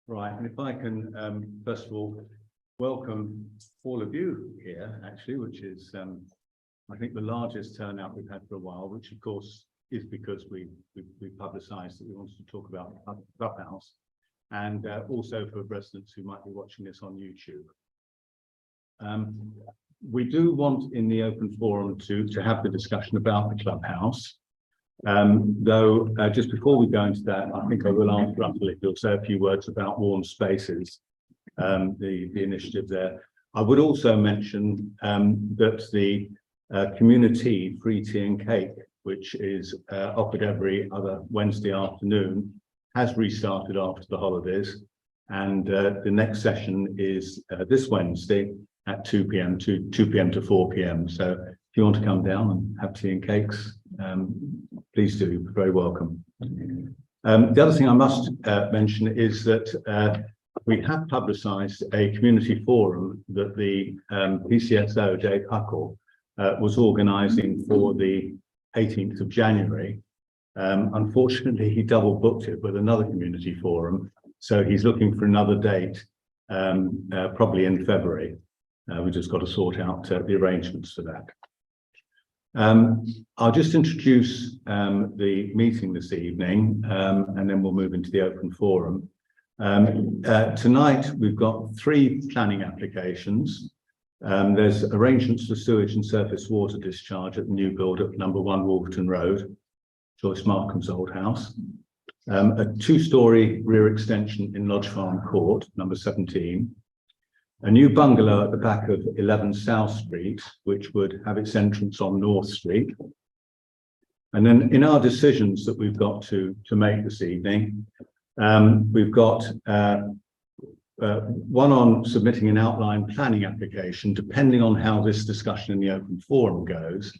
Right, and if I can, first of all, welcome all of you here, actually, which is, I think, the largest turnout we've had for a while, which, of course, is because we publicised that we wanted to talk about the clubhouse, and also for residents who might be watching this on YouTube. We do want, in the open forum, to have the discussion about the clubhouse. Though just before we go into that, I think I will ask Russell if he'll say a few words about warm spaces, the initiative there. I would also mention that the Communi-tea free tea and cake, which is offered every other Wednesday afternoon, has restarted after the holidays, and the next session is this Wednesday at 2 p.m. to 4 p.m. So if you want to come down and have tea and cakes, please do. You're very welcome. The other thing I must mention is that we have publicised a community forum that the PCSO, Dave Huckle, was organising for the 18th of January. Unfortunately, he double booked it with another community forum, so he's looking for another date, probably in February. We've just got to sort out the arrangements for that. I'll just introduce the meeting this evening, and then we'll move into the open forum. Tonight, we've got 3 planning applications. There's arrangements for sewage and surface water discharge at the new build at number 1 Wolverton Road, Joyce Markham's old house. A 2-storey rear extension in Lodge Farm Court, number 17. A new bungalow at the back of 11 South Street, which would have its entrance on North Street. And then in our decisions that we've got to make this evening, we've got one on submitting an outline planning application, depending on how this discussion in the open forum goes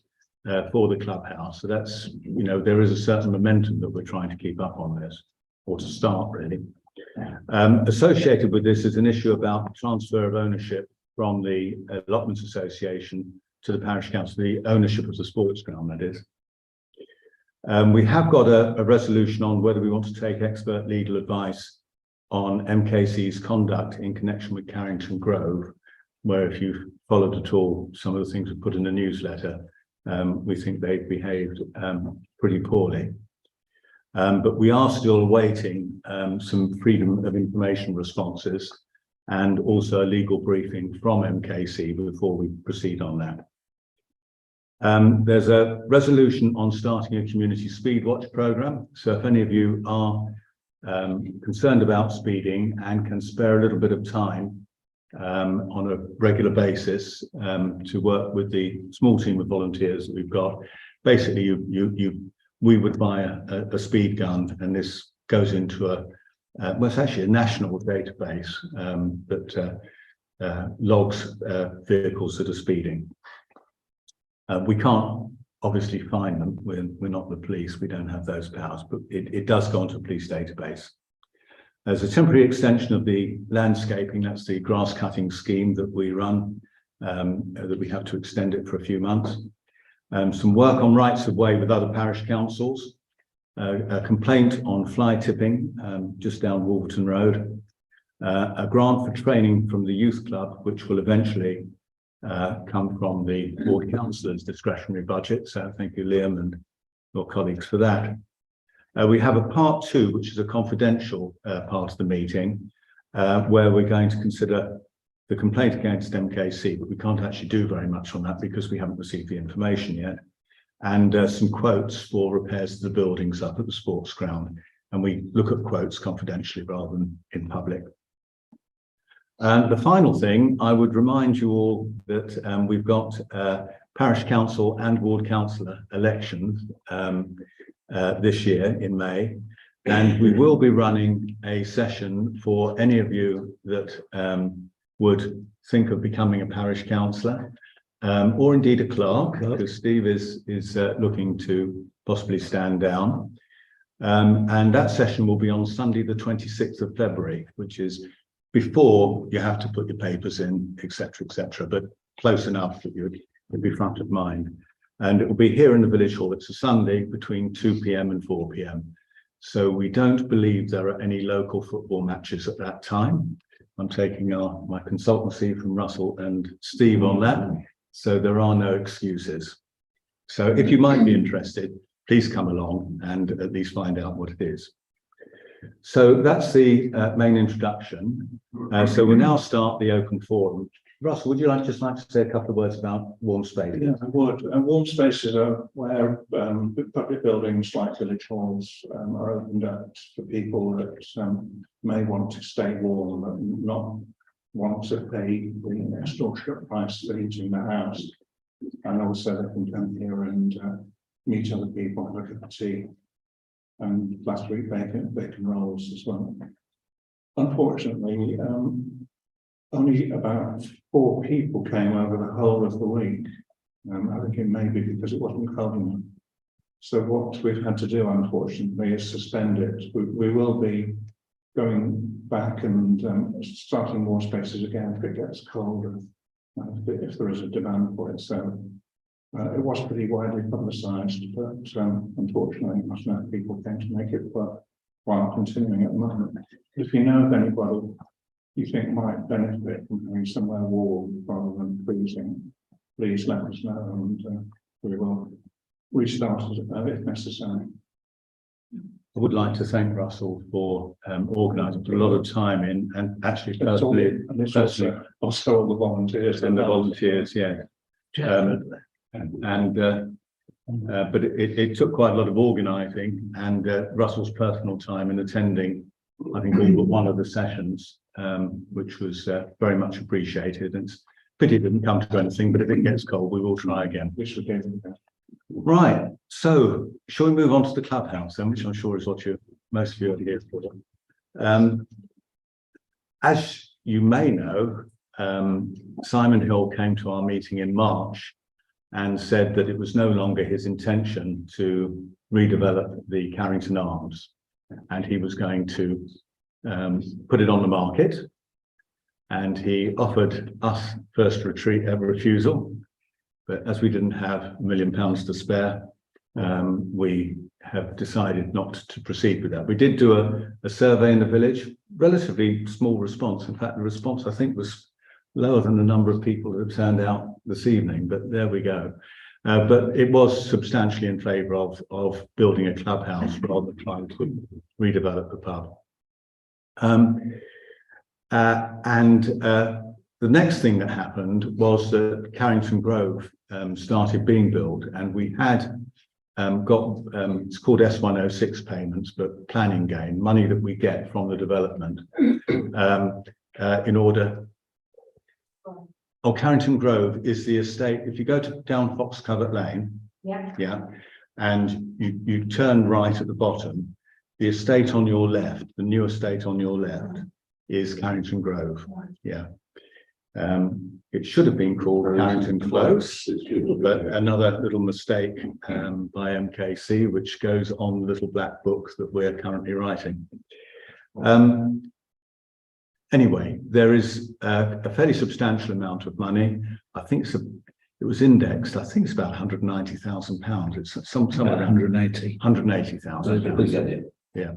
for the clubhouse. So that's, you know, there is a certain momentum that we're trying to keep up on this, or to start really. Associated with this is an issue about transfer of ownership from the Allotments Association to the Parish Council, the ownership of the sports ground, that is. We have got a resolution on whether we want to take expert legal advice on MKC's conduct in connection with Carrington Grove, where, if you've followed at all some of the things we put in the newsletter, we think they've behaved pretty poorly. But we are still awaiting some freedom of information responses and also a legal briefing from MKC before we proceed on that. There's a resolution on starting a community speed watch programme. So if any of you are concerned about speeding and can spare a little bit of time on a regular basis to work with the small team of volunteers that we've got, basically we would buy a speed gun, and this goes into well, it's actually a national database that logs vehicles that are speeding. We can't obviously find them. We're not the police. We don't have those powers, but it does go onto a police database. There's a temporary extension of the landscaping. That's the grass cutting scheme that we run, that we have to extend it for a few months. Some work on rights of way with other parish councils, a complaint on fly tipping just down Wolverton Road, a grant for training from the youth club, which will eventually come from the ward councillor's discretionary budget. So thank you, Liam, and your colleagues for that. We have a part 2, which is a confidential part of the meeting, where we're going to consider the complaint against MKC, but we can't actually do very much on that because we haven't received the information yet. And some quotes for repairs to the buildings up at the sports ground. And we look at quotes confidentially rather than in public. And the final thing, I would remind you all that we've got parish council and ward councillor elections this year in May. And we will be running a session for any of you that would think of becoming a parish councillor, or indeed a clerk, because Steve is looking to possibly stand down. And that session will be on Sunday, the 26th of February, which is before you have to put your papers in, etc., but close enough that you'd be front of mind. And it will be here in the village hall. It's a Sunday between 2 p.m. and 4 p.m. So we don't believe there are any local football matches at that time. I'm taking my consultancy from Russell and Steve on that. So there are no excuses. So if you might be interested, please come along and at least find out what it is. So that's the main introduction. So we'll now start the open forum. Russell, would you just like to say a couple of words about warm spaces? Yeah, I would. And warm spaces are where public buildings like village halls are opened up for people that may want to stay warm and not want to pay the extortionate price for heating the house. And also they can come here and meet other people, have a cup of tea. And last week bacon rolls as well. Unfortunately, only about 4 people came over the whole of the week. I think it may be because it wasn't cold enough. So what we've had to do, unfortunately, is suspend it. We will be going back and starting more spaces again if it gets colder, if there is a demand for it. So it was pretty widely publicised, but unfortunately, not enough people came to make it while continuing at the moment. If you know of anybody you think might benefit from having somewhere warm rather than freezing, please let us know and we will restart it if necessary. I would like to thank Russell for organising, put a lot of time in, and actually personally, also all the volunteers and the volunteers, yeah. But it took quite a lot of organising and Russell's personal time in attending, I think, all but one of the sessions, which was very much appreciated. And it's a pity it didn't come to anything, but if it gets cold, we will try again. Right. So, shall we move on to the clubhouse then, which I'm sure is what most of you are here for. As you may know, Simon Hill came to our meeting in March and said that it was no longer his intention to redevelop the Carrington Arms, and he was going to put it on the market. And he offered us first refusal, but as we didn't have £1 million to spare, we have decided not to proceed with that. We did do a survey in the village, relatively small response. In fact, the response I think was lower than the number of people that have turned out this evening, but there we go. But it was substantially in favour of building a clubhouse rather than trying to redevelop the pub. The next thing that happened was that Carrington Grove started being built, and we had got it's called S106 payments, but planning gain, money that we get from the development in order. Oh, Carrington Grove is the estate. If you go down Fox Covert Lane, yeah, and you turn right at the bottom, the estate on your left, the new estate on your left, is Carrington Grove. Yeah. It should have been called Carrington Close, but another little mistake by MKC, which goes on the little black book that we're currently writing. Anyway, there is a fairly substantial amount of money. I think it was indexed. I think it's about £190,000. It's somewhere around 180,000. Yeah.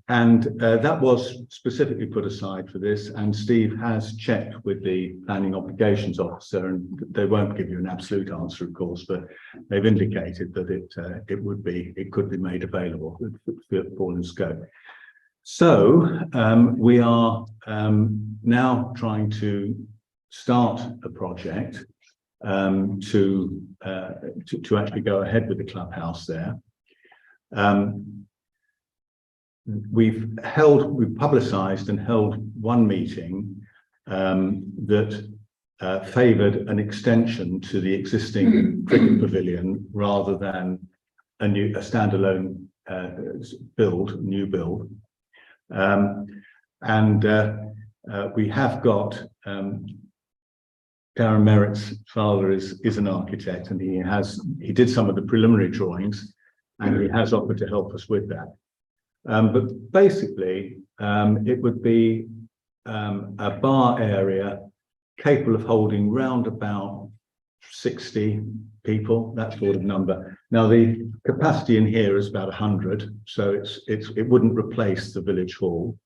That was specifically put aside for this, and Steve has checked with the planning obligations officer, and they won't give you an absolute answer, of course, but they've indicated that it could be made available for fall in scope. So we are now trying to start a project to actually go ahead with the clubhouse there. We've publicised and held one meeting that favoured an extension to the existing cricket pavilion rather than a standalone new build. We have got Darren Merritt's father is an architect, and he did some of the preliminary drawings, and he has offered to help us with that. But basically, it would be a bar area capable of holding round about 60 people, that sort of number. Now the capacity in here is about 100, so it wouldn't replace the village hall.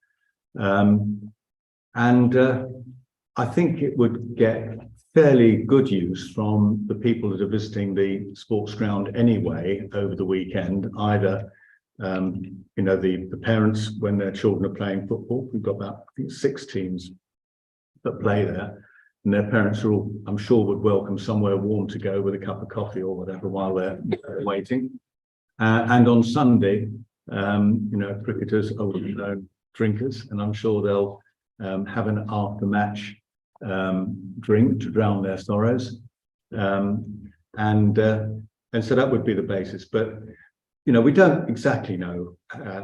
I think it would get fairly good use from the people that are visiting the sports ground anyway over the weekend, either you know, the parents when their children are playing football. We've got about, I think, 6 teams that play there, and their parents are all, I'm sure, would welcome somewhere warm to go with a cup of coffee or whatever while they're waiting. And on Sunday, you know, cricketers are known drinkers, and I'm sure they'll have an after-match drink to drown their sorrows. And so that would be the basis. But you know, we don't exactly know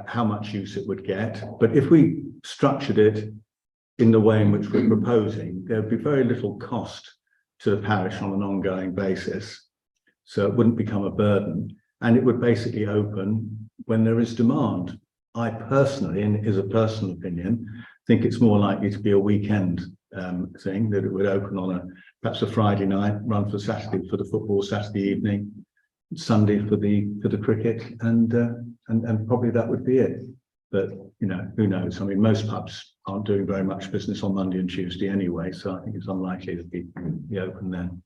how much use it would get, but if we structured it in the way in which we're proposing, there would be very little cost to the parish on an ongoing basis. So it wouldn't become a burden, and it would basically open when there is demand. I personally, and it is a personal opinion, think it's more likely to be a weekend thing, that it would open on perhaps a Friday night, run for Saturday for the football, Saturday evening, Sunday for the cricket, and probably that would be it. But you know, who knows? I mean, most pubs aren't doing very much business on Monday and Tuesday anyway, so I think it's unlikely to be open then.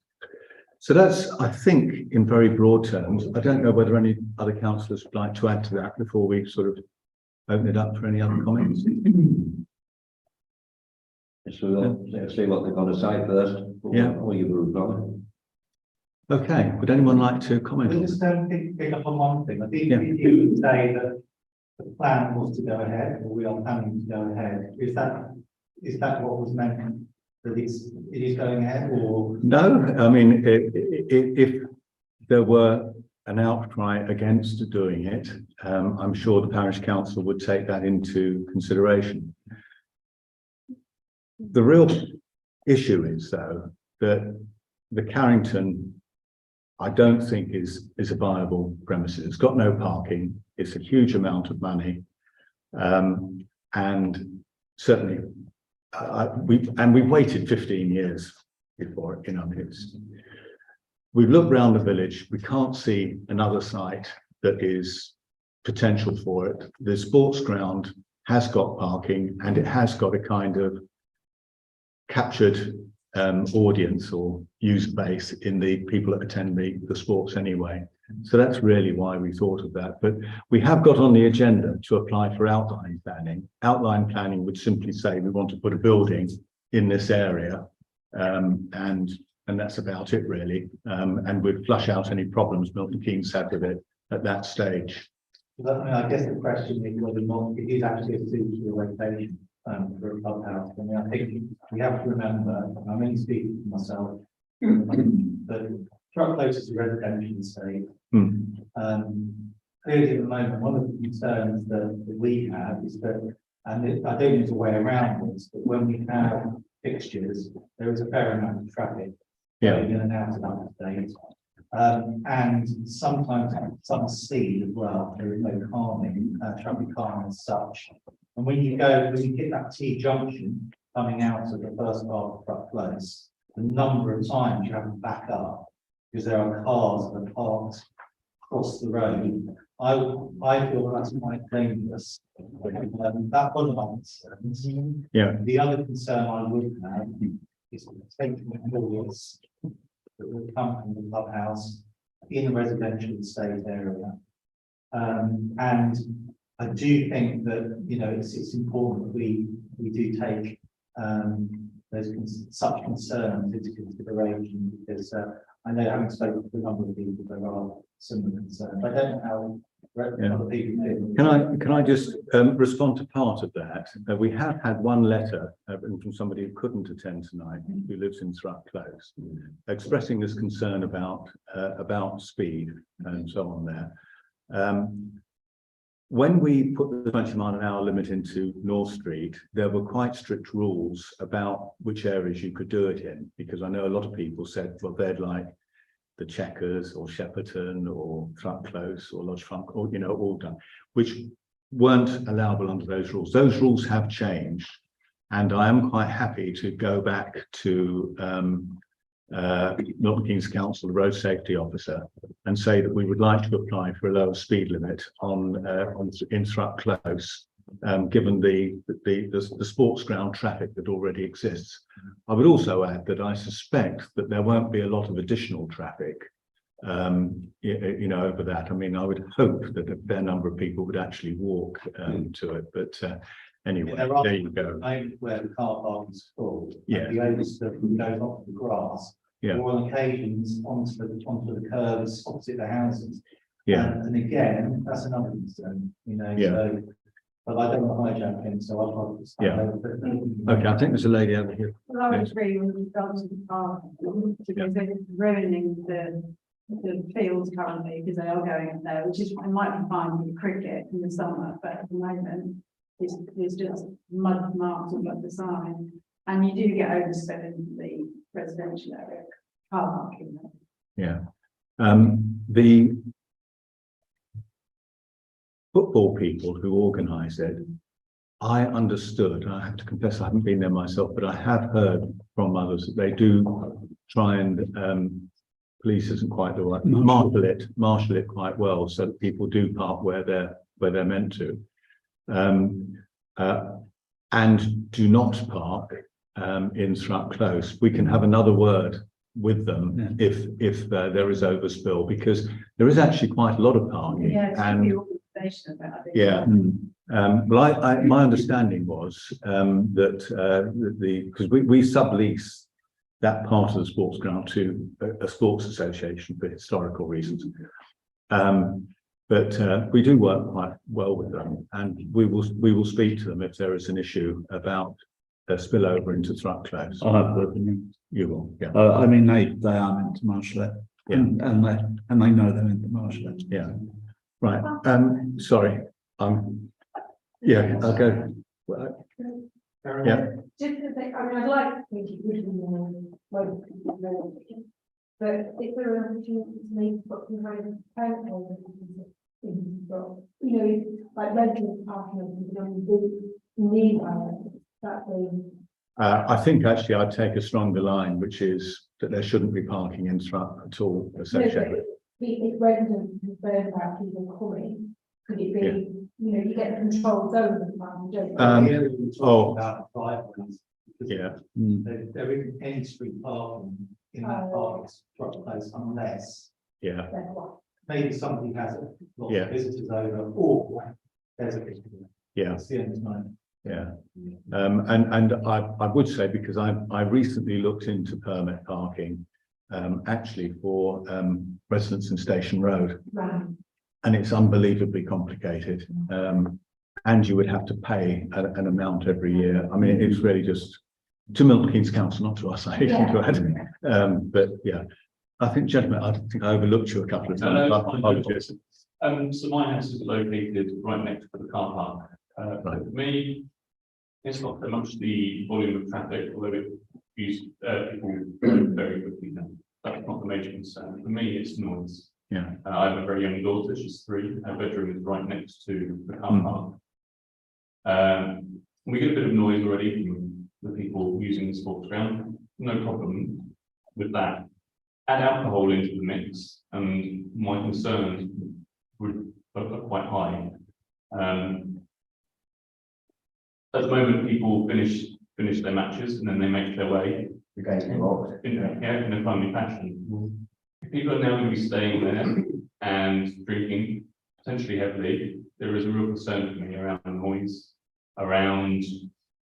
So that's, I think, in very broad terms. I don't know whether any other councillors would like to add to that before we sort of open it up for any other comments. So we'll see what they've got to say first. Yeah. Or you move on. Okay, would anyone like to comment? I just pick up on one thing. I think if you would say that the plan was to go ahead, or we are planning to go ahead, is that what was meant? That it is going ahead, or No, I mean, if there were an outcry against doing it, I'm sure the parish council would take that into consideration. The real issue is, though, that the Carrington, I don't think is a viable premises. It's got no parking. It's a huge amount of money, and certainly we've waited 15 years before it. You know, we've looked around the village. We can't see another site that is potential for it. The sports ground has got parking, and it has got a kind of captured audience or user base in the people that attend the sports anyway. So that's really why we thought of that. But we have got on the agenda to apply for outline planning. Outline planning would simply say we want to put a building in this area, and that's about it really. And we'd flush out any problems Milton Keynes had with it at that stage. I mean, I guess the question is whether or not it is actually a suitable location for a clubhouse. I mean, I think we have to remember, I'm only speaking for myself, that close to residential estate. Clearly at the moment, one of the concerns that we have is that, and I don't think there's a way around this, but when we have fixtures, there is a fair amount of traffic going in and out of that estate. And sometimes some speed as well. There is no calming, traffic calming as such. And when you hit that T junction coming out of the first part of Truck Close, the number of times you have to back up because there are cars that are parked across the road. I feel that's quite dangerous. That one of my concerns. Yeah. The other concern I would have is taking noise that would come from the clubhouse in a residential estate area. And I do think that, you know, it's important that we do take such concerns into consideration, because I know, having spoken to a number of people, there are similar concerns. I don't know how other people do. Can I just respond to part of that? We have had one letter written from somebody who couldn't attend tonight, who lives in Thrupp Close, expressing this concern about speed and so on there. When we put the 20-mile-an-hour limit into North Street, there were quite strict rules about which areas you could do it in, because I know a lot of people said, well, they'd like the Chequers or Shepperton or Thrupp Close or Lodge Front, or, you know, all done, which weren't allowable under those rules. Those rules have changed, and I am quite happy to go back to Milton Keynes Council road safety officer and say that we would like to apply for a lower speed limit on in Thrupp Close, given the sports ground traffic that already exists. I would also add that I suspect that there won't be a lot of additional traffic, over that. I mean, I would hope that a fair number of people would actually walk to it, but anyway, there you go. Where the car park is full. Yeah. The overstuff goes off the grass. Yeah. Or on occasions onto the curbs opposite the houses. Yeah. And again, that's another concern, Yeah. so, but I don't want to hijack him, so I'll probably stand Yeah. over. Okay, I think there's a lady over here. Well, I would agree with regards to the park, because they're ruining the fields currently, because they are going up there, which is, it might be fine with cricket in the summer, but at the moment, it's just mud marks all up the side, and you do get overspending the residential area, car parking. Yeah. The football people who organise it, I understood, I have to confess I haven't been there myself, but I have heard from others that they do try and police isn't quite the right, marshal it quite well so that people do park where they're meant to. And do not park in Thrupp Close. We can have another word with them if there is overspill, because there is actually quite a lot of parking. Yeah, it's and organisation about it. yeah. Well, my understanding was that because we sublease that part of the sports ground to a sports association for historical reasons. But we do work quite well with them, and we will speak to them if there is an issue about spillover into Thrupp Close. I have heard the news. You will, yeah. I mean, they are meant to marshal it, Yeah. and they know they're meant to marshal it. Yeah. Right. Sorry. Yeah. I'll go. Yeah. Just to think, I mean, I'd like to think it would be more local, but if there were an opportunity to make some kind of parent holder, like rental parking, that way. I think actually I'd take a stronger line, which is that there shouldn't be parking in Thrupp at all associated. If residents are concerned about people coming, could it be, you get the control zone of the parking, don't you? About driveways. Yeah. There isn't any street parking in that park, place unless Yeah. That's what. maybe somebody has a lot Yeah. of visitors over, or there's a visitor. Yeah. That's the only time. Yeah. And I would say, because I recently looked into permit parking, actually for residents in Station Road, Right. and it's unbelievably complicated. And you would have to pay an amount every year. I mean, it's really just to Milton Keynes Council, not to us, I hasten to add. But yeah, I think, gentlemen, I think I overlooked you a couple of times. I apologize. So my house is located right next to the car park. Right. For me, it's not so much the volume of traffic, although it uses people very quickly now. That's not the major concern. For me, it's noise. Yeah. I have a very young daughter, she's 3. Her bedroom is right next to the car park. We get a bit of noise already from the people using the sports ground. No problem with that. Add alcohol into the mix, and my concerns are quite high. At the moment, people finish their matches and then they make their way in a timely fashion. If people are now going to be staying there and drinking potentially heavily, there is a real concern for me around noise, around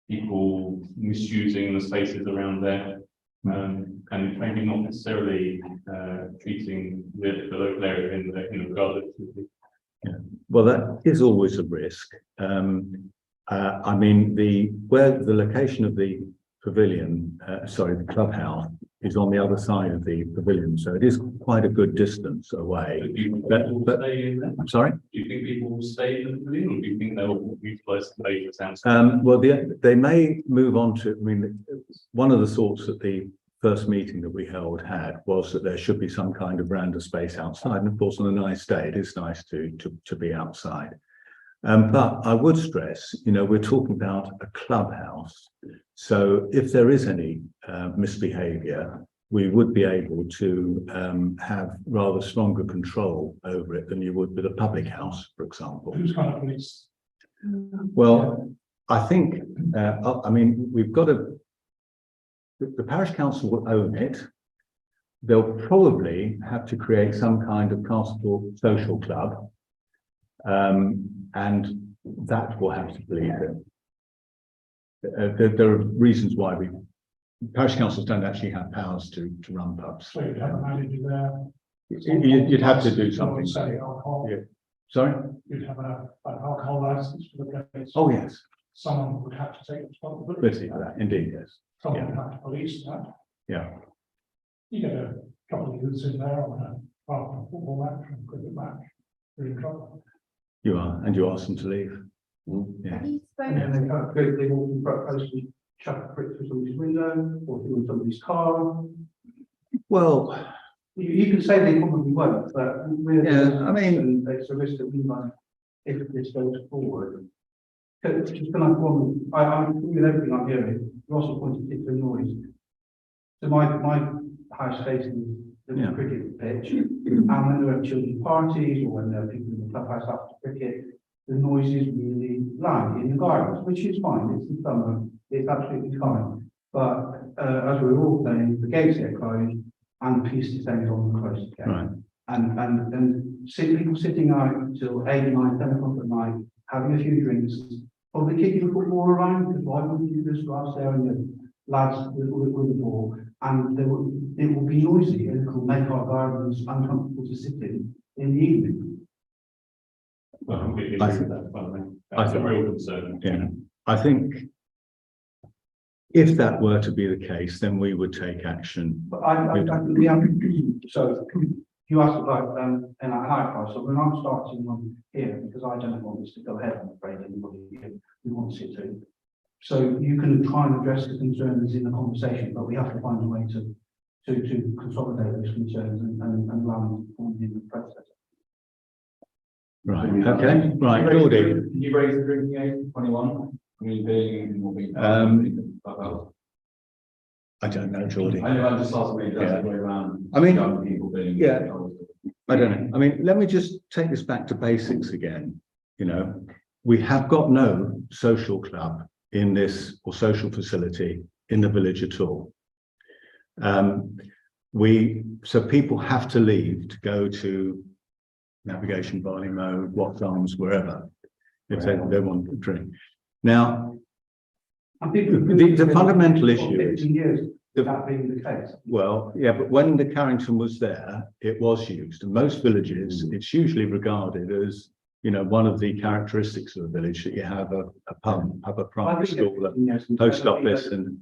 people misusing the spaces around there, and maybe not necessarily treating the local area in regard to. Yeah. Well, that is always a risk. I mean, where the location of the pavilion, the clubhouse, is on the other side of the pavilion, so it is quite a good distance away. Do you think people will stay in there? I'm sorry? Do you think people will stay in the pavilion, or do you think they'll utilise the space outside? Well, they may move on to, I mean, one of the thoughts that the first meeting that we held had was that there should be some kind of veranda space outside. And of course, on a nice day, it is nice to be outside. But I would stress, we're talking about a clubhouse. So if there is any misbehaviour, we would be able to have rather stronger control over it than you would with a public house, for example. Who's going to police? Well, I think, I mean, we've got the parish council will own it. They'll probably have to create some kind of Castlethorpe social club. And that will have to believe it. There are reasons why parish councils don't actually have powers to run pubs. So you'd have a manager there. You'd have to do something. Say alcohol. Yeah. Sorry? You'd have an alcohol license for the place. Oh, yes. Someone would have to take responsibility Let's see for that. Indeed, yes. Someone would have to police that. Yeah. You get a couple of youths in there on after a football match and cricket match. You're in trouble. You are, and you ask them to leave. Yeah. Have you And then spoken? they kind of go, they walk in front post and chuck a brick through somebody's window or through somebody's car. Well, You can say they probably won't, but we're. Yeah, I mean- and it's a risk that we might, if this goes forward. Just can I one, I'm with everything I'm hearing, you also pointed to the noise. So my house facing the Yeah. cricket pitch, and when there are children's parties or when there are people in the clubhouse after cricket, the noise is really loud in the gardens, which is fine, it's the summer, it's absolutely fine. But as we were all saying, the gates get closed and the peace descends on the close again. right. And people sitting out until 8, 9, 10 o'clock at night, having a few drinks, probably kicking the football around, because why wouldn't you just go upstairs and the lads with the ball, and it will be noisy, and it will make our gardens uncomfortable to sit in the evening. I completely I agree think- with that, by the way. I That's a think- real concern. Yeah. I think if that were to be the case, then we would take action. But so you asked about in our higher price, so when I'm starting on here, because I don't want this to go ahead, I'm afraid anybody here who wants it to. So you can try and address the concerns in the conversation, but we have to find a way to consolidate those concerns and land in the process. Right, okay, right, Geordie. You raise the drinking age, 21, I mean, being, will be. I don't know, Geordie. I know I'm just asking me, Yeah. that's the way around. I mean, young people being. yeah. I don't know. I mean, let me just take this back to basics again. You know, we have got no social club in this or social facility in the village at all. So people have to leave to go to Navigation, Barley Mow, Watts Arms, wherever, if they want to drink. Now, And people. The fundamental issue is- 15 years, that being the case. well, yeah, but when the Carrington was there, it was used. In most villages, it's usually regarded as, you know, one of the characteristics of a village that you have a pub, have a primary school, a post office and.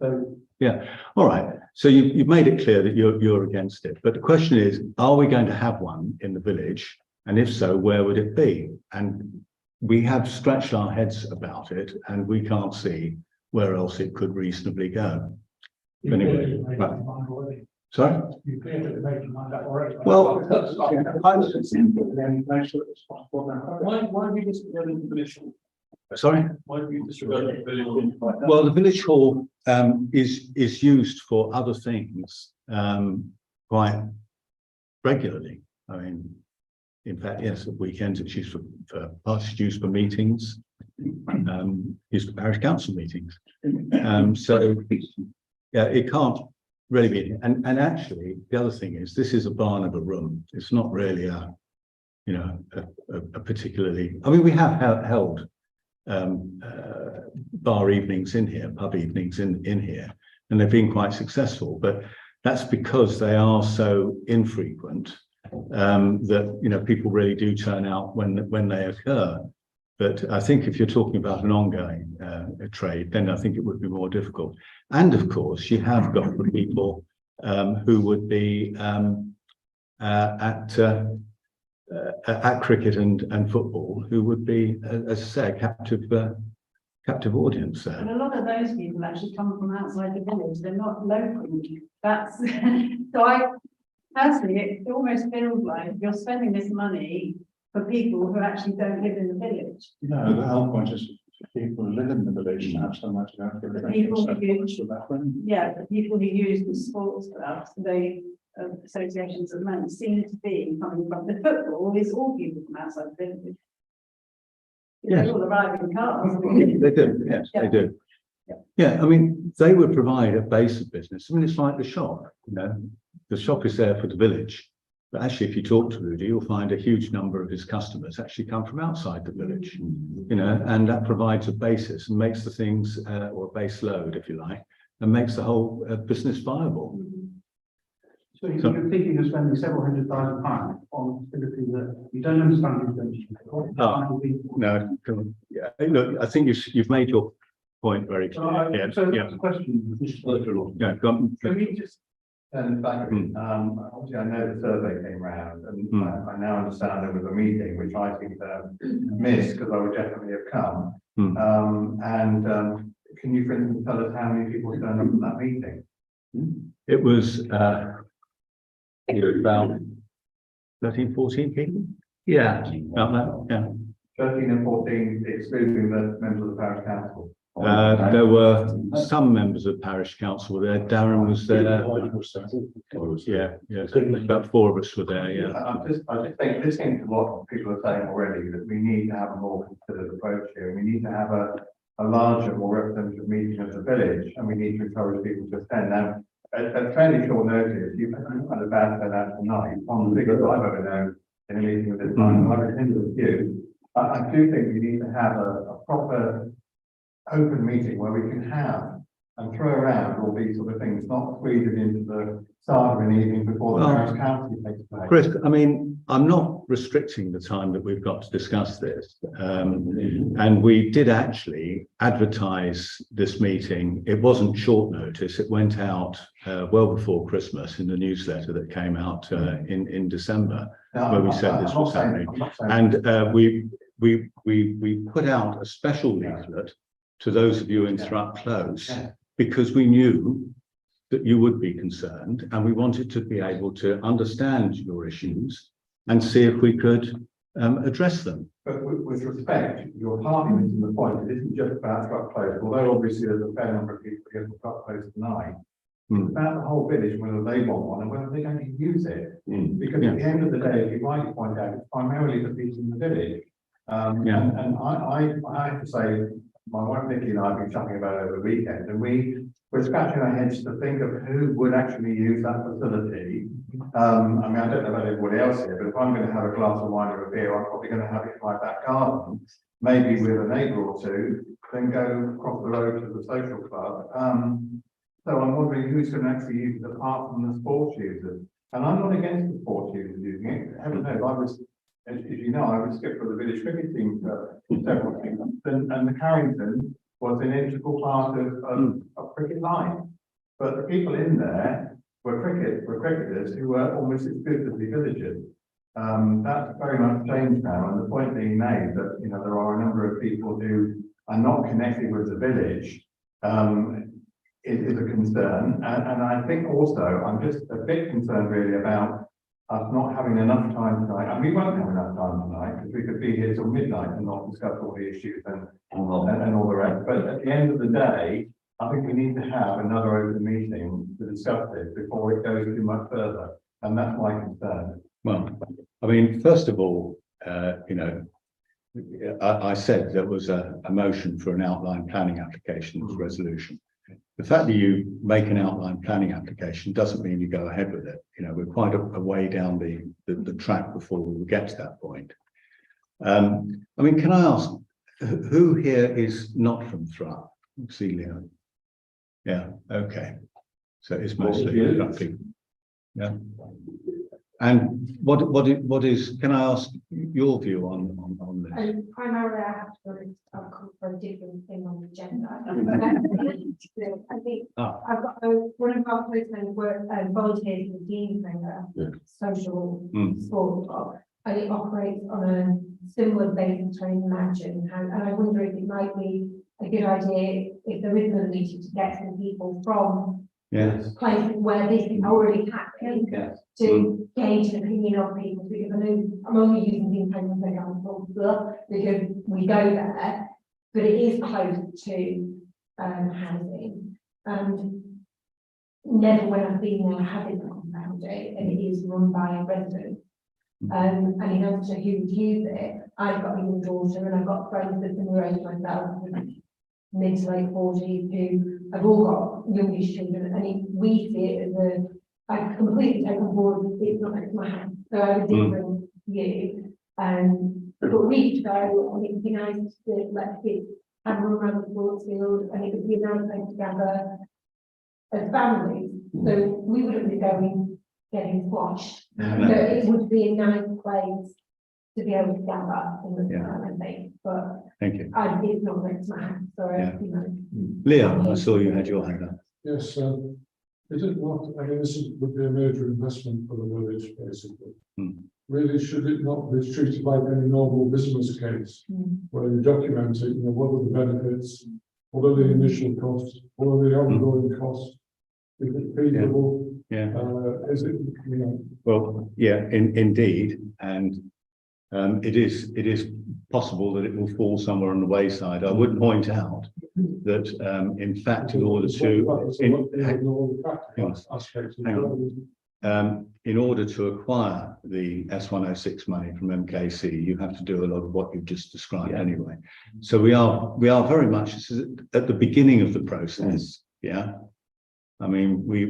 So, Yeah, all right. So you've made it clear that you're against it. But the question is, are we going to have one in the village? And if so, where would it be? And we have scratched our heads about it and we can't see where else it could reasonably go. You Anyway, clearly made right. your mind already. Well, You clearly made your mind up already. Well, Then make sure it's possible now. Why have you disregarded the village hall? sorry? Why have you disregarded the village hall? Well, the village hall is used for other things quite regularly. I mean, in fact, yes, at weekends it's used for parts used for meetings, used for parish council meetings. So yeah, it can't really be. And actually, the other thing is, this is a barn of a room. It's not really a, you know, a particularly. I mean, we have held bar evenings in here, pub evenings in here, and they've been quite successful. But that's because they are so infrequent that, you know, people really do turn out when they occur. But I think if you're talking about an ongoing trade, then I think it would be more difficult. And of course, you have got the people who would be at cricket and football, who would be, as I say, a captive audience there. And a lot of those people actually come from outside the village, they're not local. That's, so I, personally, it almost feels like you're spending this money for people who actually don't live in the village. No, the whole point is People who live in the village, perhaps I might have to. The people who use- with that one. Yeah, the people who use the sports clubs, they, associations at the moment seem to be coming from the football is all people from outside the village. Yes. They all arrive in cars. They do, yes, they do. Yeah, I mean, they would provide a base of business. I mean, it's like the shop, you know, the shop is there for the village. But actually, if you talk to Rudy, you'll find a huge number of his customers actually come from outside the village, you know, and that provides a basis and makes the things, or a base load, if you like, and makes the whole business viable. So you're thinking of spending several £100,000 on a facility that you don't understand who's going to use it. Oh. No, yeah, look, I think you've made your point very clear. Yeah, So yeah. that's the question. Yeah, go on. Can we just turn it back a bit? Mm. Obviously, I know the survey came round and Mm. I now understand there was a meeting, which I think missed because I would definitely have come. Can you, for instance, tell us how many people turned up at that meeting? It was about 13, 14 people. Yeah, about that, yeah. 13 and 14, excluding the members of the parish council. There were some members of parish council were there. Darren was there. Yeah, about 4 of us were there. Yeah. I just think, listening to what people are saying already, that we need to have a more considered approach here. We need to have a larger, more representative meeting of the village, and we need to encourage people to attend. Now, at fairly short notice, you've had a bad turnout tonight on the biggest I've ever known in a meeting of this kind. And I've attended a few. I do think we need to have a proper open meeting where we can have and throw around all these sort of things, not squeeze it into the start of an evening before the parish council takes place. Chris, I mean, I'm not restricting the time that we've got to discuss this. And we did actually advertise this meeting. It wasn't short notice. It went out well before Christmas in the newsletter that came out in December, where we said this was happening. And we put out a special leaflet to those of you in Thrupp Close, because we knew that you would be concerned and we wanted to be able to understand your issues and see if we could address them. But with respect, your party missing the point. It isn't just about Thrupp Close, although obviously there's a fair number of people here from Thrupp Close tonight. It's about the whole village, whether they want one and whether they're going to use it. Because at the end of the day, as you rightly point out, it's primarily the people in the village. And I have to say, my wife Nikki and I have been chatting about it over the weekend, and we're scratching our heads to think of who would actually use that facility. I mean, I don't know about everybody else here, but if I'm going to have a glass of wine or a beer, I'm probably going to have it in my back garden, maybe with a neighbour or two, then go across the road to the social club. So I'm wondering who's going to actually use it apart from the sports users. And I'm not against the sports users using it. Heaven knows, as you know, I was skipper of the village cricket team for several things, and the Carrington was an integral part of cricket life. But the people in there were cricketers who were almost exclusively villagers. That's very much changed now, and the point being made that, you know, there are a number of people who are not connected with the village is a concern. And I think also, I'm just a bit concerned really about us not having enough time tonight, and we won't have enough time tonight because we could be here till midnight and not discuss all the issues and all the rest. But at the end of the day, I think we need to have another open meeting to discuss this before it goes too much further, and that's my concern. Well, I mean, first of all, you know, I said there was a motion for an outline planning application as resolution. The fact that you make an outline planning application doesn't mean you go ahead with it. You know, we're quite a way down the track before we will get to that point. I mean, can I ask, who here is not from Thrupp? Celia? Yeah, okay. So it's mostly Thrupp people. Yeah. And what is, can I ask your view on this? Primarily, I have to go for a different thing on the agenda. I think I've got one of our policemen volunteers in the Dean Finger social sport club, and it operates on a similar basis to imagine. And I wonder if it might be a good idea if there is a meeting to get some people from places where this is already happening to gauge the opinion of people, because I know I'm only using the independent example because we go there, but it is close to housing. And never when I've been there have it compounded, and it is run by a resident. And in answer to who reviews it, I've got a young daughter and I've got friends that similar age myself, mid to late 40s, who have all got youngish children, and we see it as I completely take on board, it's not next to my house, so I have a different view. But we go, and it would be nice to let kids have a run around the sports field, and it would be a nice place to gather as families. So we wouldn't be going getting squashed, but it would be a nice place to be able to gather in the time, I think. But Thank you. it's not next to my house, so you know. Leon, I saw you had your hand up. Yes, is it not, I mean, would be a major investment for the village, basically. Really, should it not be treated like any normal business case, where you document it, you know, what are the benefits, what are the initial costs, what are the ongoing costs? Is it feasible? Yeah. Is it, you know? Well, yeah, indeed, and it is possible that it will fall somewhere on the wayside. I would point out that in fact, in order to acquire the S106 money from MKC, you have to do a lot of what you've just described anyway. So we are very much at the beginning of the process. Yeah, I mean we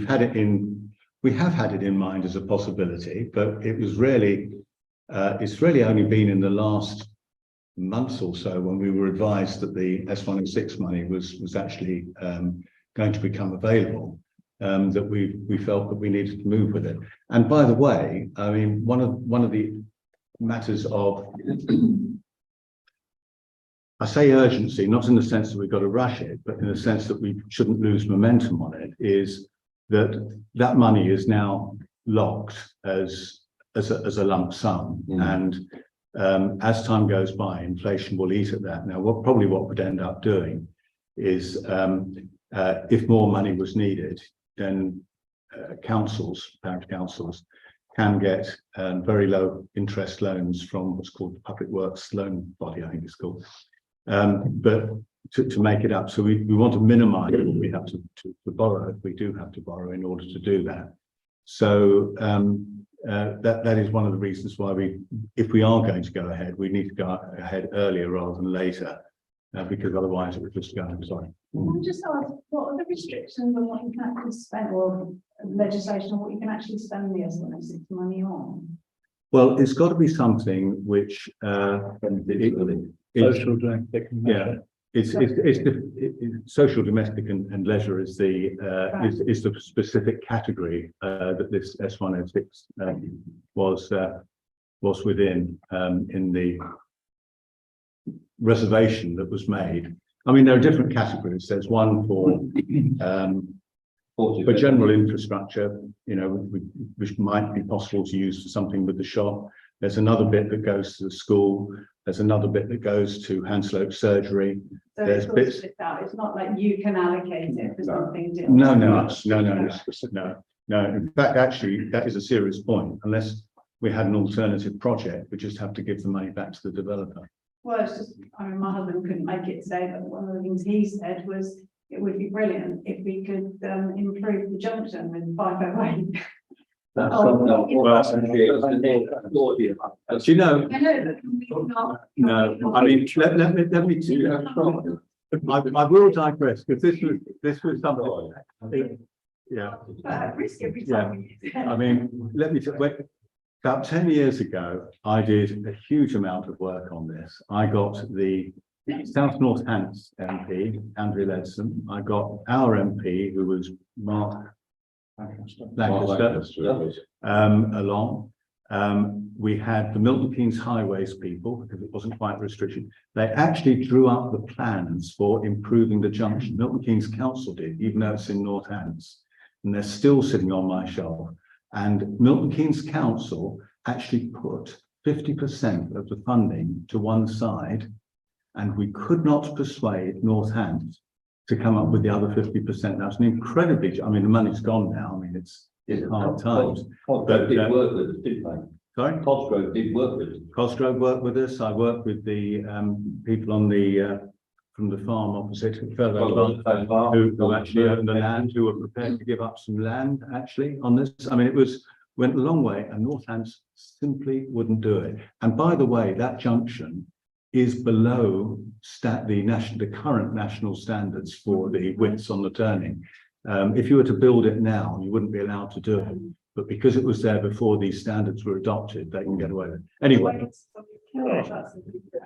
have had it in mind as a possibility, but it was really it's really only been in the last months or so when we were advised that the S106 money was actually going to become available, that we felt that we needed to move with it. And by the way, I mean one of the matters of I say urgency, not in the sense that we've got to rush it, but in the sense that we shouldn't lose momentum on it, is that money is now locked as a lump sum, and as time goes by, inflation will eat at that. Now, what would end up doing is, if more money was needed, then parish councils, can get very low interest loans from what's called the Public Works Loan Body, I think it's called. But to make it up, so we want to minimise what we have to borrow, if we do have to borrow, in order to do that. So that is one of the reasons why if we are going to go ahead, we need to go ahead earlier rather than later, because otherwise it would just go. Sorry. Can I just ask, what are the restrictions on what you can actually spend, or legislation on what you can actually spend the S106 money on? Well, it's got to be something which Social domestic. it's social, domestic, and leisure is the specific category that this S106 was within in the reservation that was made. I mean, there are different categories. There's one for general infrastructure, you know, which might be possible to use for something with the shop. There's another bit that goes to the school. There's another bit that goes to hand slope surgery. So there's bits. It's not like you can allocate it for something different. No. In fact, actually, that is a serious point. Unless we had an alternative project, we just have to give the money back to the developer. Well, it's just, I mean, my husband couldn't make it today, but one of the things he said was it would be brilliant if we could improve the junction with 508. That's Oh, something. Do you know? I know that we've not. No, I mean, let me. I will digress, because this was something. Yeah. Risk every time. I mean, let me about 10 years ago, I did a huge amount of work on this. I got the South North Hants MP, Andrew Ledson. I got our MP, who was Mark Lancaster, along. We had the Milton Keynes Highways people, because it wasn't quite restricted. They actually drew up the plans for improving the junction. Milton Keynes Council did, even though it's in North Hants, and they're still sitting on my shelf. And Milton Keynes Council actually put 50% of the funding to one side, and we could not persuade North Hants to come up with the other 50%. That's an incredibly, I mean, the money's gone now. I mean, it's hard times. But did work with us, didn't they? Sorry? Cosgrove did work with it. Cosgrove worked with us. I worked with the people on the from the farm opposite further along, who actually owned the land, who were prepared to give up some land actually on this. I mean, went a long way, and Northants simply wouldn't do it. And by the way, that junction is below the current national standards for the widths on the turning. If you were to build it now, you wouldn't be allowed to do it. But because it was there before these standards were adopted, they can get away with it. Anyway,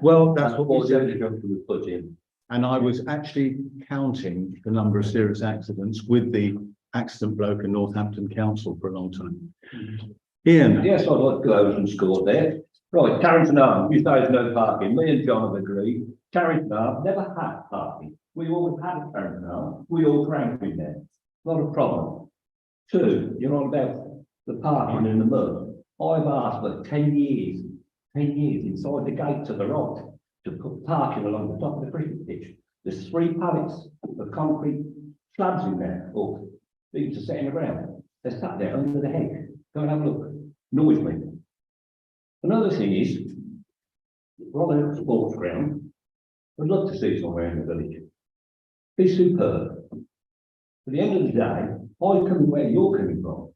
well, that's what we said. Put in. And I was actually counting the number of serious accidents with the accident bloke in Northampton Council for a long time. Ian. Yes, I'd like to go and score there. Right, Carrington Arms, you say there's no parking. Me and John have agreed. Carrington Arms never had parking. We always had a Carrington Arms. We all drank in there. Not a problem. Two, you're on about the parking in the mud. I've asked for 10 years inside the gate to the right to put parking along the top of the cricket pitch. There's 3 pallets of concrete slabs in there, or things are sitting around. They're sat there under the hedge. Go and have a look. Annoys me. Another thing is, we're on a sports ground. I'd love to see somewhere in the village. Be superb. At the end of the day, I come where you're coming from.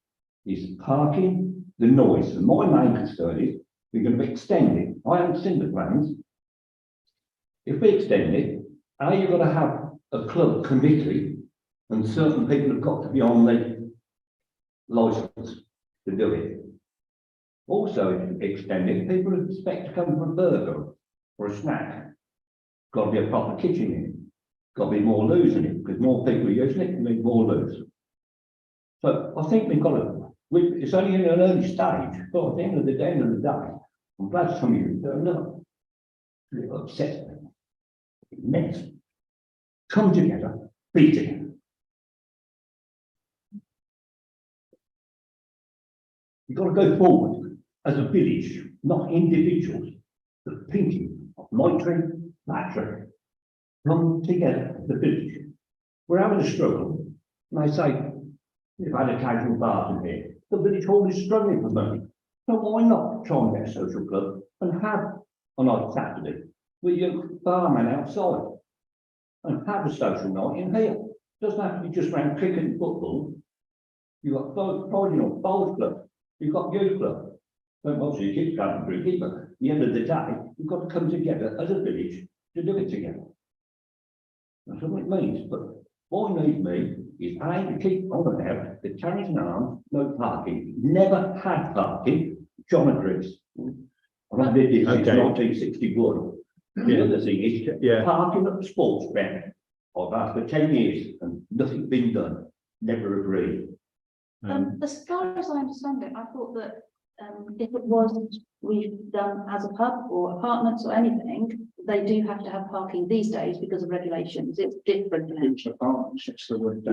Is parking, the noise. And my main concern is we're going to be extending. I haven't seen the plans. If we extend it, are you going to have a club committee and certain people have got to be on the licence to do it? Also, if you extend it, people expect to come for a burger or a snack. Got to be a proper kitchen in it. Got to be more loos in it, because more people are using it, and need more loos. So I think we've got to, it's only in an early stage, but at the end of the day, I'm glad some of you turned up. It upsets me. It meant come together, beat it. You've got to go forward as a village, not individuals. The thinking of my tree, that tree, come together as a village. We're having a struggle, and I say, we've had a casual bar in here. The village hall is struggling for money. So why not try and get a social club and have a night Saturday with your barman outside and have a social night in here? Doesn't have to be just around cricket and football. You've got both, bowls club, you've got youth club. Don't obviously your kids can't drink it, but at the end of the day, you've got to come together as a village to do it together. That's what it means. But what needs me is to keep on about the Carrington Arms, no parking, never had parking. John agrees. I did this since 1961. The other thing is parking at the sports ground. I've asked for 10 years and nothing's been done. Never agreed. As far as I understand it, I thought that if it was we've done as a pub or apartments or anything, they do have to have parking these days because of regulations. It's different now. It's apartments, it's the word.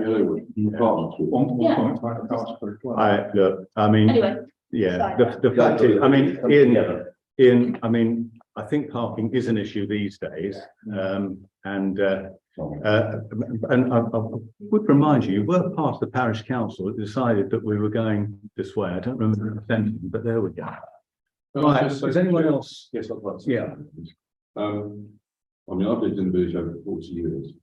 Look, I mean, Anyway, yeah, the fact is, I mean, I mean, I think parking is an issue these days. And I would remind you, you were part of the parish council that decided that we were going this way. I don't remember the sentence, but there we go. Right, is anyone else? Yes, I'd like to. Yeah. I mean, I've lived in the village over 40 years.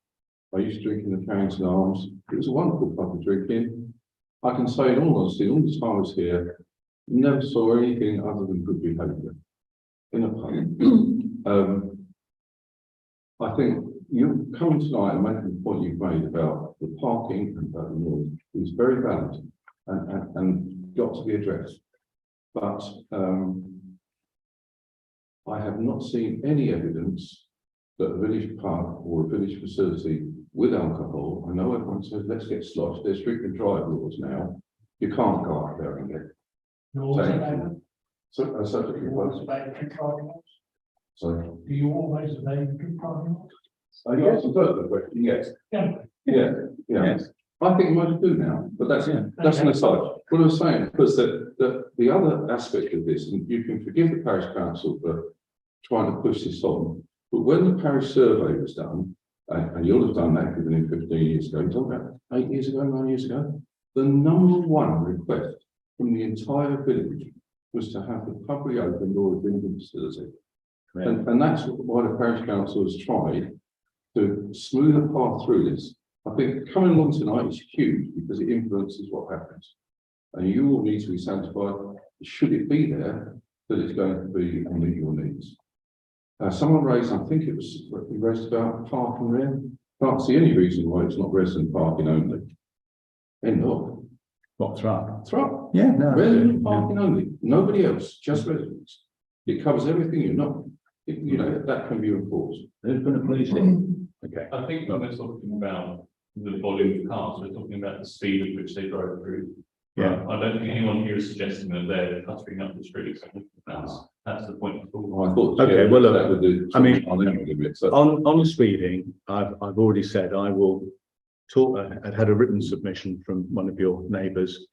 I used to drink in the Carrington Arms. It was a wonderful pub to drink in. I can say in all honesty, all the time I was here, never saw anything other than good behaviour in a pub. I think you coming tonight and making the point you've made about the parking and about the noise is very valid and got to be addressed. But I have not seen any evidence that a village pub or a village facility with alcohol, I know everyone says let's get sloshed, there's drink and drive laws now, you can't go out there and get. So Do you always name good parking? yes, I've heard the question, yes. Yes. I think most do now, but that's an aside. What I was saying was that the other aspect of this, and you can forgive the parish council for trying to push this on, but when the parish survey was done, and you'll have done that within 15 years ago, you're talking about 8 years ago, 9 years ago, the #1 request from the entire village was to have the publicly open Laura drinking facility. And that's why the parish council has tried to smooth a path through this. I think coming along tonight is huge because it influences what happens. And you all need to be satisfied, should it be there, that it's going to be and meet your needs. Someone raised, I think it was, we raised about parking there. Can't see any reason why it's not resident parking only. End of. What's right? Throw. Yeah, no. Resident parking only, nobody else, just residents. It covers everything you're not, you know, that can be enforced. There's been a police thing. Okay. I think when we're talking about the volume of cars, we're talking about the speed at which they drive through. Yeah. I don't think anyone here is suggesting that they're cluttering up the streets. That's the point. I thought. Okay, well, look, that would do. I mean, So- on speeding, I've already said I will talk. I've had a written submission from one of your neighbours.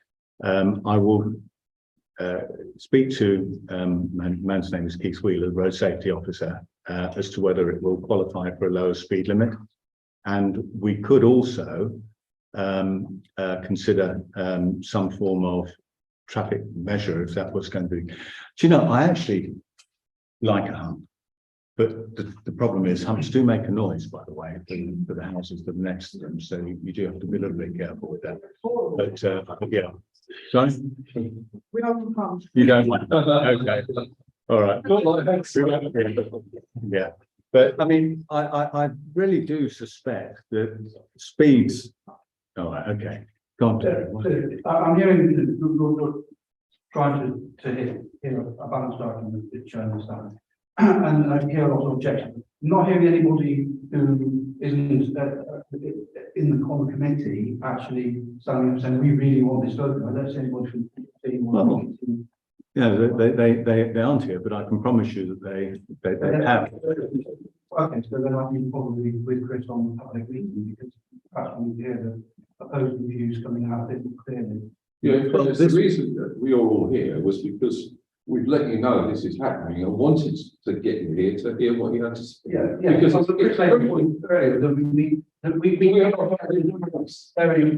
I will speak to man's name is Keith Wheeler, the road safety officer, as to whether it will qualify for a lower speed limit, and we could also consider some form of traffic measure if that was going to be. Do you know, I actually like a hump, but the problem is humps do make a noise, by the way, for the houses that are next to them, so you do have to be a little bit careful with that. But yeah, sorry, We don't come. you don't like that. Okay, all right. Yeah, but I mean, I really do suspect that speeds. All right, okay, go on, Terry. I'm hearing you're trying to hit a balance argument which I understand. And I hear a lot of objections. Not hearing anybody who isn't on the committee actually standing up saying, we really want this open. I don't see anybody from Well, yeah, they aren't here, but I can promise you that they have. Okay, so then I think probably with Chris on the public meeting, because perhaps we hear the opposing views coming out a bit more clearly. Yeah, well, the reason that we are all here was because we've let you know this is happening and wanted to get you here to hear what you had to say. Yeah, Because it's very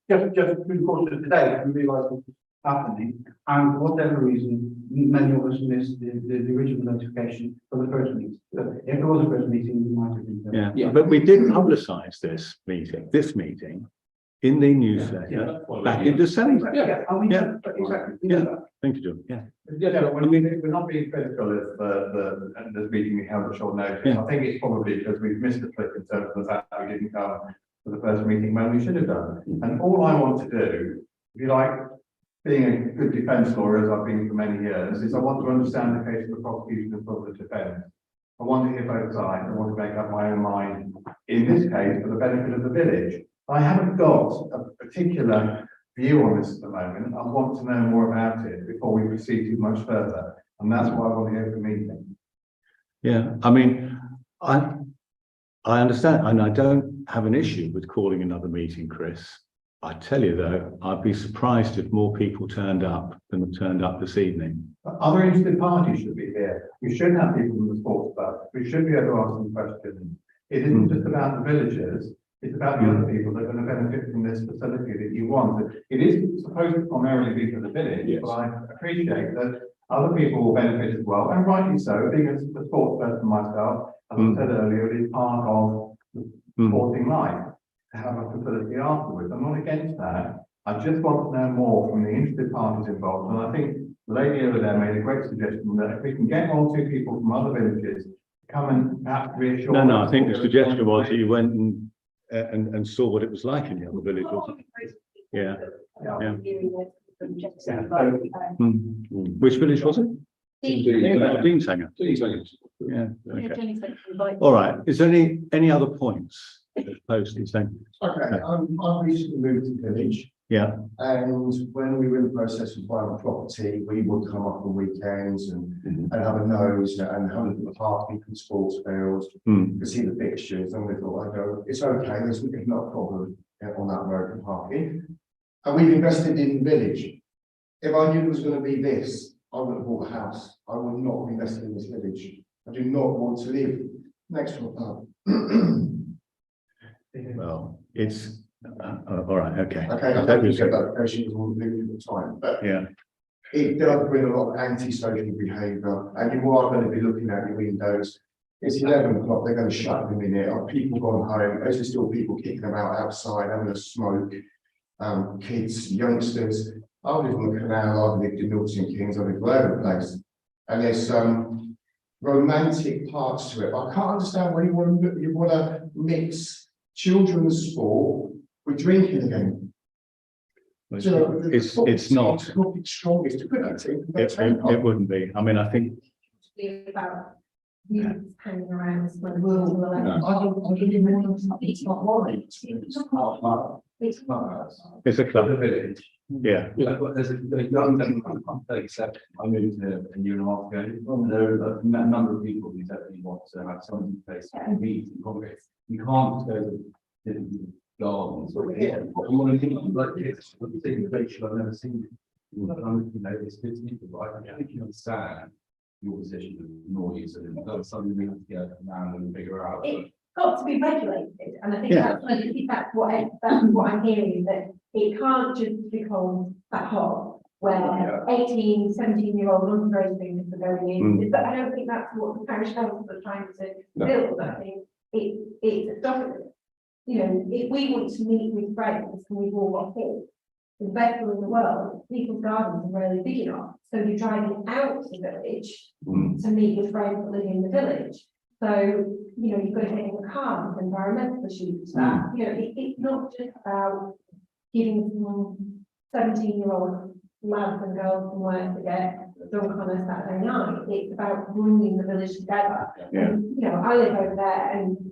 just through the course of today, we realised what was happening, and for whatever reason, many of us missed the original notification for the first meeting. So if there was a first meeting, we might have been there. Yeah, but we did publicise this meeting in the newsletter back in December. Yeah, I mean, Yeah. exactly. Yeah. Thank you, John. Yeah. Yeah, We're not being critical of the meeting we held at short notice. Yeah. I think it's probably because we've missed the trick in terms of the fact that we didn't come for the first meeting when we should have done. And all I want to do, if you like, being a good defence lawyer, as I've been for many years, is I want to understand the case of the prosecution and for the defence. I want to hear both sides. I want to make up my own mind, in this case, for the benefit of the village. I haven't got a particular view on this at the moment. I want to know more about it before we proceed too much further. And that's why I want to hear from the meeting. Yeah, I mean, I understand, and I don't have an issue with calling another meeting, Chris. I tell you though, I'd be surprised if more people turned up than have turned up this evening. Other interested parties should be here. We should have people from the sports club. We should be able to ask them questions. It isn't just about the villagers. It's about the other people that are going to benefit from this facility that you want. It is supposed to primarily be for the village, Yes. but I appreciate that other people will benefit as well, and rightly so. Being a sports person myself, as I said earlier, it is part of the sporting life to have a facility afterwards. I'm not against that. I just want to know more from the interested parties involved, and I think the lady over there made a great suggestion that if we can get 1 or 2 people from other villages to come and perhaps reassure. No, I think the us- suggestion was that you went and saw what it was like in the other village, wasn't it? Yeah. Yeah. Which village was it? Deansanger. Yeah. Okay. All right. Is there any other points posted? Okay, I've recently moved to the village, Yeah. and when we were in the process of buying a property, we would come up on weekends and have a nose and have a look at the parking and sports fields, to see the fixtures, and we thought, I go, it's okay, there's not a problem on that road for parking. And we've invested in the village. If I knew it was going to be this, I would have bought a house. I would not have invested in this village. I do not want to live next to a pub. Well, it's all right. Okay. Okay, I don't think that question was all moved at the time, but Yeah. it does bring a lot of antisocial behaviour, and you are going to be looking out your windows. It's 11 o'clock, they're going to shut them in there. Are people gone home? Is there still people kicking about outside, having a smoke? Kids, youngsters. I live on the canal, I lived in Milton Keynes, I lived all over the place. And there's some romantic parts to it. I can't understand why you want to mix children's sport with drinking again. It's not. The strongest to put that team. It wouldn't be. I mean, I think. About you hanging around when the world will allow. It's not right. It's a club. Yeah. There's a young gentleman, except I moved here a year and a half ago. There are a number of people who definitely want to have something in place to meet and congregate. You can't go to different gardens or here. You want to think like this, what you think I've never seen it. But you know, it's good to people, right? I think you understand your position of noise and that's something we have to get around and figure out. It's got to be regulated, and I think that's what I'm hearing, that it can't just become that hot where 18, 17-year-old underage things are going in. But I don't think that's what the parish council are trying to build. I think it's stuff, you know, if we want to meet with friends and we've all got kids, the best in the world, people's gardens are really big enough. So you're driving out to the village to meet with friends that live in the village. So, you know, you've got to get in the car with environmental issues. That, you know, it's not just about giving some 17-year-old lads and girls somewhere to get drunk on a Saturday night. It's about bringing the village together. And, you know, I live over there and,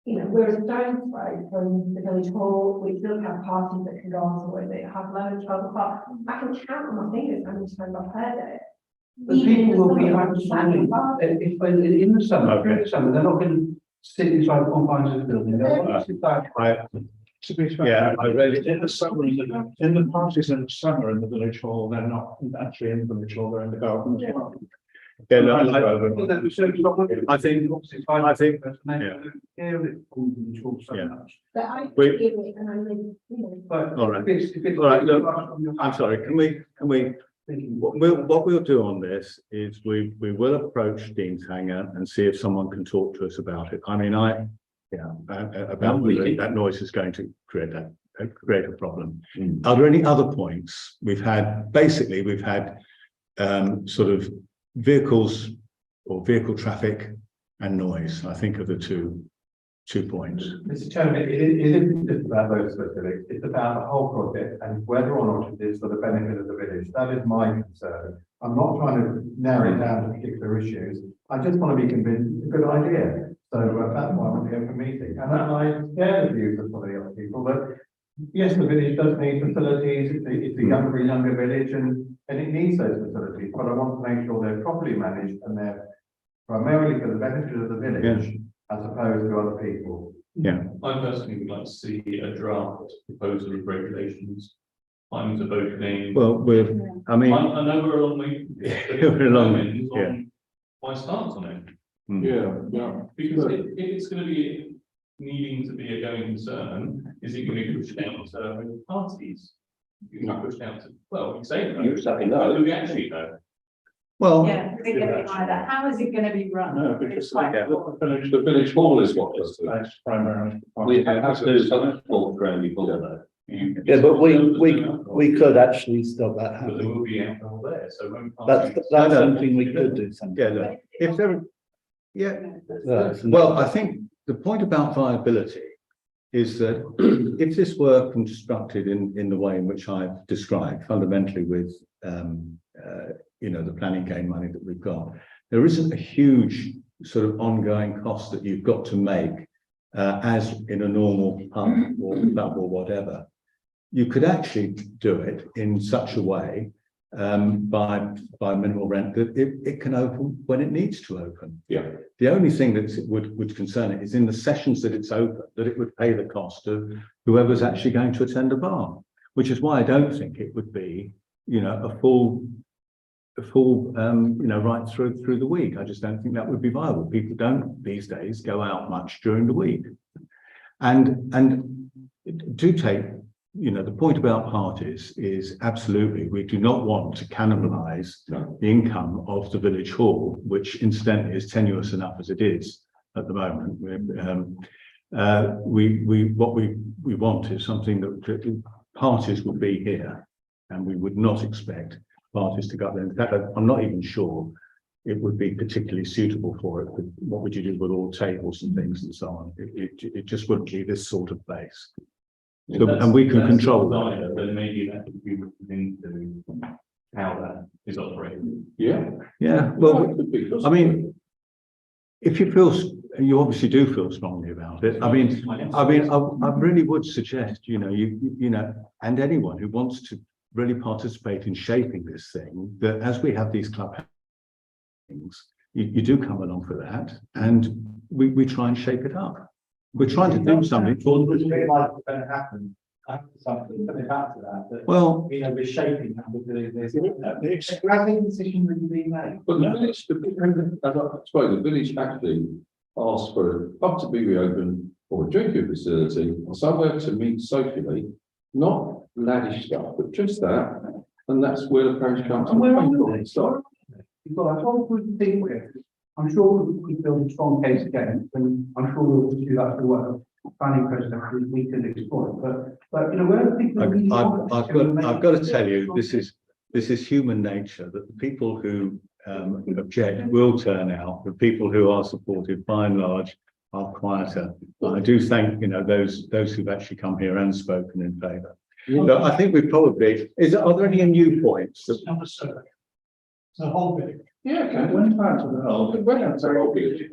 you know, we're a stone's throw from the village hall. We still have parties that can go on, so they have lunch, 12 o'clock. I can count on my fingers how many times I've heard it. But people will be understanding, if in the summer, during the summer, they're not going to sit inside the confines of the building. They'll sit back. To be fair, I really, in the summer, in the parties in the summer in the village hall, they're not actually in the village hall, they're in the garden as well. Yeah, no, I think. But I give it and I live, you know. All right, look, I'm sorry, can we, what we'll do on this is we will approach Dean's Hanger and see if someone can talk to us about it. I mean, about whether that noise is going to create a problem. Are there any other points? We've had sort of vehicles or vehicle traffic and noise, I think, are the two points. Mr. Chairman, it isn't just about those specifics, it's about the whole project and whether or not it is for the benefit of the village. That is my concern. I'm not trying to narrow it down to particular issues. I just want to be convinced it's a good idea. So that's why I want to go for a meeting. And I share the views of some of the other people that, yes, the village does need facilities. It's a younger village and it needs those facilities, but I want to make sure they're properly managed and they're primarily for the benefit of the village as opposed to other people. Yeah. I personally would like to see a draft proposal of regulations. Times of opening. Well, I mean, I know we're a long way. We're a long way, yeah. My stance on it. Yeah. Because if it's going to be needing to be a going concern, is it going to be pushed out to parties? You can push out to, well, you say no. You say no. Do we actually know? well, Yeah, is it going to be like that? How is it going to be run? No, because It's like- the village hall is what does the primarily. We have to do something for ground before that. Yeah, but we could actually stop that But there happening. will be alcohol there, so when. That's something we could do. yeah, look, if there, yeah, That's- well, I think the point about viability is that if this were constructed in the way in which I've described, fundamentally with, you know, the planning game money that we've got, there isn't a huge sort of ongoing cost that you've got to make as in a normal pub or club or whatever. You could actually do it in such a way by minimal rent that it can open when it needs to open. Yeah. The only thing that would concern it is in the sessions that it's open, that it would pay the cost of whoever's actually going to attend a bar, which is why I don't think it would be, you know, a full, you know, right through the week. I just don't think that would be viable. People don't these days go out much during the week. And do take the point about parties is absolutely, we do not want to cannibalise the income of the village hall, which incidentally is tenuous enough as it is at the moment. What we want is something that parties would be here, and we would not expect parties to go up there. In fact, I'm not even sure it would be particularly suitable for it. What would you do with all tables and things and so on? It just wouldn't be this sort of place. So, and we can control that. Then maybe that would be within into how that is operating. Yeah. Yeah, well, I mean, if you feel, you obviously do feel strongly about it. I mean, I really would suggest, you know, and anyone who wants to really participate in shaping this thing, that as we have these club things, you do come along for that, and we try and shape it up. We're trying to do something for It's really like it's going to happen. Something coming back to that. But, well, you know, we're shaping that. We're doing this. I think decision really being made. But the village, I suppose the village actually asked for a pub to be reopened or a drinking facility, or somewhere to meet socially, not laddish stuff, but just that. And that's where the parish council. And we're on it, sorry. You've got a whole good thing with it. I'm sure we could build a strong case again, and I'm sure we'll do that through what planning process we can explore. But you know, where people really I've got to tell you, this is human nature, that the people who object will turn out. The people who are supportive, by and large, are quieter. But I do thank, you know, those who've actually come here and spoken in favour. So I think we probably are there any new points? The whole bit. Yeah, okay. It went back to the whole. It went out to the whole village.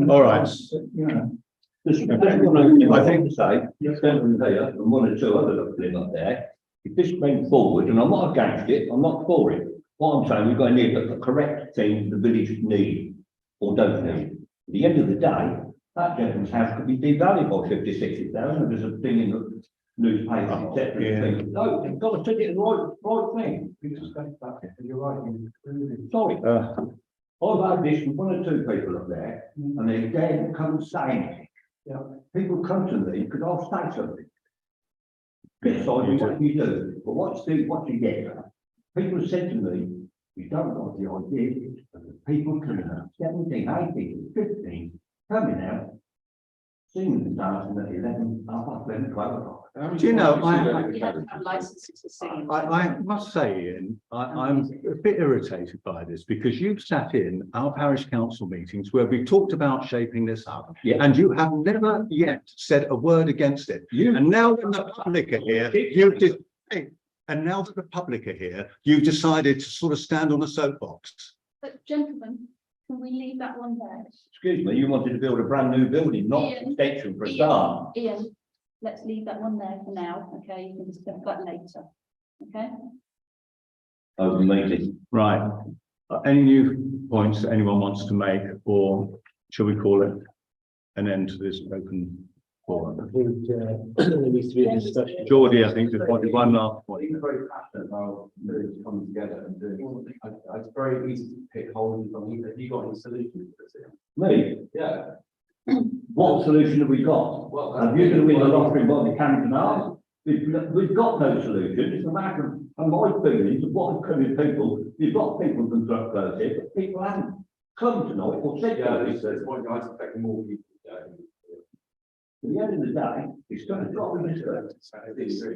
All right. Yeah. I think to say, this gentleman here and one or two other live up there, if this went forward, and I'm not against it, I'm not for it. What I'm saying, we've got to need the correct thing the village need or don't need. At the end of the day, that gentleman's house could be devalued by 50,000, 60,000. There's a thing in the newspapers, etc. Yeah. No, you've got to take it the right thing. You're right. Sorry. I've had this with one or two people up there, and they daren't come and say anything. Yeah. People come to me because I'll say something. Besides what you do, but what you get? People said to me, you don't like the idea of the people coming out, 17, 18, 15, coming out, singing the dance at 11, 12 o'clock. Do you know, Licenses for singing. I must say, Ian, I'm a bit irritated by this, because you've sat in our parish council meetings where we talked about shaping this up, and you have never yet said a word against it. And now when the public are here, you've decided to sort of stand on a soapbox. But gentlemen, can we leave that one there? Excuse me, you wanted to build a brand new building, not an extension for a start. Ian, let's leave that one there for now, okay? You can discuss that later, okay? Over the meeting. Right. Any new points that anyone wants to make, or shall we call it an end to this open forum? There needs to be a discussion. Geordie, I think, just wanted one last point. I'm very passionate about villages coming together and doing. It's very easy to pick holes on you. Have you got any solutions? Me? Yeah. What solution have we got? Well, have you going to win the lottery by the Camden Arms? We've got no solution. It's a matter of my feelings of what are coming people. You've got people who can drop close here, but people haven't come tonight or said there's one guy's affecting more people. At the end of the day, it's going to drop in this way.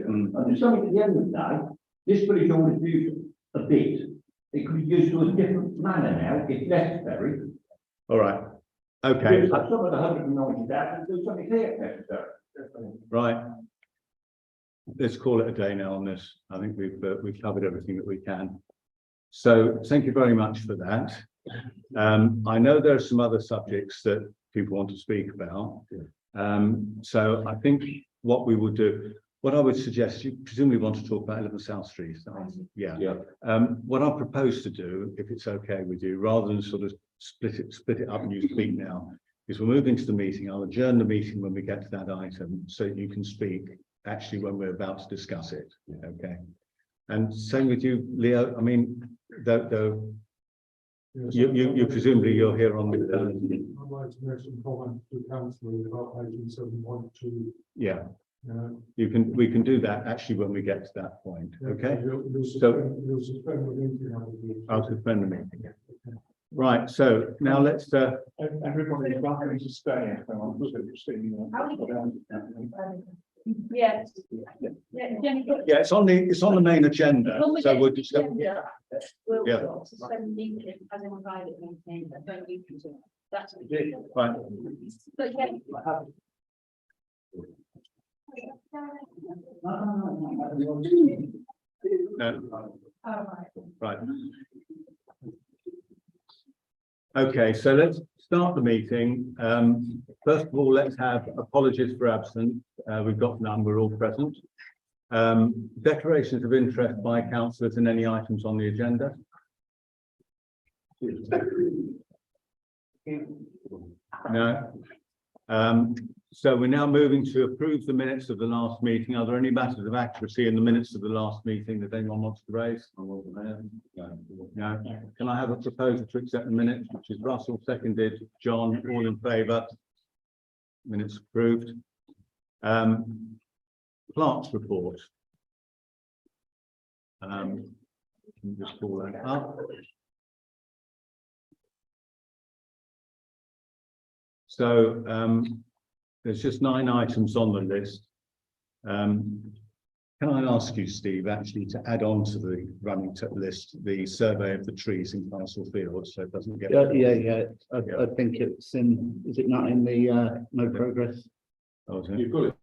And there's something at the end of the day, this village always used a bit. It could be used to a different manner now, if necessary. All right. Okay. Some of the 190,000 do something here if necessary. Right. Let's call it a day now on this. I think we've covered everything that we can. So thank you very much for that. I know there are some other subjects that people want to speak about. So I think what we will do, what I would suggest, you presumably want to talk about 11 South Street. Yeah. What I propose to do, if it's okay with you, rather than sort of split it up and you speak now, is we'll move into the meeting. I'll adjourn the meeting when we get to that item, so you can speak actually when we're about to discuss it. Okay. And same with you, Leo. I mean, Yes, You presumably you're here on the, I'd like to make some comments to councillor about item 7.2. yeah, Yeah. we can do that actually when we get to that point, okay? You'll So- suspend the meeting. I believe. I'll suspend the meeting. Right, so now let's, Everybody's welcome to stay. If they want Yes. Yeah, Jenny, but yeah, it's on the main agenda, when we so get we'll to the discuss. agenda, we'll Yeah. suspend the meeting as in a private meeting, but don't leave it to it. That's. Right. But yeah. No. Right. Okay, so let's start the meeting. First of all, let's have apologies for absence. We've got none, we're all present. Declarations of interest by councillors in any items on the agenda. No. So we're now moving to approve the minutes of the last meeting. Are there any matters of accuracy in the minutes of the last meeting that anyone wants to raise? No. Can I have a proposal to accept the minutes, which is Russell, seconded, John, all in favour? Minutes approved. Clerk's report. Can you just pull that up? So there's just 9 items on the list. Can I ask you, Steve, actually to add on to the running list, the survey of the trees in Castle Field, so it doesn't get. Yeah. I think it's in, is it not in the no progress? Oh, is it? You've got it.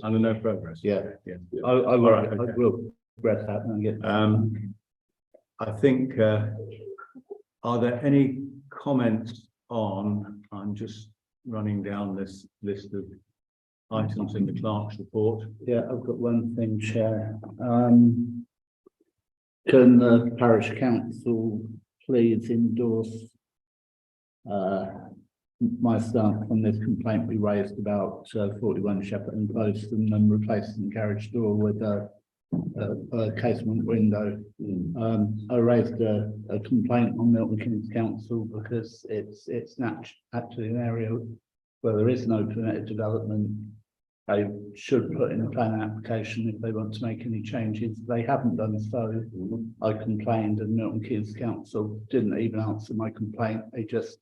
Under no progress. Yeah. Yeah. I will read that and get. I think, are there any comments on, I'm just running down this list of items in the clerk's report. Yeah, I've got one thing, Chair. Can the parish council please endorse my stance on this complaint we raised about 41 Shepperton Close and then replacing the carriage door with a casement window. I raised a complaint on Milton Keynes Council because it's actually an area where there is no permitted development. They should put in a planning application if they want to make any changes. They haven't done so. I complained and Milton Keynes Council didn't even answer my complaint. They just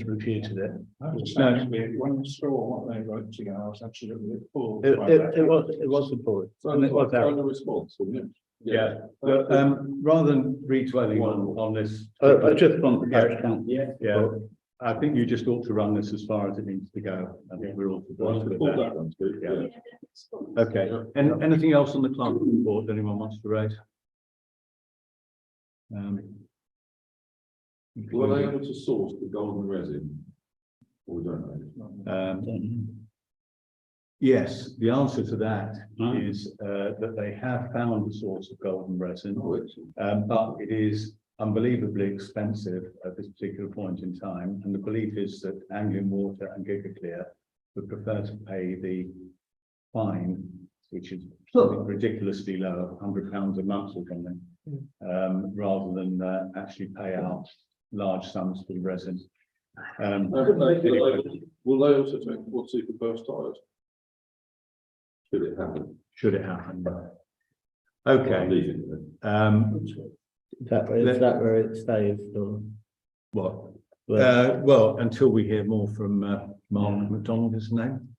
refuted it. Actually, when I saw what they wrote together, I was absolutely appalled. It was appalling. And it was out. response, wasn't it? Yeah, but rather than redwelling on this. I just want the parish council. Yeah, I think you just ought to run this as far as it needs to go. I think we're all supportive of that. Yeah. Okay, anything else on the clerk report anyone wants to raise? Were they able to source the golden resin? Or we don't know? Yes, the answer to that is that they have found a source of golden resin, but it is unbelievably expensive at this particular point in time. And the belief is that Anglian Water and Cllr would prefer to pay the fine, which is ridiculously low, £100 a month or something, rather than actually pay out large sums for the resin. Will they also take what's it for first tires? Should it happen? Should it happen? Okay. Is that where it stays or what? Well, until we hear more from Mark McDonald, his name.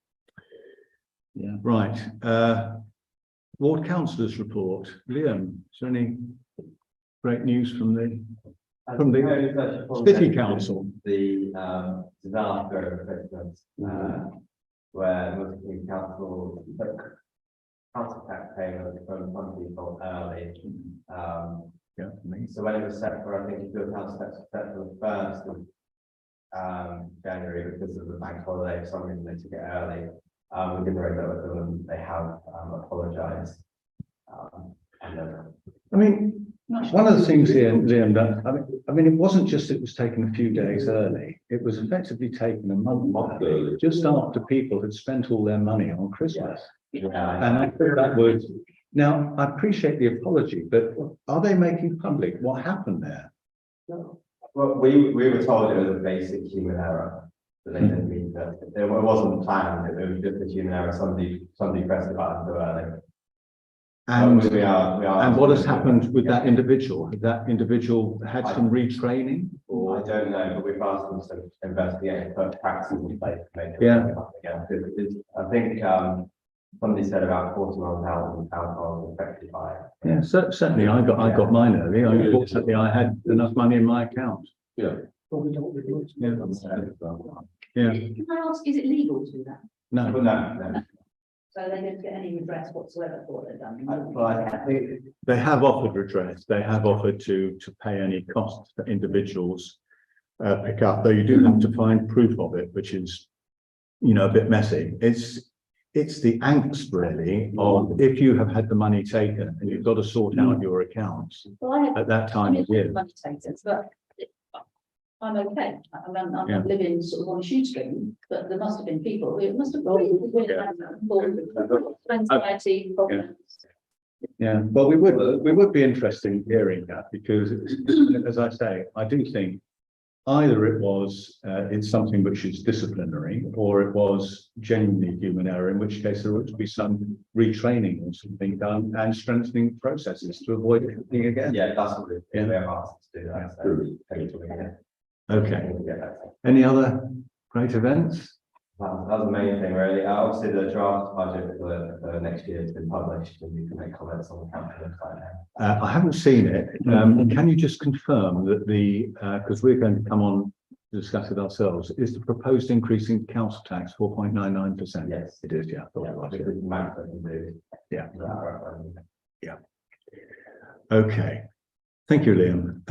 Yeah. Right. Ward councillors report. Liam, is there any great news from the City Council? The disaster of Christmas, where Milton Council took council tax payments from some people early. So when it was set for, I think if your council tax was set for the 1st of January because of the bank holiday, for some reason they took it early. We did raise that with them and they have apologised. I mean, one of the things here, Liam, that I mean, it wasn't just it was taken a few days early. It was effectively taken a month early, just after people had spent all their money on Christmas. And I think that was. Now, I appreciate the apology, but are they making public what happened there? Well, we were told it was a basic human error. That they didn't mean that, it wasn't planned, it was just a human error, somebody pressed the button too early. And, we are and what has happened with that individual? Has that individual had some retraining? I don't know, but we've asked them to investigate and put practices in place to make it Yeah. up again. Because I think somebody said about 41,000 households affected by it. Yeah, certainly I got mine early. Unfortunately, I had enough money in my account. Yeah. Yeah. Yeah. Can I ask, is it legal to do that? No. But no. So they don't get any redress whatsoever for what they've done? Well, I think They have offered redress. They have offered to pay any costs that individuals pick up, though you do have to find proof of it, which is, you know, a bit messy. It's the angst really of if you have had the money taken and you've got to sort out your accounts Well, at that time of year. money takers, but I'm okay. I'm Yeah. living sort of on a shoestring, but there must have been people who must have anxiety problems. Yeah, well, we would be interested in hearing that because, as I say, I do think either it's something which is disciplinary or it was genuinely human error, in which case there ought to be some retraining or something done and strengthening processes to avoid it happening again. yeah, that's what we Yeah. have asked to do that. So, hopefully, yeah. Okay, We'll get that. any other great events? That was the main thing, really. Obviously, the draft budget for next year has been published, and you can make comments on the council website now. I haven't seen it. Can you just confirm that because we're going to come on to discuss it ourselves, is the proposed increase in council tax 4.99%? Yes. It is, yeah. I thought it was, Because the math that you do. Yeah. Yeah. Okay, thank you, Liam.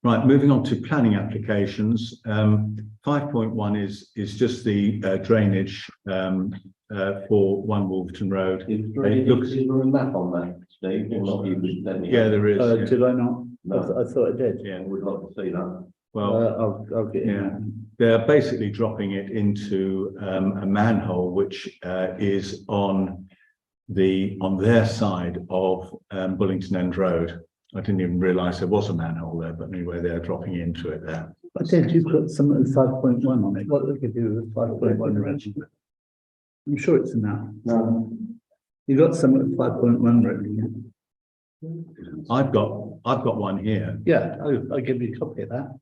Right, moving on to planning applications. 5.1 is just the drainage for 1 Wolverton Road. It looks, Is there a map on that, Steve? Or not you, yeah, there is. Yeah. Did I not? No. I thought I did. Yeah, We'd like to see that. well, I'll get yeah, they're basically dropping it into a manhole which is on their side of Bullington End Road. I didn't even realise there was a manhole there, but anyway, they're dropping into it there. I did, you put some of the 5.1 on it. What they could do with 5.1? I'm sure it's in that. No. You got some of the 5.1 written. I've got one here. Yeah, I'll give you a copy of that.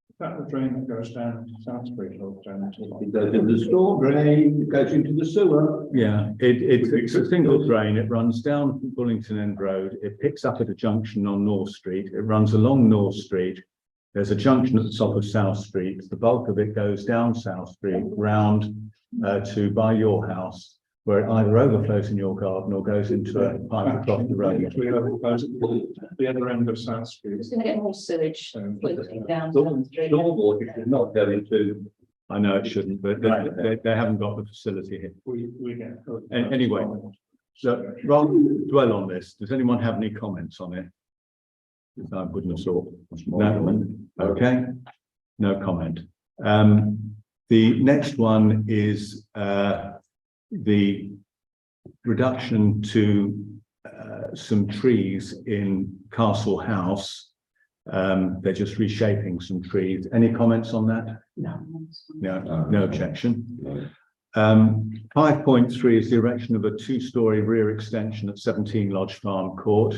Is that the drain that goes down to South Street or down to? It goes into the storm drain, it goes into the sewer. Yeah, it's a single drain. It runs down Bullington End Road. It picks up at a junction on North Street. It runs along North Street. There's a junction at the top of South Street. The bulk of it goes down South Street, round to by your house, where it either overflows in your garden or goes into a pipe across the road. The other end of South Street. It's going to get more sewage floating down. Stormwater should not go into. I know it shouldn't, but they haven't got the facility here. We get. Anyway, so rather than dwell on this, does anyone have any comments on it? I wouldn't have thought. No. Okay, no comment. The next one is the reduction to some trees in Castle House. They're just reshaping some trees. Any comments on that? No. No objection. 5.3 is the erection of a 2-storey rear extension at 17 Lodge Farm Court.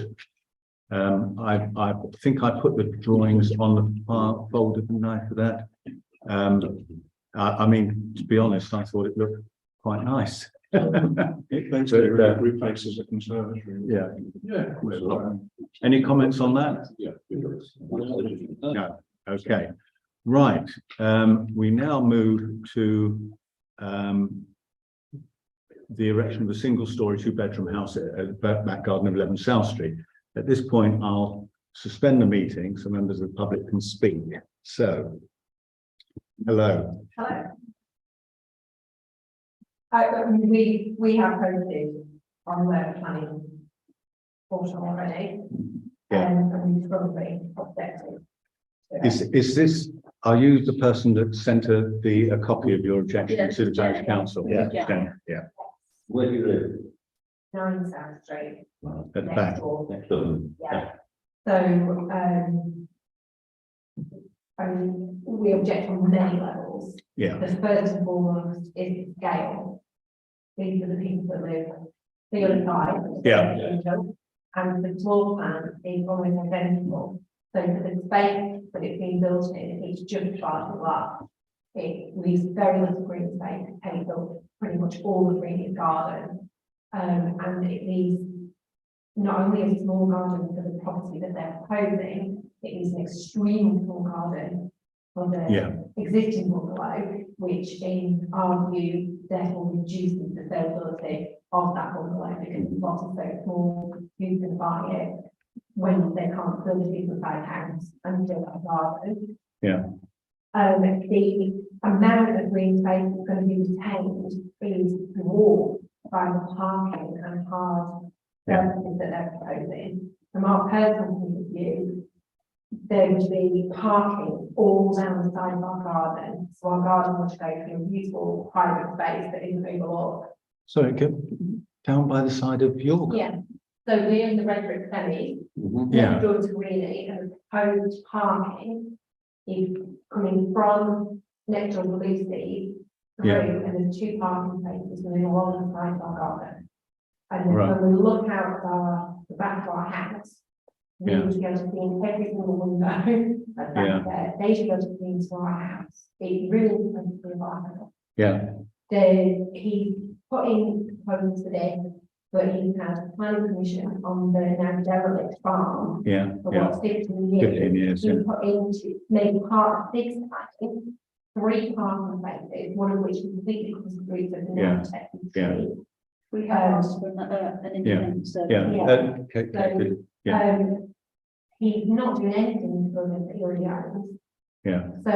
I think I put the drawings on the file folder, didn't I, for that? I mean, to be honest, I thought it looked quite nice. It basically replaces a conservatory. Yeah. Yeah. Any comments on that? Yeah. No. Okay. Right. We now move to the erection of a single-storey 2-bedroom house at back garden of 11 South Street. At this point, I'll suspend the meeting so members of the public can speak. So, hello. Hello. We have posted on the planning portal already. Yeah. And we've probably objected. Is this, are you the person that sent a copy of your objection to the parish council? Yeah. Yeah. Where do you live? 9 South Street. At the back. Next door. Next door. Yeah. So, we object on many levels. Yeah, The first and foremost is scale. These are the people that live the other side. Yeah. And the floor plan is almost identical. So for the space that it's being built in, it's just twice as large. It leaves very little green space to take up pretty much all the green garden. And it leaves not only a small garden for the property that they're proposing, it leaves an extremely small garden for the existing bungalow, which in our view therefore reduces the saleability of that bungalow because the plot is so small, who's going to buy it when they can't build a decent sized house and still have a garden. yeah, The amount of green space that's going to be retained is dwarfed by the parking and hard services that they're proposing. From our personal point of view, there would be parking all down the side of our garden. So our garden would go from a beautiful private space that isn't overlooked. sorry, go down by the side of your. Yeah. So we're in the red brick semi, Yeah, next door to Greeley, and the proposed parking is coming from next door to Lucy through, and there's two parking spaces running along the side of our garden. And then Right. when we look out the back of our house, we would be able to see in every single window that's back there. They should be able to see into our house. It really depends on the environment. yeah, He put in proposals for this, but he had planning permission on the now derelict farm yeah, for yeah, what, 15 years. 15 years, He yeah, put into maybe part of 6 planning, 3 parking spaces, one of which is completely across the street of the Yeah, architect. yeah. We have asked for an independent survey. yeah, okay, good, yeah, He's not doing anything to build that he already owns. yeah, So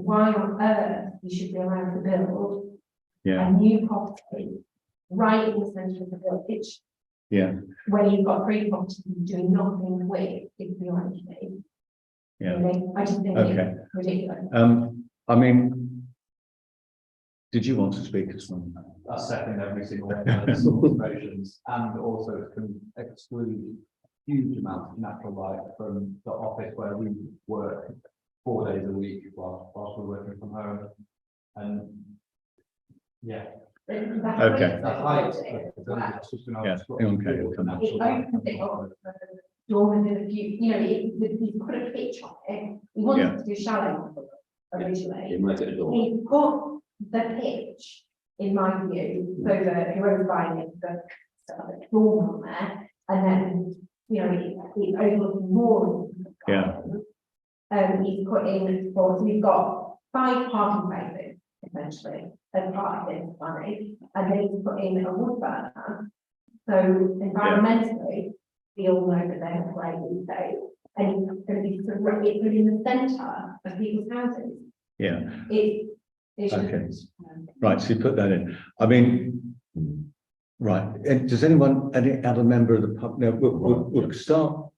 why on earth he should be allowed to build yeah, a new property right in the centre of the village yeah, when you've got 3 properties doing nothing with is beyond me. yeah, Really, I just think okay. it's ridiculous. I mean, did you want to speak as well? I second every single one of those sort of motions, and also can exclude huge amounts of natural light from the office where we work 4 days a week whilst we're working from home. And yeah, Okay. the height. Yeah, okay, we'll come back. It opens it up for dormers in the future, you know, he's put a pitch on it, he wanted to do shallow originally. He put the pitch, in my view, so that whoever's buying it, the dorm on there, and then, you know, it's overlooking more. Yeah. He's put in, so we've got 5 parking spaces, essentially, as part of this planning, and then he's put in a wood burner. So environmentally, we all know that they're playing these days, and it's going to be sort of, it's in the centre of people's houses. Yeah, It's okay, right, so you put that in, I mean, right, and does anyone, any other member of the public, no, we'll start.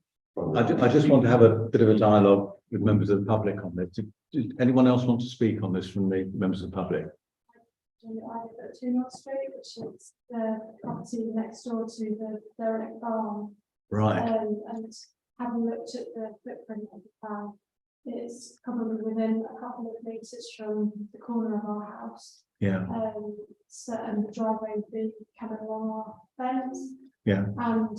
I just want to have a bit of a dialogue with members of the public on this. Does anyone else want to speak on this from the members of the public? I live at 2 North Street, which is the property next door to the derelict farm. Right, And having looked at the footprint of the farm, it's probably within a couple of meters from the corner of our house. yeah, So, and the driveway would be coming along our fence. yeah, And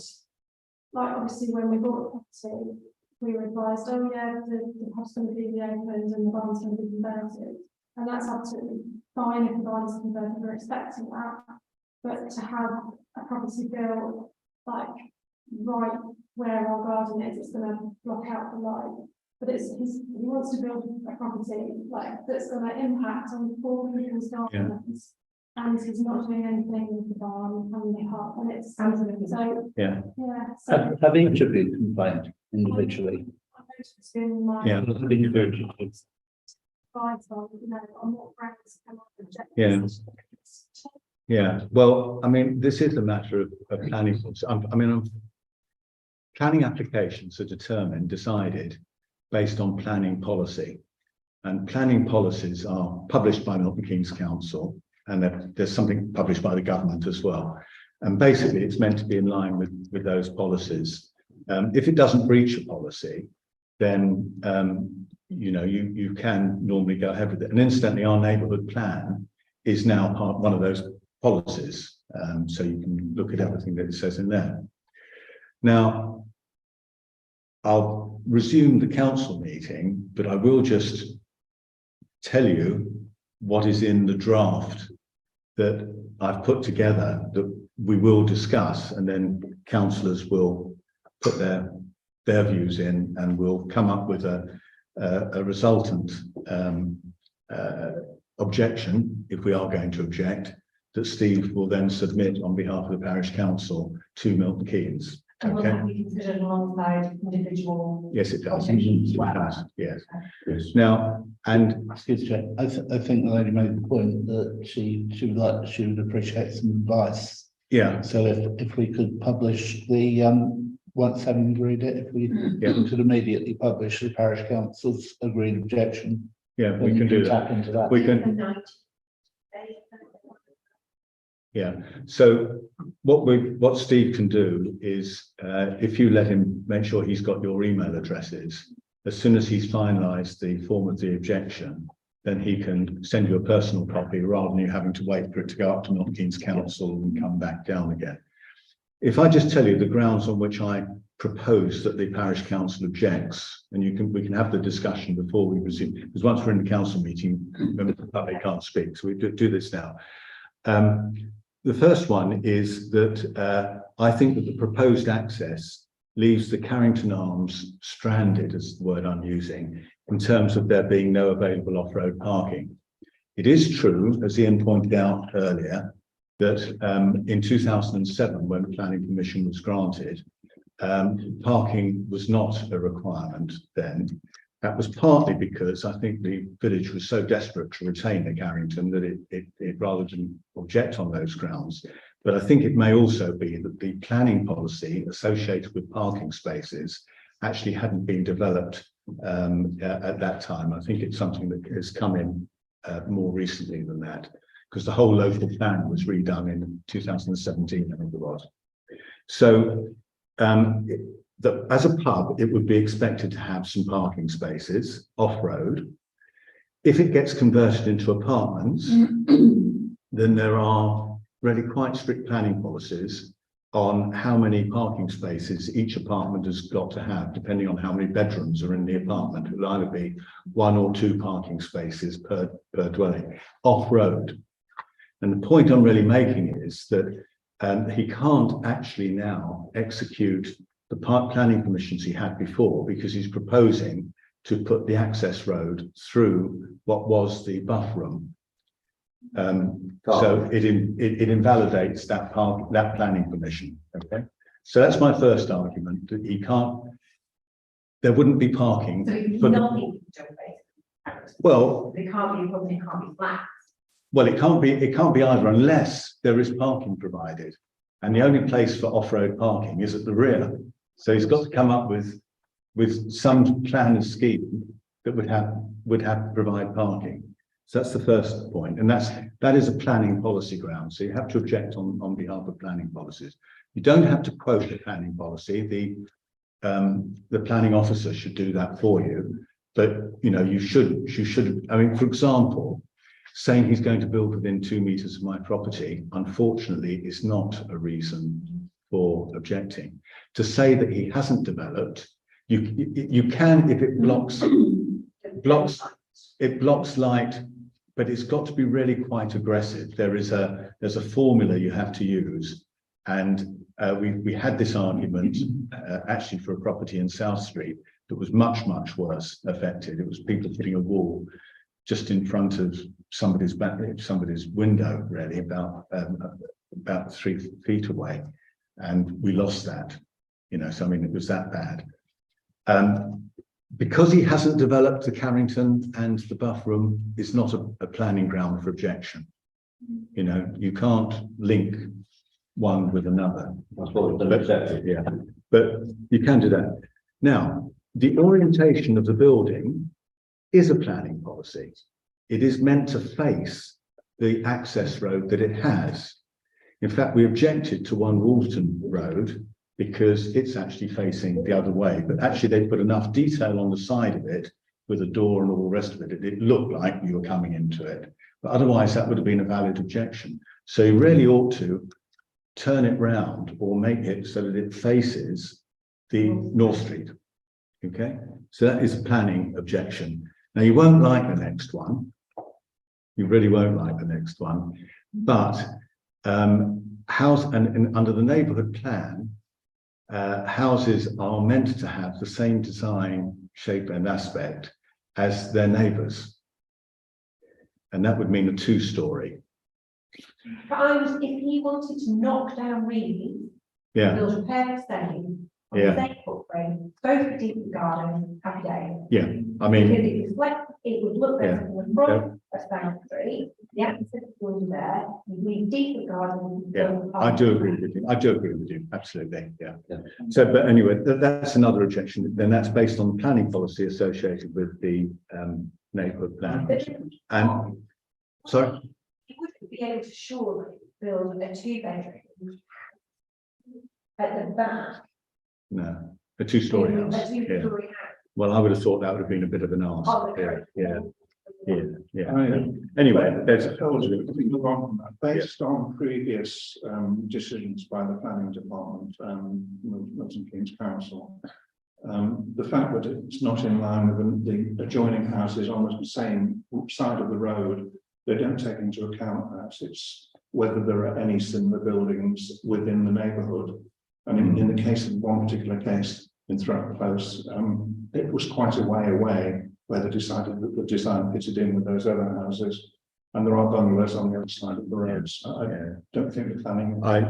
like obviously when we bought the property, we were advised, oh yeah, the house going to be opened and the barn's going to be converted. And that's absolutely fine if the barn's converted, we're expecting that. But to have a property built like right where our garden is, it's going to block out the light. But he wants to build a property like that's going to impact on 4 people's gardens. And he's not doing anything with the barn and the hut, and it's absolutely so yeah, so Have each of you complained individually? I noticed in my yeah, slides on, you know, I'm not friends and Yeah. yeah, well, I mean, this is a matter of planning, planning applications are decided based on planning policy. And planning policies are published by Milton Keynes Council, and there's something published by the government as well. And basically, it's meant to be in line with those policies. If it doesn't breach a policy, then you know, you can normally go ahead with it. And incidentally, our neighbourhood plan is now one of those policies. So you can look at everything that it says in there. Now, I'll resume the council meeting, but I will just tell you what is in the draft that I've put together that we will discuss, and then councillors will put their views in, and we'll come up with a resultant objection, if we are going to object, that Steve will then submit on behalf of the parish council to Milton Keynes. And will Okay. that be considered alongside individual? Yes, it does. objections? It does. Yes. Now, and Excuse me, I think the lady made the point that she would appreciate some advice. yeah, So if we could publish the once having agreed it, if we could immediately publish the parish council's agreed objection. yeah, we then can do tap that. into that. We can. Yeah, so what Steve can do is, if you let him make sure he's got your email addresses, as soon as he's finalised the form of the objection, then he can send you a personal copy rather than you having to wait for it to go up to Milton Keynes Council and come back down again. If I just tell you the grounds on which I propose that the parish council objects, and we can have the discussion before we resume, because once we're in the council meeting, members of the public can't speak, so we do this now. The first one is that I think that the proposed access leaves the Carrington Arms stranded, is the word I'm using, in terms of there being no available off-road parking. It is true, as Ian pointed out earlier, that in 2007, when the planning permission was granted, parking was not a requirement then. That was partly because I think the village was so desperate to retain the Carrington that it rather didn't object on those grounds. But I think it may also be that the planning policy associated with parking spaces actually hadn't been developed at that time. I think it's something that has come in more recently than that, because the whole local plan was redone in 2017, I think it was. So as a pub, it would be expected to have some parking spaces off-road. If it gets converted into apartments, then there are really quite strict planning policies on how many parking spaces each apartment has got to have, depending on how many bedrooms are in the apartment. It will either be 1 or 2 parking spaces per dwelling, off-road. And the point I'm really making is that he can't actually now execute the planning permissions he had before, because he's proposing to put the access road through what was the buffer room. So it invalidates that planning permission. Okay, so that's my first argument, that he can't. There wouldn't be parking. So nothing. Well, They can't be public, it can't be flats. Well, it can't be either, unless there is parking provided, and the only place for off-road parking is at the rear. So he's got to come up with some plan of scheme that would have to provide parking. So that's the first point, and that is a planning policy ground. So you have to object on behalf of planning policies. You don't have to quote the planning policy. The planning officer should do that for you, but you know, you should. I mean, for example, saying he's going to build within 2 meters of my property, unfortunately, is not a reason for objecting. To say that he hasn't developed, you can, if it blocks light, but it's got to be really quite aggressive. There's a formula you have to use, and we had this argument actually for a property in South Street that was much worse affected. It was people putting a wall just in front of somebody's window, really, about 3 feet away, and we lost that. You know, so I mean, it was that bad. Because he hasn't developed the Carrington and the buffer room is not a planning ground for objection. You know, you can't link one with another. Yeah, but you can do that. Now, the orientation of the building is a planning policy. It is meant to face the access road that it has. In fact, we objected to 1 Wolverton Road because it's actually facing the other way, but actually they put enough detail on the side of it with a door and all the rest of it. It looked like you were coming into it, but otherwise that would have been a valid objection. So you really ought to turn it round or make it so that it faces the North Street. Okay, so that is a planning objection. Now you won't like the next one. You really won't like the next one, but house and under the neighbourhood plan, houses are meant to have the same design, shape and aspect as their neighbours. And that would mean a two-storey. But if he wanted to knock down Reed, Yeah. build a pair of same, on Yeah. the same footprint, go for deep garden, happy day. Yeah, I mean, Because it reflects, it would look better Yeah. from the front of Sound Street, the access would be there, you leave deep garden. yeah, I do agree with you. I do agree with you. Absolutely. Yeah. So, but anyway, that's another objection. Then that's based on the planning policy associated with the neighbourhood plan. And sorry, You wouldn't be able to surely build a two-bedroom at the back. no, a two-storey A house. Yeah. two-story house. Well, I would have thought that would have been a bit of an ask. On the Yeah, current yeah, floor. yeah. Anyway, there's I told you, I think we're on from that. Based on previous decisions by the planning department, Milton Keynes Council. The fact that it's not in line with the adjoining houses on the same side of the road, they don't take into account that. It's whether there are any similar buildings within the neighbourhood. And in the case of one particular case in Throat Close, it was quite a way away where they decided that the design fitted in with those other houses. And there are bungalows on the other side of the road. So I don't think the planning. I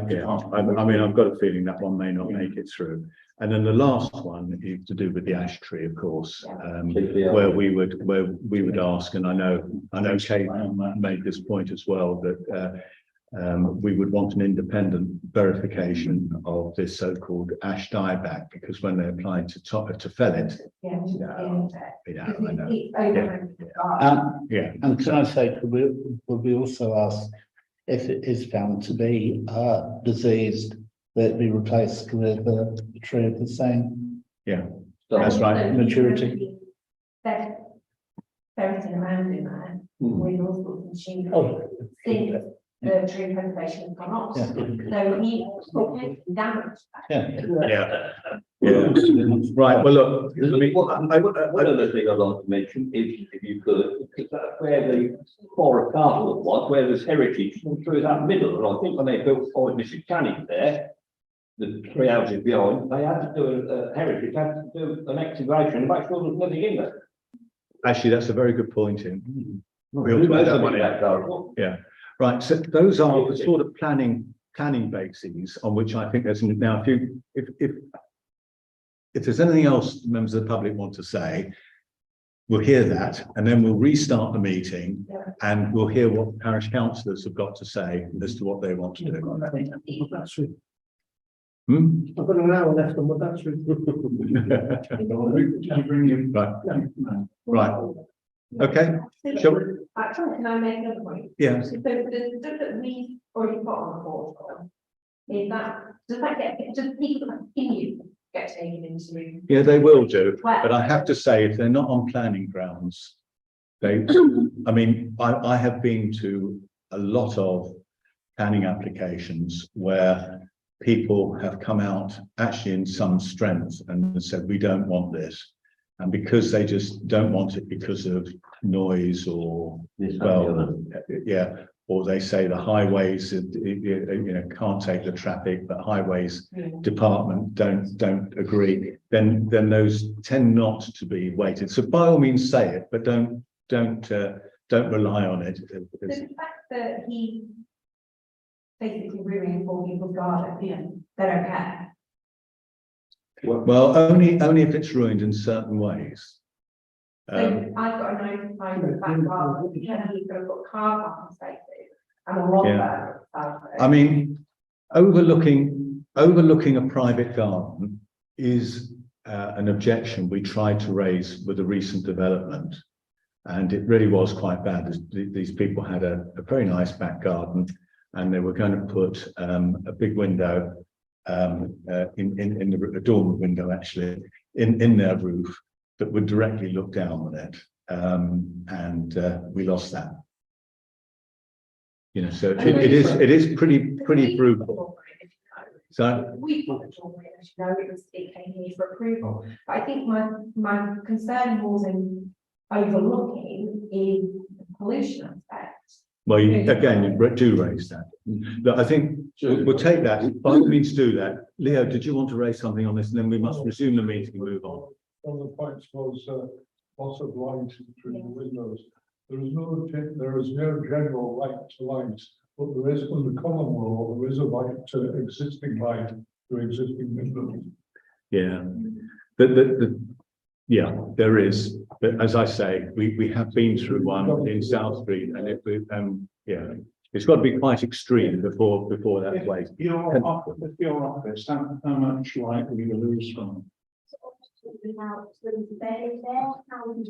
mean, I've got a feeling that one may not make it through. And then the last one is to do with the ash tree, of course, where we would ask, and I know Kate made this point as well, that we would want an independent verification of this so-called ash dieback, because when they applied to fell it. Yeah. I know. Yeah. And can I say, could we also ask if it is found to be diseased, that it be replaced with a tree of the same? Yeah, that's right. Maturity. Ferreting around in there with all sorts of machinery. Oh. Since the tree preservation has gone off. Yeah. So he damage. Yeah. Right. Well, look. I mean, One other thing I'd like to mention, if you could, because that's where the forest castle was, where there's heritage through that middle, and I think when they built Old Mrs. Canning there, the three houses behind, they had to do a heritage, had to do an excavation and make sure there's nothing in there. Actually, that's a very good point. In we ought to put that one in. Yeah. Right. So those are the sort of planning bases on which I think there's now. If there's anything else members of the public want to say, we'll hear that, and then we'll restart the meeting, and we'll hear what parish councillors have got to say as to what they want to do. I've got an hour left on my battery. Right. Okay. Shall we? Actually, can I make another point? Yeah. So the stuff that we already put on the portal, does that get, does people continue get taken into? Yeah, they will do, but I have to say, if they're not on planning grounds, I mean, I have been to a lot of planning applications where people have come out actually in some strength and said, we don't want this. And because they just don't want it because of noise or, or they say the highways, can't take the traffic, but highways department don't agree, then those tend not to be weighted. So by all means say it, but don't rely on it. The fact that he basically ruining poor people's garden, they don't care. Well, only if it's ruined in certain ways. So I've got a notified in the back garden, he's going to put car parking spaces and a lot there. I mean, overlooking a private garden is an objection we tried to raise with a recent development, and it really was quite bad. These people had a very nice back garden, and they were going to put a big window in the dormer window actually in their roof, that would directly look down on it. We lost that. You know, so it is pretty brutal. So We got the drawing, as you know, it came here for approval. But I think my concern more than overlooking is the pollution aspect. well, again, you do raise that. Look, I think we'll take that. By all means, do that. Leo, did you want to raise something on this? And then we must resume the meeting and move on. One of the points was loss of light between the windows. There is no general right to light, but there is under common law, there is a right to existing light to existing windows. Yeah, yeah, there is. But as I say, we have been through one in South Street, and yeah, it's got to be quite extreme before that place. Your office, how much light will you lose from? Without the bed there, how would you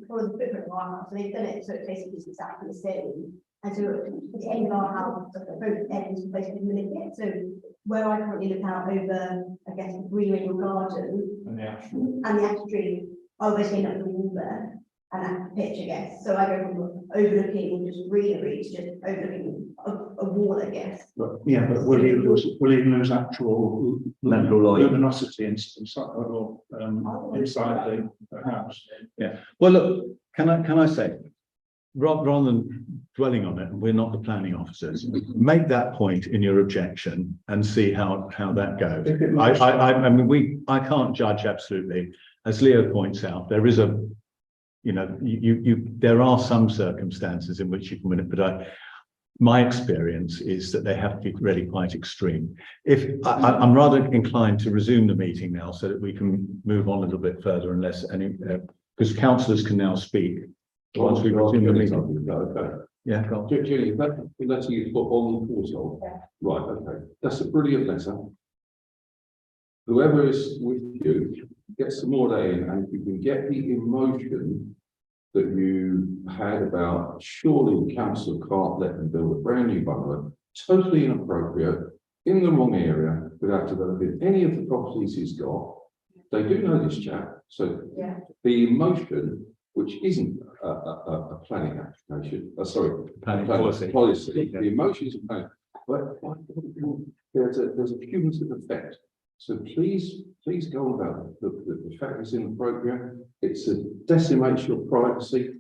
for the footprint of our house? So they've done it so it basically is exactly the same. And so at the end of our house, both ends basically mimic it. So where I currently look out over, I guess, the greenery or garden And the and the ash tree, I'll basically end up with the wall there and that's the pitch, I guess. So I go from overlooking just greenery to just overlooking a wall, I guess. But yeah, but will you lose actual Natural light. luminosity inside the house? Yeah. Well, look, can I say, rather than dwelling on it, we're not the planning officers. Make that point in your objection and see how that goes. I mean, I can't judge absolutely. As Leo points out, there is there are some circumstances in which you can win it, but my experience is that they have to be really quite extreme. I'm rather inclined to resume the meeting now so that we can move on a little bit further, unless any because councillors can now speak once we resume the meeting. Okay. Yeah, go on. Julie, that letter you put on the portal, right, okay, that's a brilliant letter. Whoever is with you, get some more day in, and if you can get the emotion that you had about surely the council can't let them build a brand new bungalow, totally inappropriate, in the wrong area, without developing any of the properties he's got. They do know this chap, so the emotion, which isn't a planning application, planning policy. The emotions of planning, but there's a cumulative effect. So please go about the fact it's inappropriate. It's a decimates your privacy.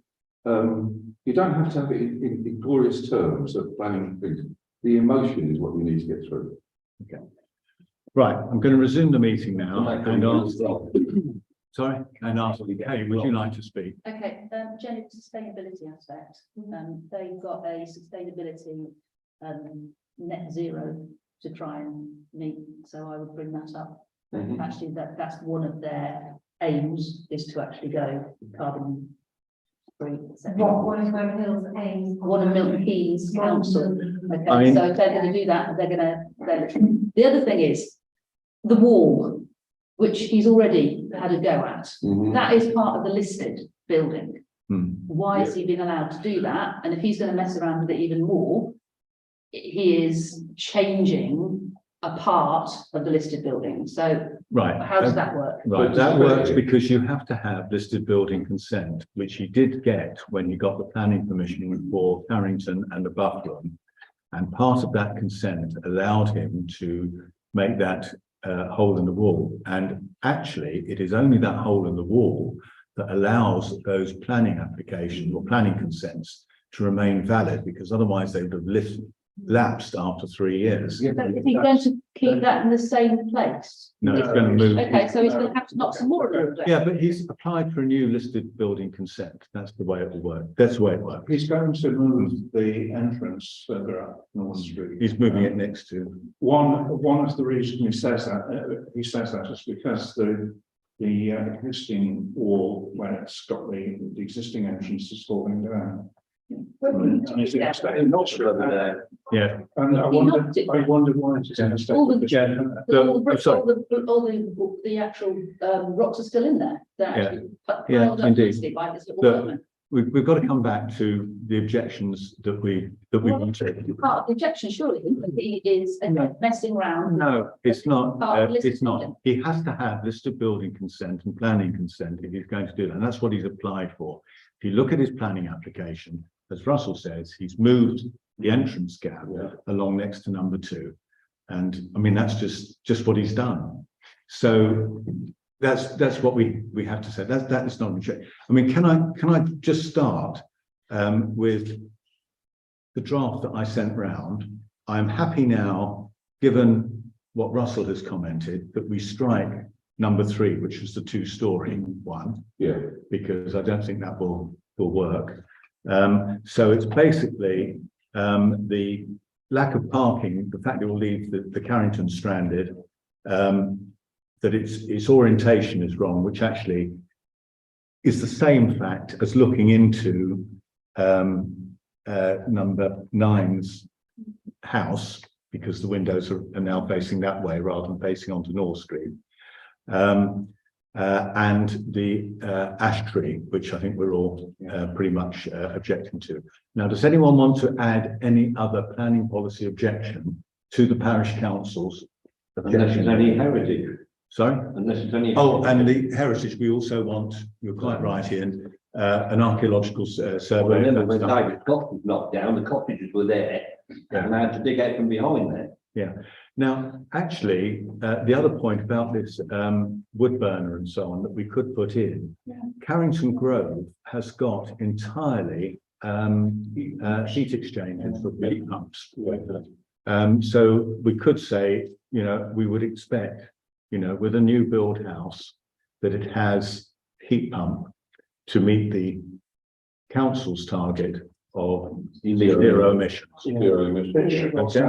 You don't have to have it in glorious terms of planning things. The emotion is what you need to get through. Okay. Right, I'm going to resume the meeting now and ask. Sorry, and ask, hey, would you like to speak? Okay, Jenny, sustainability aspect. They've got a sustainability net zero to try and meet, so I would bring that up. Actually, that's one of their aims, is to actually go carbon free. One of Milton Hill's aims. One of Milton Keynes council. Okay, so if they're going to do that, they're going to. The other thing is the wall, which he's already had a go at. That is part of the listed building. Why is he being allowed to do that? And if he's going to mess around with it even more, he is changing a part of the listed building. So right, how does that work? Right, that works because you have to have listed building consent, which he did get when he got the planning permission for Carrington and the Buff Room. And part of that consent allowed him to make that hole in the wall. And actually, it is only that hole in the wall that allows those planning applications or planning consents to remain valid, because otherwise they would have lapsed after 3 years. So is he going to keep that in the same place? No, it's going to move. Okay, so he's going to have to knock some more of them down. Yeah, but he's applied for a new listed building consent. That's the way it will work. That's the way it works. He's going to move the entrance further up North Street. He's moving it next to. One of the reasons he says that is because the existing wall, when it's got the existing entrance, is falling down. And it's Yeah. And I wondered why it's in a state. All of the, disrepair. all the bricks, all the actual rocks are still in there. They're actually piled up indeed. nicely by this little The- development. we've got to come back to the objections that we wanted. Part of the objection, surely, that he is messing around. No, it's not, Part of listed it's not. building. He has to have listed building consent and planning consent if he's going to do that, and that's what he's applied for. If you look at his planning application, as Russell says, he's moved the entrance gap along next to number 2. And I mean, that's just what he's done. So that's what we have to say. That is not a check. I mean, can I just start with the draft that I sent round? I'm happy now, given what Russell has commented, that we strike number 3, which was the 2-story one. Yeah. Because I don't think that will work. So it's basically the lack of parking, the fact it will leave the Carrington stranded, that its orientation is wrong, which actually is the same fact as looking into number 9's house, because the windows are now facing that way rather than facing onto North Street. And the ash tree, which I think we're all pretty much objecting to. Now, does anyone want to add any other planning policy objection to the parish council's Unless there's any heritage. Sorry? Unless it's any. Oh, and the heritage, we also want, you're quite right, Ian, an archaeological survey. Remember when David Scott was knocked down, the cottages were there, and they had to dig out from behind there. Yeah. Now, actually, the other point about this wood burner and so on that we could put in, Carrington Grove has got entirely heat exchangers for heat pumps. So we could say, you know, we would expect, you know, with a new build house, that it has heat pump to meet the council's target of zero emissions. Zero emissions. He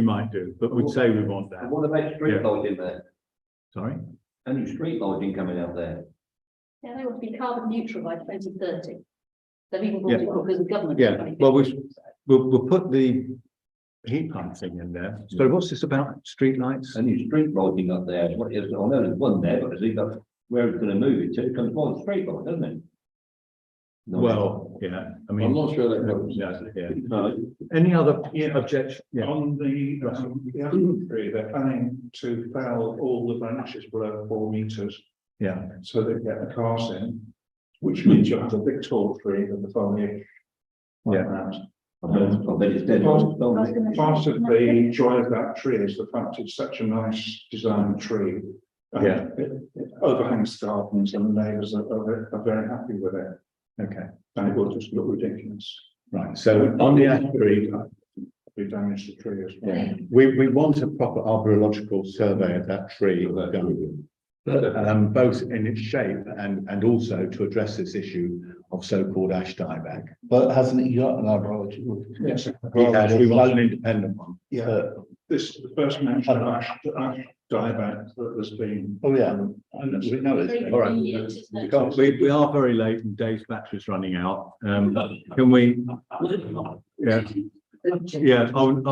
might do, but we'd say we want that. What about street lighting there? Sorry? Any street lighting coming out there? Yeah, they want to be carbon neutral by 2030. They've even brought it up because the government. Yeah, well, we'll put the heat pump thing in there. So what's this about street lights? Any street lighting up there? What is? I know there's one there, but has he got where it's going to move it to? It comes by the street light, doesn't it? No. Well, yeah, I mean, I'm not sure that goes. yeah. No. Any other objection? Yeah. On the other tree, they're planning to fell all the branches below 4 meters. Yeah. So they get the cars in, which means you have a big tall tree with the foliage. Yeah. I bet it's dead. Part of the joy of that tree is the fact it's such a nice designed tree. Yeah. It overhangs gardens and the neighbours are very happy with it. Okay. And it will just look ridiculous. Right. So on the ash tree, We damage the tree as well. yeah, we want a proper archaeological survey of that tree done. Both in its shape and also to address this issue of so-called ash dieback. But hasn't he got an archaeological? Yes. We want an independent one. Yeah, this is the first mention of ash dieback that has been. Oh, yeah. We know it's. All right. We are very late and Dave's battery's running out. Can we? Yeah. Yeah. Am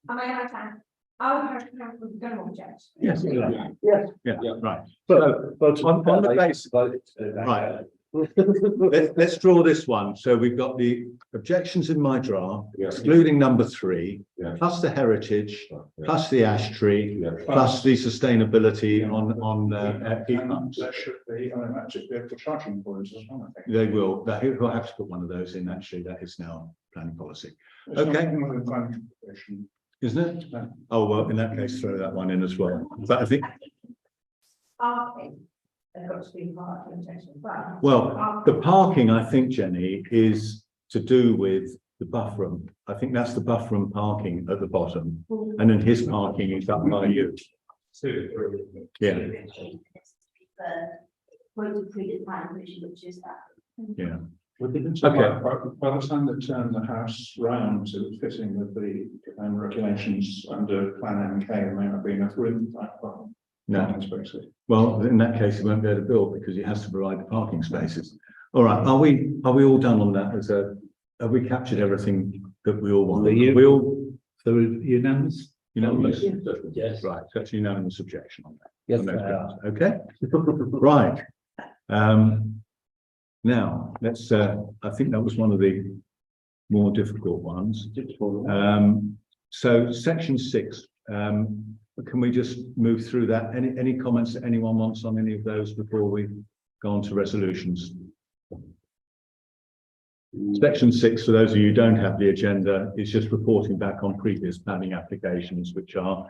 I out of time? I would have to have the general object. Yes. Yes. Yeah. Right. But On the basis, right. Let's draw this one. So we've got the objections in my draft, excluding number 3, plus the heritage, plus the ash tree, plus the sustainability on heat pumps. There should be, actually vehicle charging points as well, I think. They will. We'll have to put one of those in. Actually, that is now planning policy. It's Okay. not in the planning commission. Isn't it? Oh, well, in that case, throw that one in as well. But I think, Parking. They've got to be parking objection. well, the parking, I think, Jenny, is to do with the buffer room. I think that's the buffer room parking at the bottom. And then his parking is up by you. Yeah, Which is that. yeah. Okay. By the time they turn the house round to fitting with the regulations under Plan MK, there may not be enough room. No. Well, in that case, he won't be able to build because he has to provide the parking spaces. All right, are we all done on that? Have we captured everything that we all want? We all So unanimous? Unanimous? Yes. Right, so it's unanimous objection on that. Yes, On those they grounds. are. Okay, right. Now, let's, I think that was one of the more difficult ones. So section 6, can we just move through that? Any comments that anyone wants on any of those before we go on to resolutions? Section 6, for those of you who don't have the agenda, is just reporting back on previous planning applications, which are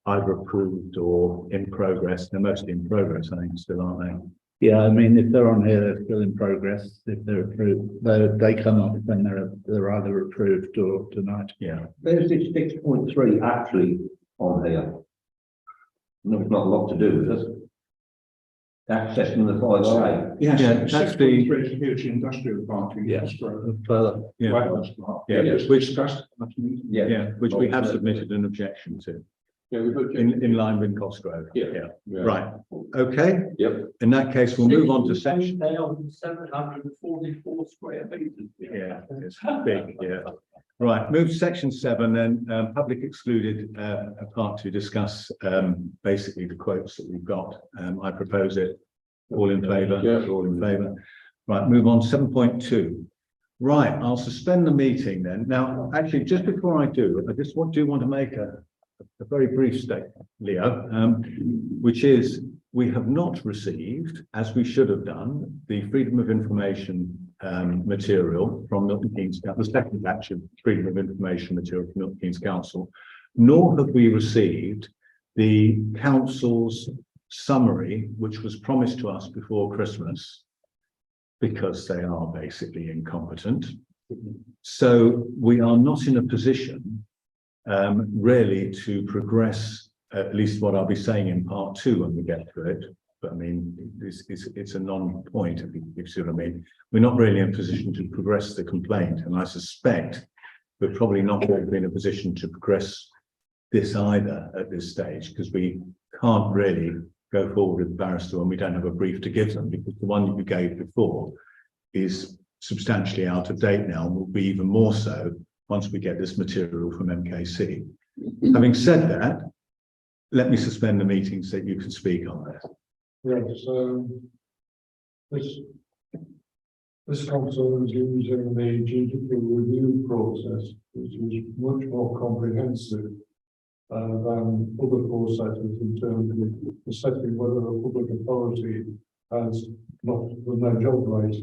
either approved or in progress. They're mostly in progress, I think, still, aren't they? Yeah, I mean, if they're on here, they're still in progress. If they're approved, they come up when they're either approved or denied. Yeah. There's this 6.3 actually on here. No, it's not a lot to do with us. Accessing the 508. Yes, Yeah, that's that's the the- huge industrial park in Yeah. Castlethorpe. Further. Yeah, Yeah, Yeah, it's which- discussed. at the meeting. yeah, which we have submitted an objection to, Yeah, we've got. in line with Cosgrove. Yeah. Right, okay. Yep. In that case, we'll move on to section. 744 square meters. Yeah, it's big, yeah. Right, move to section 7, then, public excluded, part to discuss, basically the quotes that we've got. I propose it. All in favour? Yeah. All in favour. Right, move on, 7.2. Right, I'll suspend the meeting then. Now, actually, just before I do, I just do want to make a very brief statement, Leo, which is we have not received, as we should have done, the Freedom of Information material from Milton Keynes, the second batch of Freedom of Information material from Milton Keynes Council, nor have we received the council's summary, which was promised to us before Christmas, because they are basically incompetent. So we are not in a position really to progress, at least what I'll be saying in part 2 when we get to it. But I mean, it's a non-point, if you see what I mean. We're not really in a position to progress the complaint, and I suspect we're probably not going to be in a position to progress this either at this stage, because we can't really go forward with the barrister when we don't have a brief to give them, because the one that you gave before is substantially out of date now, and will be even more so once we get this material from MKC. Having said that, let me suspend the meeting so that you can speak on that. Yes, this council is using the judicial review process, which is much more comprehensive than other processes in terms of assessing whether a public authority has not done their job right.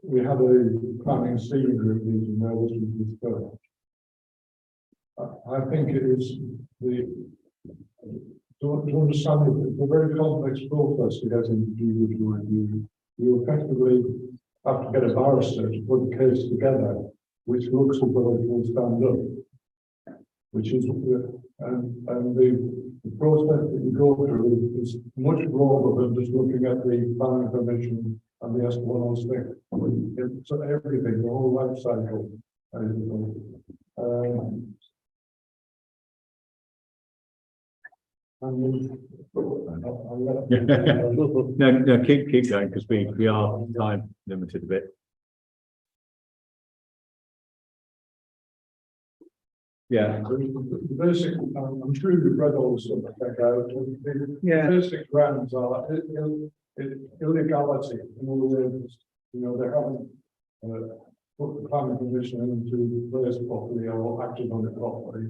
We had a planning steering group meeting there, which was discussed. I think it is to understand it, it's a very complex process to get into judicial review. You effectively have to get a barrister to put the case together, which looks as though it will stand up, which is, and the process that you go through is much broader than just looking at the planning permission and the S106. It's everything, the whole life cycle. No, keep going, because we are time limited a bit. Yeah. The basic, I'm sure you've read all the stuff I think out. Yeah. The basic grounds are illegality. In other words, they haven't put the planning permission into place properly or acted on it properly.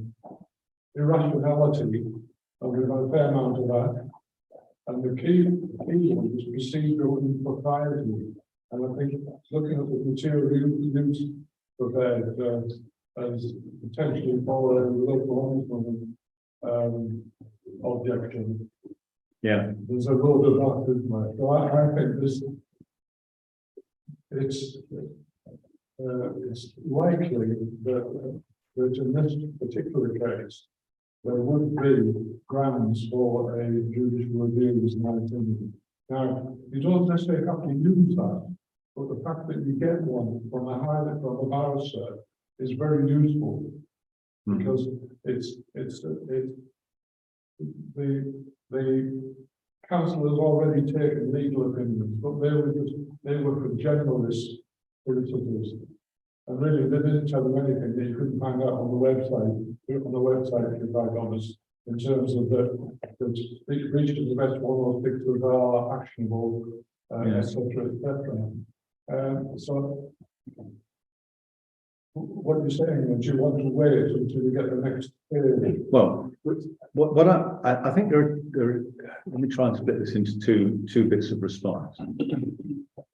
Irrationality, and we've had a fair amount of that. And the key one is procedural impropriety. And I think looking at the material used prepared as potentially following the local ombudsman objection. Yeah. There's a load of that, isn't there? So I think it's likely that in this particular case, there would be grounds for a judicial review, is my opinion. Now, you don't necessarily have to use that, but the fact that you get one from a barrister is very useful, because the council has already taken legal opinions, but they were for generalist solicitors. And really, they didn't tell them anything that you couldn't find out on the website, if you're quite honest, in terms of the breach of the best one or six that are actionable, et cetera, et cetera. So what you're saying is you want to wait until you get the next period. Well, what I think let me try and split this into two bits of response.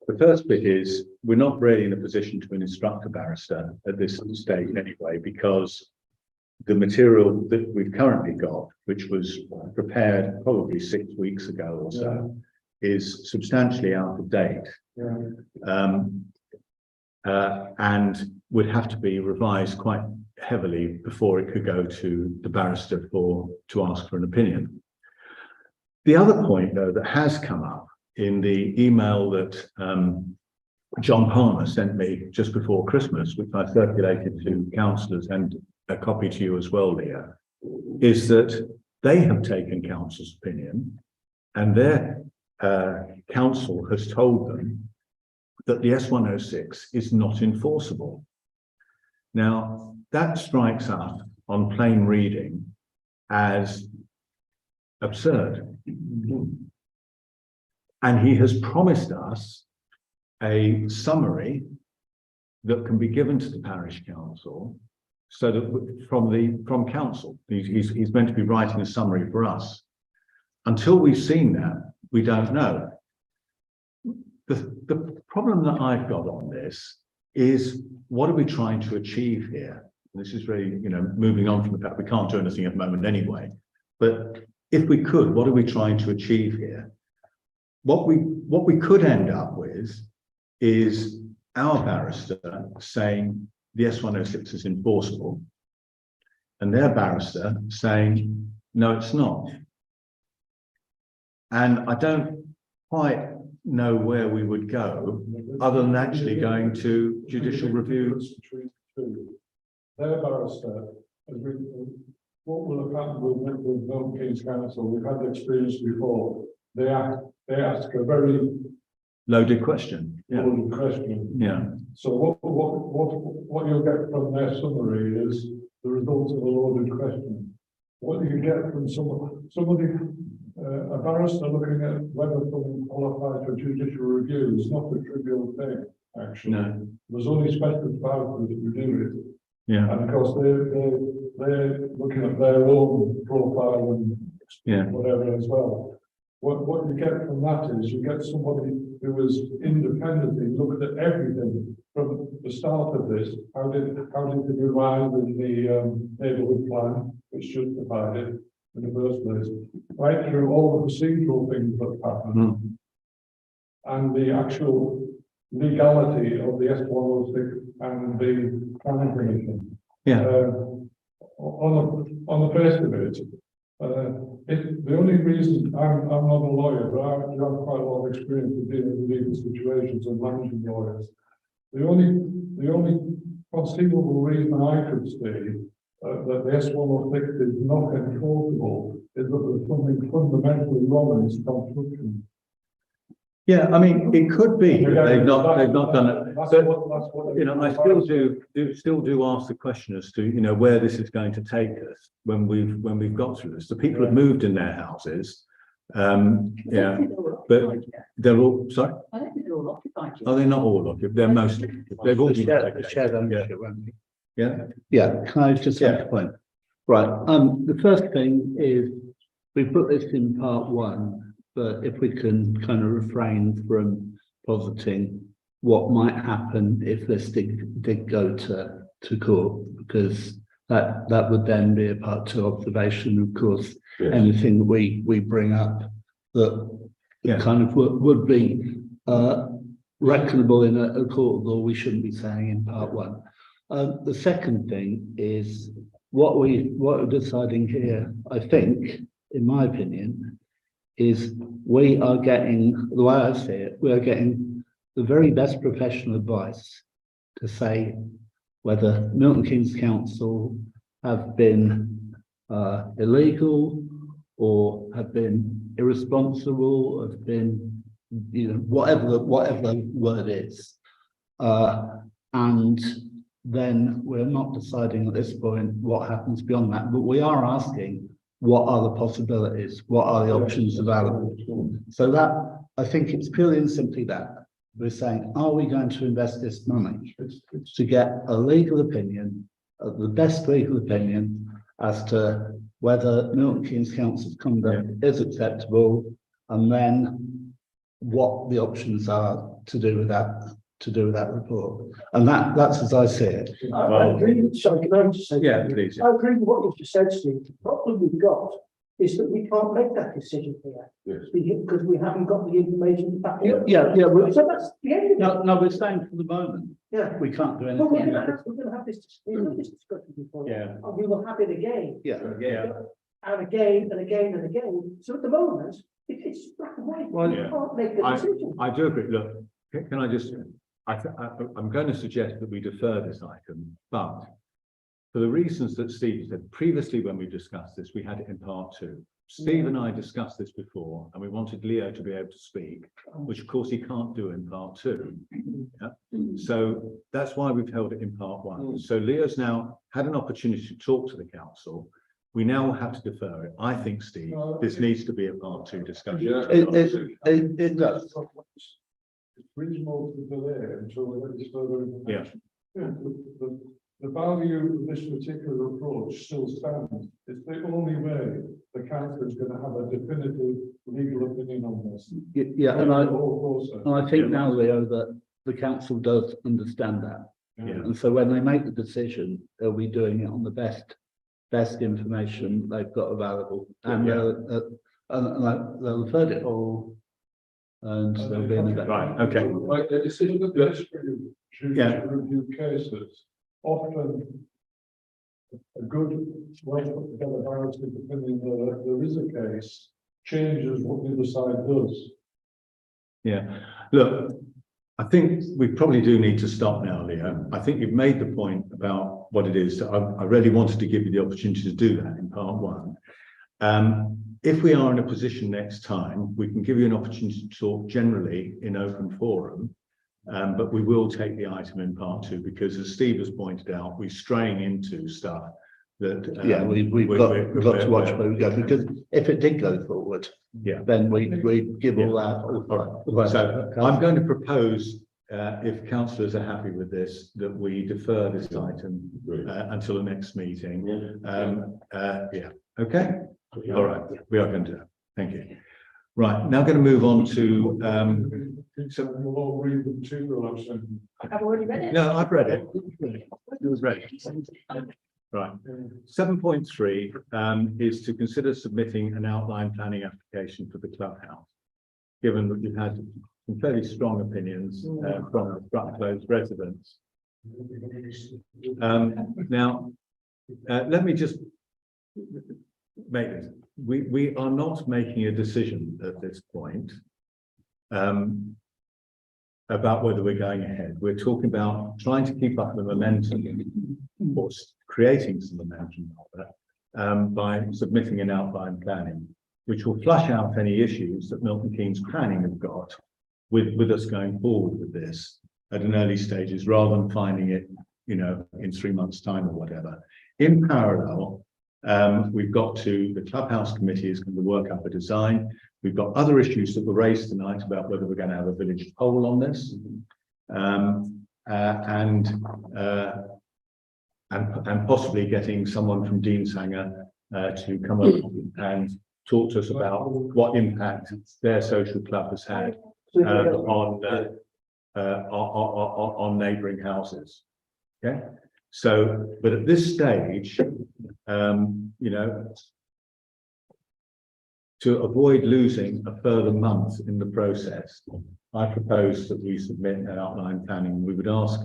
The first bit is we're not really in a position to instruct a barrister at this stage anyway, because the material that we've currently got, which was prepared probably 6 weeks ago or so, is substantially out of date. And would have to be revised quite heavily before it could go to the barrister to ask for an opinion. The other point, though, that has come up in the email that John Palmer sent me just before Christmas, which I circulated to councillors and a copy to you as well, Leah, is that they have taken council's opinion and their council has told them that the S106 is not enforceable. Now, that strikes us on plain reading as absurd. And he has promised us a summary that can be given to the parish council, so that from council, he's meant to be writing a summary for us. Until we've seen that, we don't know. The problem that I've got on this is, what are we trying to achieve here? This is really, moving on from the fact we can't do anything at the moment anyway. But if we could, what are we trying to achieve here? What we could end up with is our barrister saying the S106 is enforceable, and their barrister saying no, it's not. And I don't quite know where we would go other than actually going to judicial review. Their barrister, what will have happened with Milton Keynes Council? We've had the experience before. They ask a very loaded question. Loaded question. Yeah. So what you'll get from their summary is the result of a loaded question. What do you get from somebody? A barrister looking at whether someone qualifies for judicial review is not a trivial thing, actually. No. There's only specialist barristers who do it. Yeah. And of course, they're looking at their own profile and whatever as well. What you get from that is you get somebody who is independently looked at everything from the start of this. How did it arrive in the neighbourhood plan, which justified it in the first place, right through all the procedural things that happened, and the actual legality of the S106 and the planning commission. Yeah. On the face of it, the only reason I'm not a lawyer, but I have quite a lot of experience in dealing with legal situations and managing lawyers. The only conceivable reason I could see that the S106 is not enforceable is that there's something fundamentally wrong in its construction. Yeah, I mean, it could be that they've not done it. But I still do ask the question as to where this is going to take us when we've got through this. The people have moved in their houses. But they're all sorry. I don't think they're all occupied. Oh, they're not all occupied. They're mostly. They've all been taken. Yeah, can I just make a point? Right. The first thing is we put this in part one, but if we can kind of refrain from positing what might happen if this did go to court, because that would then be a part two observation. Of course, anything that we bring up that kind of would be reckonable in a court of law, we shouldn't be saying in part one. The second thing is what we're deciding here, I think, in my opinion, is we are getting, the way I see it, we are getting the very best professional advice to say whether Milton Keynes Council have been illegal or have been irresponsible, or have been, whatever the word is. And then we're not deciding at this point what happens beyond that, but we are asking what are the possibilities, what are the options available. So that, I think it's purely and simply that. We're saying, are we going to invest this money to get a legal opinion, the best legal opinion as to whether Milton Keynes Council's conduct is acceptable, and then what the options are to do with that report. And that's as I see it. I agree. Sorry, can I just say? Yeah, please. I agree with what you've just said, Steve. The problem we've got is that we can't make that decision here. Because we haven't got the information back. Yeah. So that's the end of it. No, we're saying for the moment, Yeah. we can't do Well, anything. we're gonna have this, we've had this discussion before. Yeah. And we will have it again. Yeah. And again, and again, and again. So at the moment, it's black and white. Well, We can't make a decision. I do agree. Look, can I just, I'm going to suggest that we defer this item, but for the reasons that Steve said, previously when we discussed this, we had it in part 2. Steve and I discussed this before, and we wanted Leo to be able to speak, which of course he can't do in part 2. Yeah? So that's why we've held it in part 1. So Leo's now had an opportunity to talk to the council. We now have to defer it. I think, Steve, this needs to be a part 2 discussion. It does. It's reasonable to delay until there is further information. Yeah. The value of this particular approach still stands. It's the only way the council is going to have a definitive legal opinion on this. Yeah, and I think now, Leo, that the council does understand that. Yeah. And so when they make the decision, they'll be doing it on the best information they've got available, and they'll have heard it all, and they'll be in the Right. Okay. Like the decision of the review cases, often a good, well put together barrister opinion that there is a case changes what the other side does. Yeah. Look, I think we probably do need to stop now, Leo. I think you've made the point about what it is. I really wanted to give you the opportunity to do that in part 1. If we are in a position next time, we can give you an opportunity to talk generally in open forum, but we will take the item in part 2 because, as Steve has pointed out, we're straying into stuff that we've got to watch where we go, because if it did go forward, then we give all that. So I'm going to propose, if councillors are happy with this, that we defer this item until the next meeting. Okay. All right, we are going to do that. Thank you. Right, now going to move on to We'll all read the material I've sent. I've already read it. no, I've read it. It was read. Right. 7.3 is to consider submitting an outline planning application for the clubhouse. Given that you've had some fairly strong opinions from the Close residents. Now, let me just make this. We are not making a decision at this point about whether we're going ahead. We're talking about trying to keep up the momentum, or creating some momentum by submitting an outline planning, which will flush out any issues that Milton Keynes planning have got with us going forward with this at an early stages, rather than finding it, in 3 months' time or whatever. In parallel, we've got the clubhouse committee is going to work up a design. We've got other issues that were raised tonight about whether we're going to have a village poll on this, and possibly getting someone from Deanshanger to come up and talk to us about what impact their social club has had on neighbouring houses. Okay, so but at this stage, to avoid losing a further month in the process, I propose that we submit an outline planning. We would ask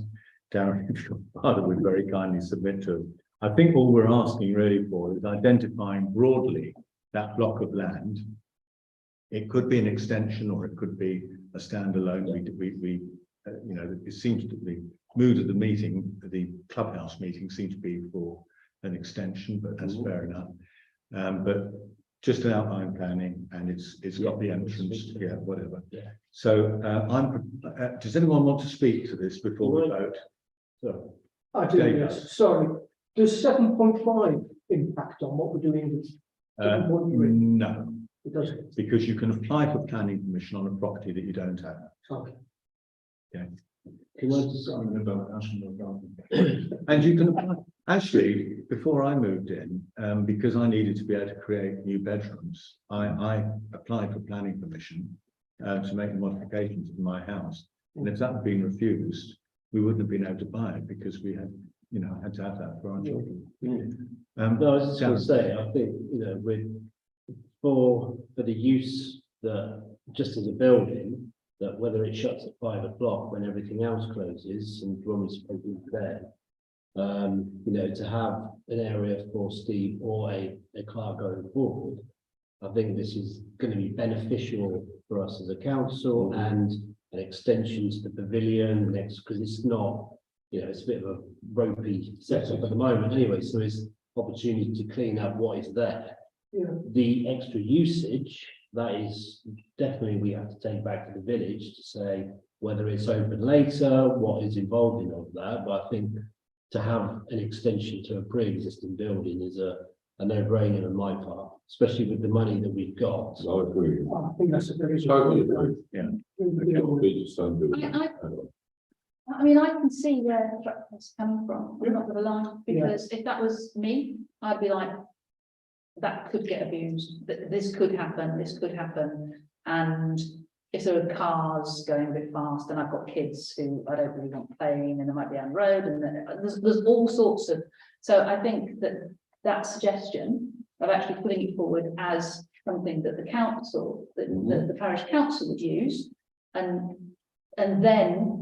Darren, if your father would very kindly submit to it. I think all we're asking really for is identifying broadly that block of land. It could be an extension or it could be a standalone. It seems to be the mood of the meeting, the clubhouse meeting seems to be for an extension, but that's fair enough. But just an outline planning, and it's got the entrance, whatever. So does anyone want to speak to this before we vote? So I do, yes, sorry. Does 7.5 impact on what we're doing with 7.3? No, It doesn't. because you can apply for planning permission on a property that you don't have. Okay. Okay. Can I just, And you can apply, actually, before I moved in, because I needed to be able to create new bedrooms, I applied for planning permission to make the modifications to my house. And if that had been refused, we wouldn't have been able to buy it because we had, you know, had to have that for our children. No, I was just going to say, I think, you know, with, for the use that, just as a building, that whether it shuts at 5 o'clock when everything else closes and when we're supposed to be there, you know, to have an area for Steve or a clerk going forward, I think this is going to be beneficial for us as a council and an extension to the pavilion next, because it's not, you know, it's a bit of a ropey setup at the moment anyway, so it's opportunity to clean up what is there. Yeah. The extra usage, that is definitely we have to take back to the village to say whether it's open later, what is involved in all that, but I think to have an extension to a pre-existing building is a no-brainer on my part, especially with the money that we've got. I agree. I think that's a very. Totally agree. Yeah. We just don't do it. I mean, I can see where the threat is coming from, I'm not gonna lie, because if that was me, I'd be like, that could get abused, this could happen, and if there are cars going a bit fast, and I've got kids who I don't really want playing, and they might be on the road, and there's all sorts of, so I think that suggestion of actually putting it forward as something that the council, that the parish council would use, and then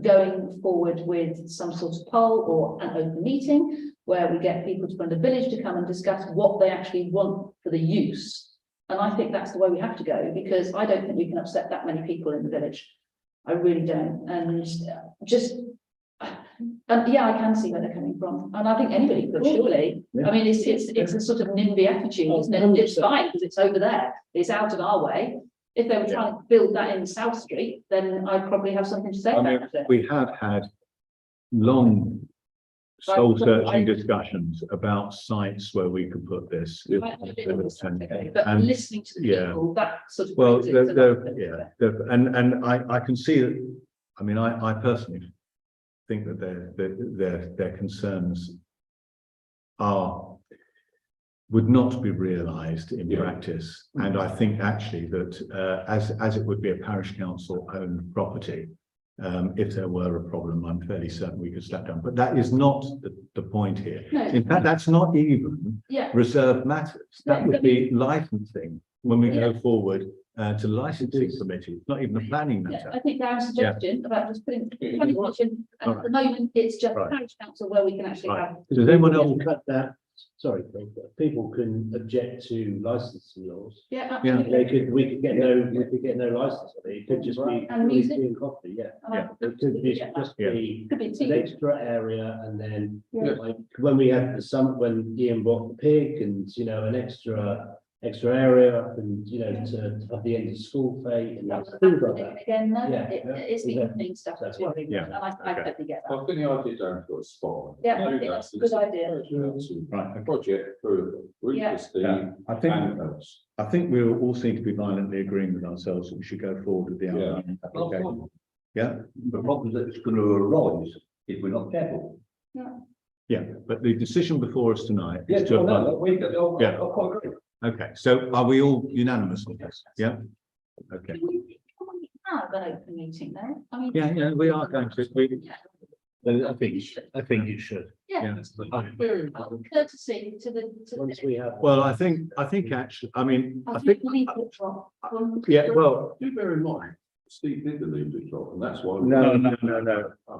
going forward with some sort of poll or an open meeting where we get people from the village to come and discuss what they actually want for the use. And I think that's the way we have to go, because I don't think we can upset that many people in the village. I really don't. And just, and yeah, I can see where they're coming from. And I think anybody could, surely. Yeah. I mean, it's a sort of NIMBY attitude, isn't it? It's fine because it's over there. It's out of our way. If they were trying to build that in South Street, then I'd probably have something to say about it. We have had long soul searching discussions about sites where we could put this. But listening to the people, that sort of. Well, and I can see that. I mean, I personally think that their concerns would not be realised in practice, and I think actually that as it would be a parish council owned property, if there were a problem, I'm fairly certain we could step down. But that is not the point here. No. In fact, that's not even reserved matters. That would be licensing when we go forward to licensing committee. It's not even a planning matter. I think Darren's suggestion about just putting planning commission, and at the moment it's just parish council where we can actually have. Does anyone else cut that? Sorry, people can object to licensing laws. Yeah, absolutely. We could get no license on it. It could just be and music and coffee. Yeah. It could be just be an extra area, and then like when we had when Ian bought the pig, and you know, an extra area, and you know, to at the end of school fete and things like that. Again, it's the evening stuff that's what we want, and I totally get that. I think the idea Darren's got a spot on. Yeah, I think that's a good idea. Right, a project for I think we all seem to be violently agreeing with ourselves that we should go forward with the outline application. Yeah. The problem that it's going to arise if we're not careful. Yeah, but the decision before us tonight is to okay, so are we all unanimous on this? Yeah. Okay. Can we have an open meeting there? I mean. Yeah, we are going to. I think it should. Yeah. Courtesy to the. Once we have. Well, I think actually, I mean, I think. Well. Do bear in mind, Steve did the leaflet drop, and that's why. No.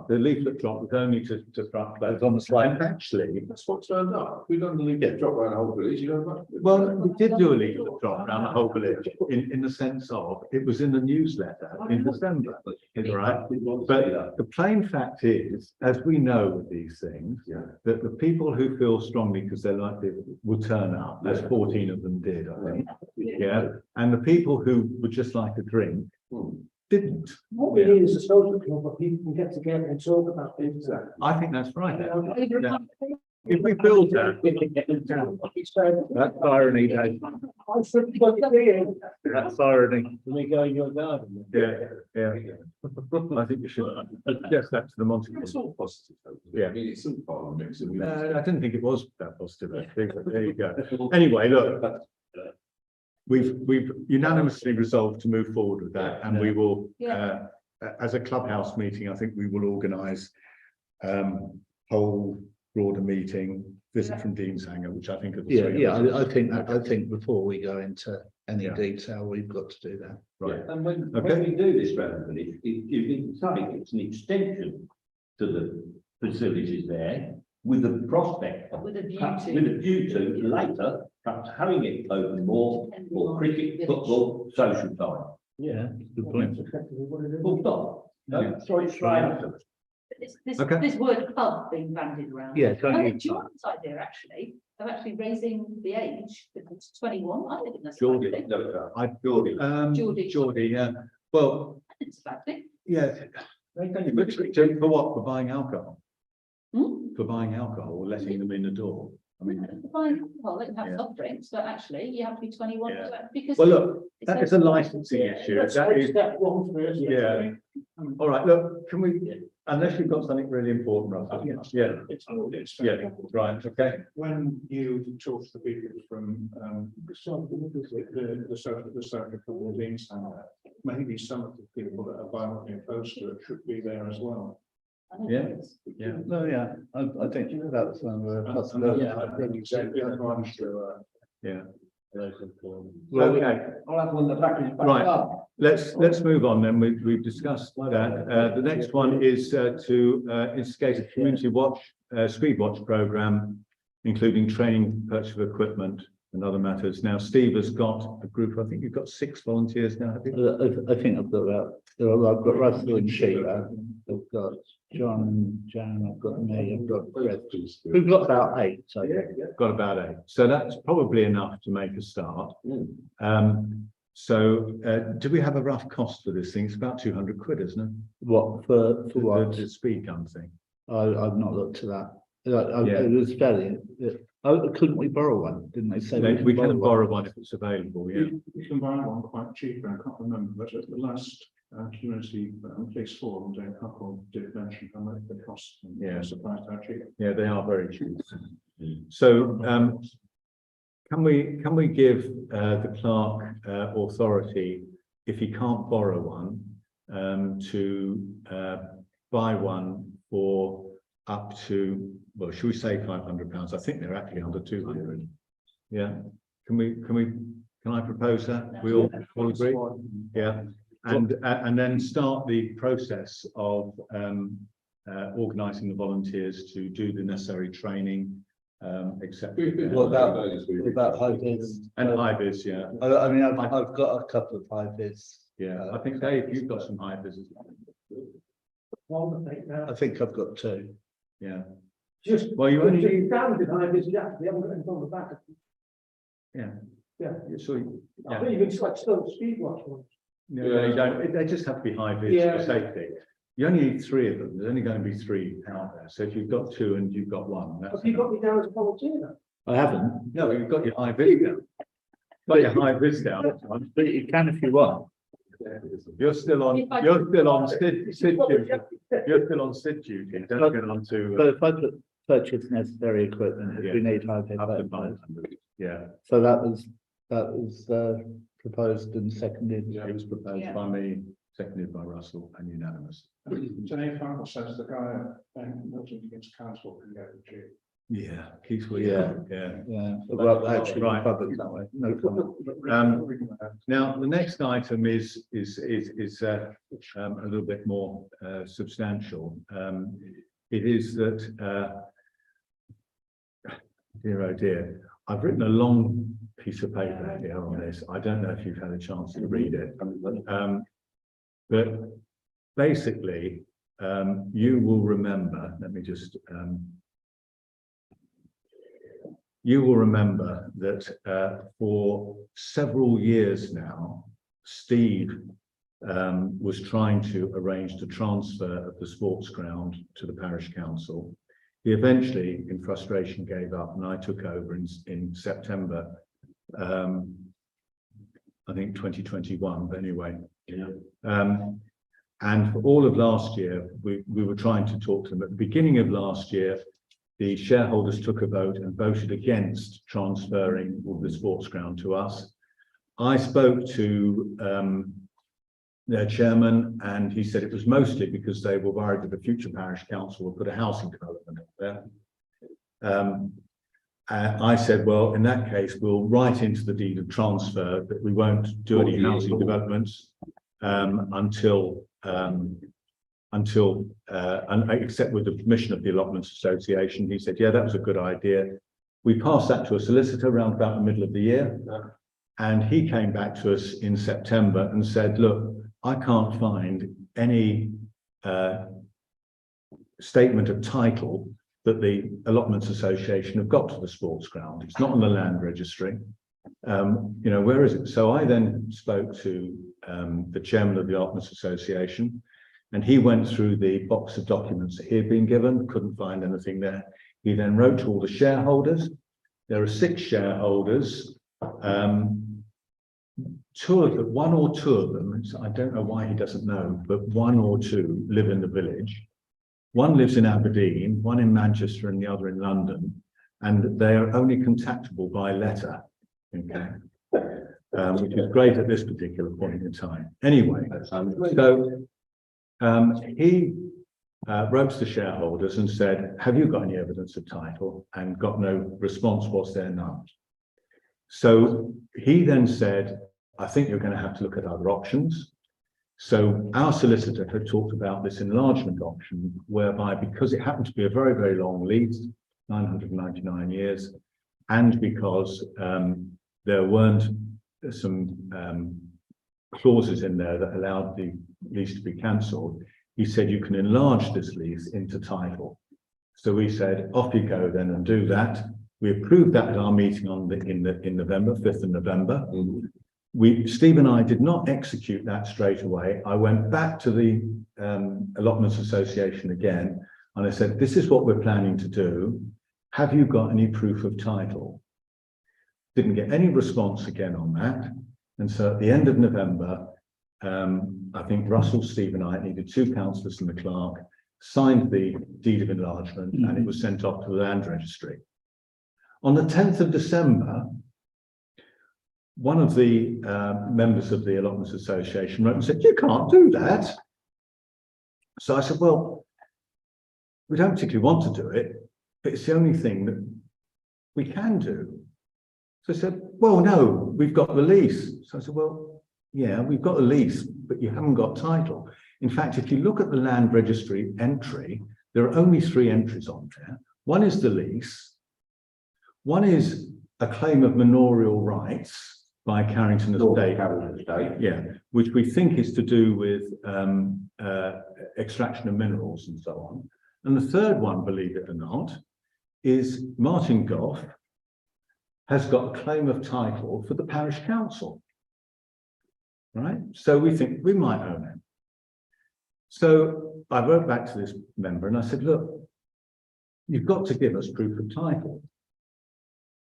The leaflet drop was only to front close on the slide. And actually, that's what turned up. We've done the leaflet drop around the whole village. You know. Well, we did do a leaflet drop around the whole village in the sense of it was in the newsletter in December, right? But the plain fact is, as we know with these things, that the people who feel strongly because they're like it will turn up. As 14 of them did, I think. Yeah, and the people who would just like a drink. didn't. What we need is a social club where people can get together and talk about things. I think that's right. Yeah. If we build that, that's irony, Dave. That's irony. Can we go in your garden? Yeah. I think you should suggest that to the Monty. It's all positive. Yeah. I mean, it's all part of the mix. I didn't think it was that positive. There you go. Anyway, look, we've unanimously resolved to move forward with that, and we will, as a clubhouse meeting, I think we will organise whole broader meeting, visit from Dean's Hanger, which I think are the three. I think before we go into any detail, we've got to do that. Right. And when we do this relevant, it's an extension to the facilities there with the prospect, With a view perhaps to. with a view to later, perhaps having it open more for cricket, football, social time. Yeah, good point. Full stop. No, sorry, it's right. This word club being bandied around. Yeah, Do you want this idea actually of actually raising the age to 21? I think that's. Geordie, Geordie, yeah. Well, It's a bad thing. yeah. For what? For buying alcohol? Hmm? For buying alcohol or letting them in the door? I mean, Fine, well, they can have soft drinks, but actually you have to be 21 because. well, look, it that says- is a licensing issue. Let's That take is, step one first. yeah. All right, look, can we, unless you've got something really important, Russell? Yeah, yeah, right, okay. When you talk to the people from the social club Dean's Hanger, maybe some of the people that are violently opposed to it should be there as well. I think Yeah. it is. Yeah. No, yeah, I think that's possibility. Yeah. Well, Okay, I'll have one in the back. right. Let's move on then. We've discussed that. The next one is to instigate a community watch, speed watch programme, including training, purchase of equipment and other matters. Now, Steve has got a group, I think you've got 6 volunteers now, have you? I think I've got about, I've got Russell and Sheila, I've got John and Jan, I've got me, I've got Fred. We've got about 8, so. Got about 8. So that's probably enough to make a start. Do we have a rough cost for this thing? It's about 200 quid, isn't it? What, for what? The speed gun thing. I've not looked to that. It was fairly, couldn't we borrow one? Didn't they say? We can borrow one if it's available, yeah. You can buy one quite cheap, I can't remember, but at the last community police forum, Dave Huckle did mention how much they cost. Yeah. I'm surprised how cheap. Yeah, they are very cheap. So can we give the clerk authority, if he can't borrow one, to buy one for up to, well, should we say £500? I think they're actually under 200. Yeah. Can I propose that? We all agree? Yeah. And then start the process of organising the volunteers to do the necessary training, etc. What about high vis? And high vis, yeah. I mean, I've got a couple of high vis. Yeah, I think Dave, you've got some high vis as well. I think I've got 2. Yeah. Just. Well, you only. Down behind this, yeah, we haven't got anything on the back. Yeah. Yeah. So, I yeah. think you can like still speed watch ones. No, they don't. They just have to be high vis Yeah. for safety. You only need 3 of them. There's only going to be 3 out there. So if you've got 2 and you've got 1, that's Have you got me down as a volunteer now? I haven't. no, you've got your high vis down. Got your high vis down. But you can if you want. You're still on. You're still on SID duty. You're still on SID duty. Don't get on to. But if I purchase necessary equipment, if Yeah. we need high vis. Up to 500. Yeah. So that was proposed and seconded. Yeah, it was proposed by me, seconded by Russell, and unanimous. Dave Huckle says the guy at Milton against council can get the G. Yeah, Keith Williams. Yeah. Well, actually, Right. public that way. No comment. Now, the next item is a little bit more substantial. It is that, dear oh dear, I've written a long piece of paper here on this. I don't know if you've had a chance to read it. But basically, you will remember, let me just, you will remember that for several years now, Steve was trying to arrange the transfer of the sports ground to the parish council. He eventually, in frustration, gave up, and I took over in September, I think 2021, but anyway. And for all of last year, we were trying to talk to them. At the beginning of last year, the shareholders took a vote and voted against transferring the sports ground to us. I spoke to their chairman, and he said it was mostly because they were worried that the future parish council would put a housing development up there. I said, well, in that case, we'll write into the deed of transfer that we won't do any housing developments until except with the permission of the Allotments Association. He said, yeah, that was a good idea. We passed that to a solicitor around about the middle of the year, and he came back to us in September and said, look, I can't find any statement of title that the Allotments Association have got to the sports ground. It's not on the land registry. Where is it? So I then spoke to the chairman of the Allotments Association, and he went through the box of documents that he had been given, couldn't find anything there. He then wrote to all the shareholders. There are 6 shareholders. One or two of them, I don't know why he doesn't know, but 1 or 2 live in the village. One lives in Aberdeen, one in Manchester, and the other in London, and they are only contactable by letter, okay, which is great at this particular point in time. Anyway, so he wrote to the shareholders and said, have you got any evidence of title? And got no response. Was there none? So he then said, I think you're going to have to look at other options. So our solicitor had talked about this enlargement option, whereby because it happened to be a very, very long lease, 999 years, and because there weren't some clauses in there that allowed the lease to be cancelled, he said you can enlarge this lease into title. So we said, off you go then and do that. We approved that at our meeting in November, 5th of November. Steve and I did not execute that straight away. I went back to the Allotments Association again, and I said, this is what we're planning to do. Have you got any proof of title? Didn't get any response again on that. And so at the end of November, I think Russell, Steve and I needed 2 councillors and the clerk, signed the deed of enlargement, and it was sent off to the land registry. On the 10th of December, one of the members of the Allotments Association wrote and said, you can't do that. So I said, well, we don't particularly want to do it, but it's the only thing that we can do. So I said, well, no, we've got the lease. So I said, well, yeah, we've got a lease, but you haven't got title. In fact, if you look at the land registry entry, there are only 3 entries on there. One is the lease. One is a claim of manorial rights by Carrington Estate, yeah, which we think is to do with extraction of minerals and so on. And the third one, believe it or not, is Martin Goff has got a claim of title for the parish council, right? So we think we might own it. So I wrote back to this member and I said, look, you've got to give us proof of title.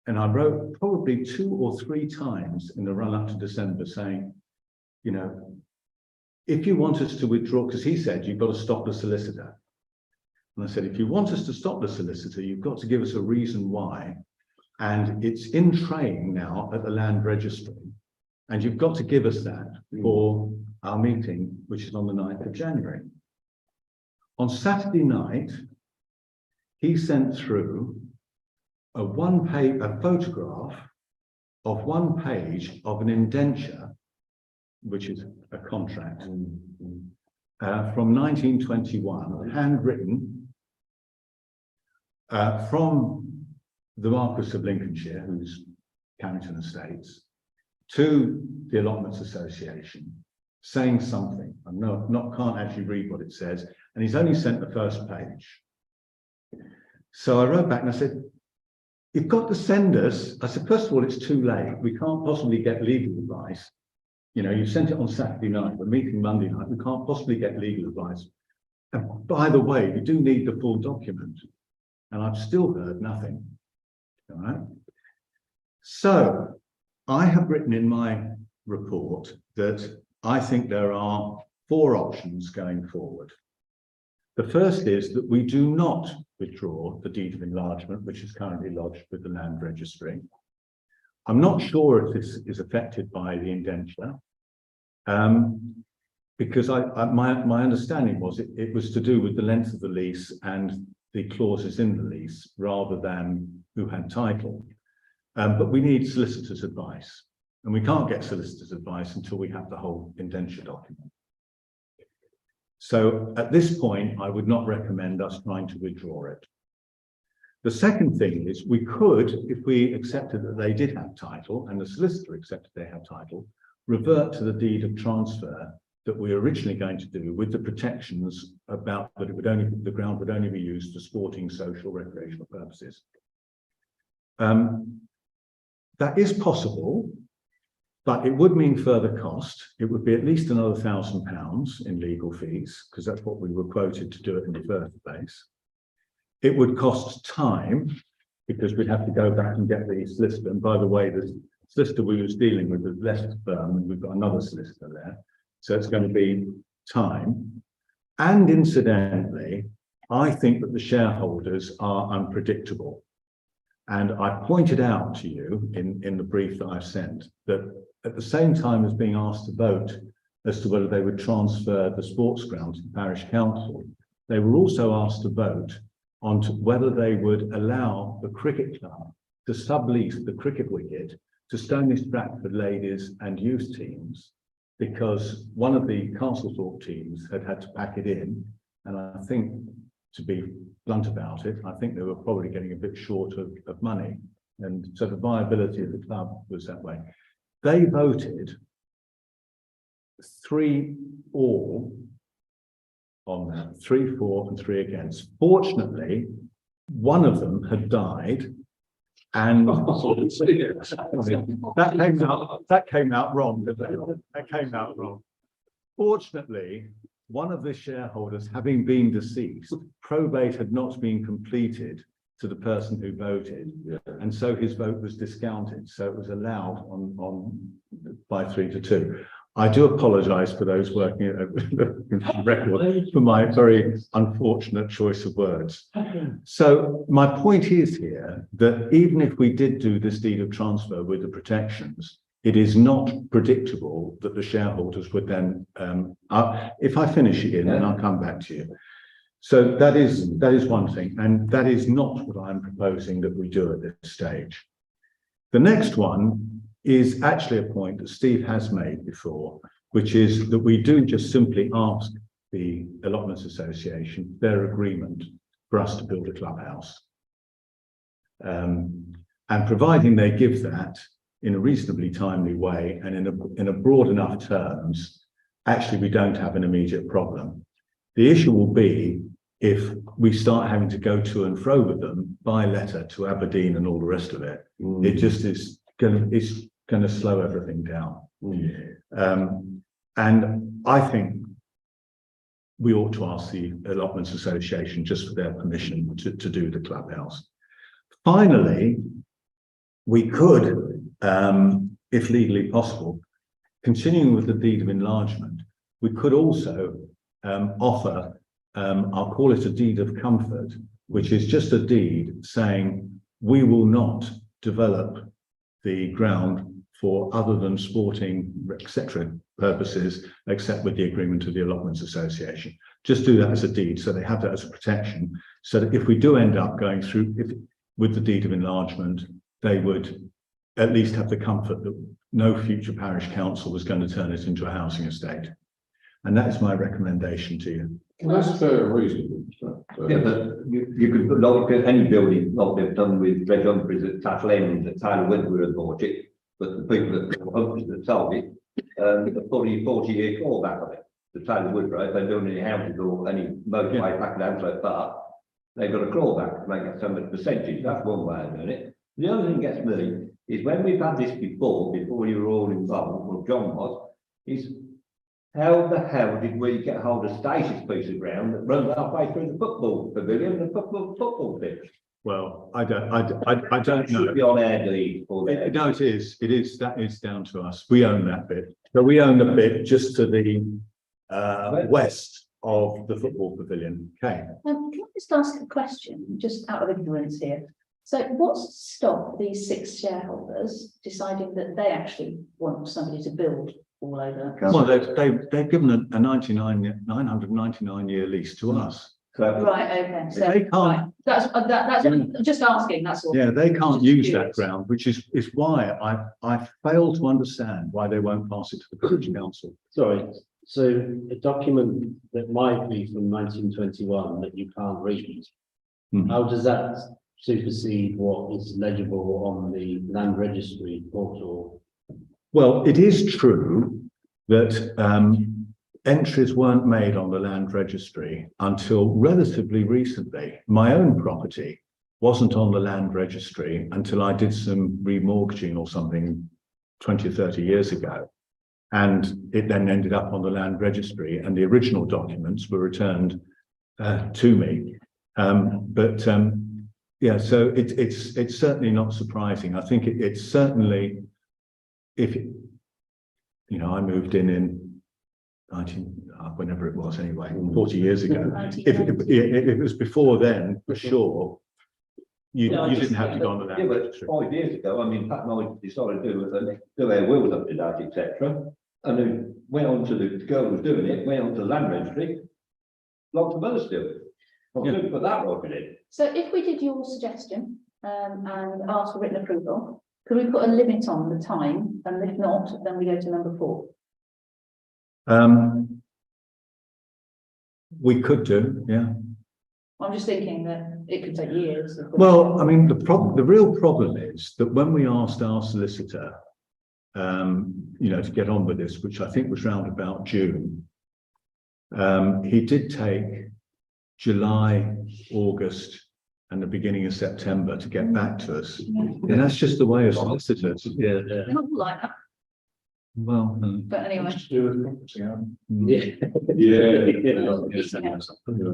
And I wrote probably 2 or 3 times in the run up to December saying, if you want us to withdraw, because he said, you've got to stop the solicitor. And I said, if you want us to stop the solicitor, you've got to give us a reason why. And it's in train now at the land registry. And you've got to give us that for our meeting, which is on the 9th of January. On Saturday night, he sent through a photograph of 1 page of an indenture, which is a contract, from 1921, handwritten from the Marquess of Lincolnshire, who's Carrington Estates, to the Allotments Association, saying something. I can't actually read what it says, and he's only sent the first page. So I wrote back and I said, you've got to send us. I said, first of all, it's too late. We can't possibly get legal advice, You know, you sent it on Saturday night, we're meeting Monday night, we can't possibly get legal advice. And by the way, we do need the full document. And I've still heard nothing. All right. So I have written in my report that I think there are 4 options going forward. The first is that we do not withdraw the deed of enlargement, which is currently lodged with the land registry. I'm not sure if this is affected by the indenture, because my understanding was it was to do with the length of the lease and the clauses in the lease rather than who had title. But we need solicitor's advice, and we can't get solicitor's advice until we have the whole indenture document. So at this point, I would not recommend us trying to withdraw it. The second thing is we could, if we accepted that they did have title and the solicitor accepted they have title, revert to the deed of transfer that we were originally going to do with the protections about that it would only, the ground would only be used for sporting, social, recreational purposes. That is possible, but it would mean further cost. It would be at least another £1,000 in legal fees, because that's what we were quoted to do it in the first place. It would cost time, because we'd have to go back and get the solicitor. And by the way, the solicitor we was dealing with has left the firm, and we've got another solicitor there. So it's going to be time. And incidentally, I think that the shareholders are unpredictable. And I pointed out to you in the brief that I've sent that at the same time as being asked to vote as to whether they would transfer the sports ground to the parish council, they were also asked to vote on whether they would allow the cricket club to sublease the cricket wicket to Stony Stratford ladies and youth teams, because one of the Castlethorpe teams had to pack it in. And I think, to be blunt about it, I think they were probably getting a bit short of money. And so the viability of the club was that way. They voted 3-all on that, 3 for and 3 against. Fortunately, one of them had died, and that came out wrong, didn't it? That came out wrong. Fortunately, one of the shareholders, having been deceased, probate had not been completed to the person who voted, and so his vote was discounted. So it was allowed on by 3-2. I do apologise for those working at the record for my very unfortunate choice of words. So my point is here that even if we did do this deed of transfer with the protections, it is not predictable that the shareholders would then, if I finish again, then I'll come back to you. So that is one thing, and that is not what I'm proposing that we do at this stage. The next one is actually a point that Steve has made before, which is that we do just simply ask the Allotments Association their agreement for us to build a clubhouse. And providing they give that in a reasonably timely way and in a broad enough terms, actually we don't have an immediate problem. The issue will be if we start having to go to and fro with them by letter to Aberdeen and all the rest of it. It just is going to slow everything down. And I think we ought to ask the Allotments Association just for their permission to do the clubhouse. Finally, we could, if legally possible, continuing with the deed of enlargement, we could also offer, I'll call it a deed of comfort, which is just a deed saying we will not develop the ground for other than sporting, etc. purposes, except with the agreement of the Allotments Association. Just do that as a deed, so they have that as a protection, so that if we do end up going through with the deed of enlargement, they would at least have the comfort that no future parish council was going to turn it into a housing estate. And that is my recommendation to you. Well, that's fair and reasonable. Yeah, but you could look at any building, like they've done with Red Humphreys at Tattle End, that Tyler Wentworth bought it, but the people that Humphreys that sold it, have probably 40-year clawback on it. The Tyler Woodrow, if they build any houses or any motorway back in Antwerp Park, they've got a clawback to make it so much percentage. That's one way of doing it. The other thing that gets me is when we've had this before you were all involved, well, John was, is how the hell did we get hold of Stacey's piece of ground that runs halfway through the football pavilion and the football pitch? Well, I don't know. Should be on our deed for that. No, it is, that is down to us. We own that bit. So we own the bit just to the west of the football pavilion. Okay. Can I just ask a question, just out of ignorance here? So what's to stop these 6 shareholders deciding that they actually want somebody to build all over? Well, they've given a 999 year lease to us. Right, okay. So They can't. right. That's I'm just asking, that's all. Yeah, they can't Just use curious. that ground, which is why I fail to understand why they won't pass it to the village council. Sorry, so a document that might be from 1921 that you can't read, how does that supersede what is legible on the land registry portal? Well, it is true that entries weren't made on the land registry until relatively recently. My own property wasn't on the land registry until I did some remortgaging or something 20 or 30 years ago. And it then ended up on the land registry and the original documents were returned to me. Yeah, so it's certainly not surprising. I think it's certainly, I moved in 19, whenever it was anyway, 40 years ago. If it was before then, for sure, you didn't have to go on the land registry. 5 years ago, I mean, Pat and I decided to do our wills up to date, etc. And then went on to the girl who was doing it, went on to the land registry, lots of others do it. I'm going to put that right in it. So if we did your suggestion and asked for written approval, could we put a limit on the time? And if not, then we go to number 4. We could do, yeah. I'm just thinking that it could take years. Well, I mean, the real problem is that when we asked our solicitor, to get on with this, which I think was round about June, he did take July, August, and the beginning of September to get back to us. And that's just the way of solicitors. Yeah. They're not all like that, Well, but anyway.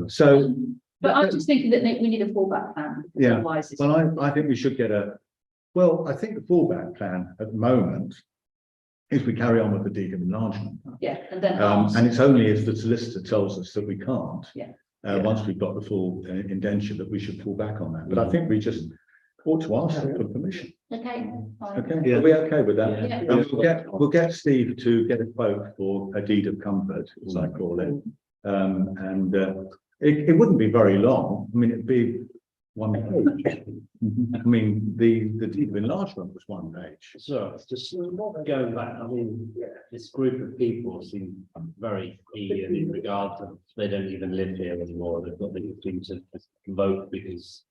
So. But I'm just thinking that we need a fallback plan. Yeah, Otherwise it's. well, I think we should get I think the fallback plan at the moment is we carry on with the deed of enlargement. Yeah, and then. And it's only if the solicitor tells us that we can't. Yeah. Once we've got the full indenture that we should fall back on that. But I think we just ought to ask them for permission. Okay. Fine. Okay, are we okay with that? Yeah. And we'll get Steve to get a quote for a deed of comfort, as I call it. It wouldn't be very long. I mean, it'd be 1 page. I mean, the deed of enlargement was 1 page. So just going back, I mean, this group of people seem very eager in regard to, they don't even live here anymore. They've got the thing to vote because,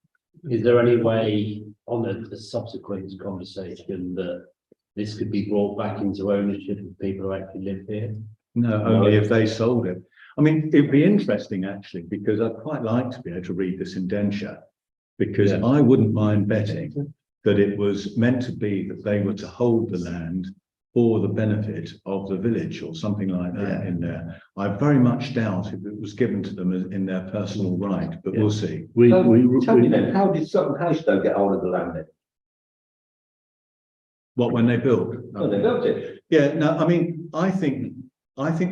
is there any way on the subsequent conversation that this could be brought back into ownership of people who actually live here? No, only if they sold it. I mean, it'd be interesting actually, because I'd quite like to be able to read this indenture, because I wouldn't mind betting that it was meant to be that they were to hold the land for the benefit of the village or something like that in there. I very much doubt if it was given to them as in their personal right, but we'll see. Tell me then, how did Sutton House though get hold of the land then? What, when they built? Oh, they built it. Yeah, no, I mean, I think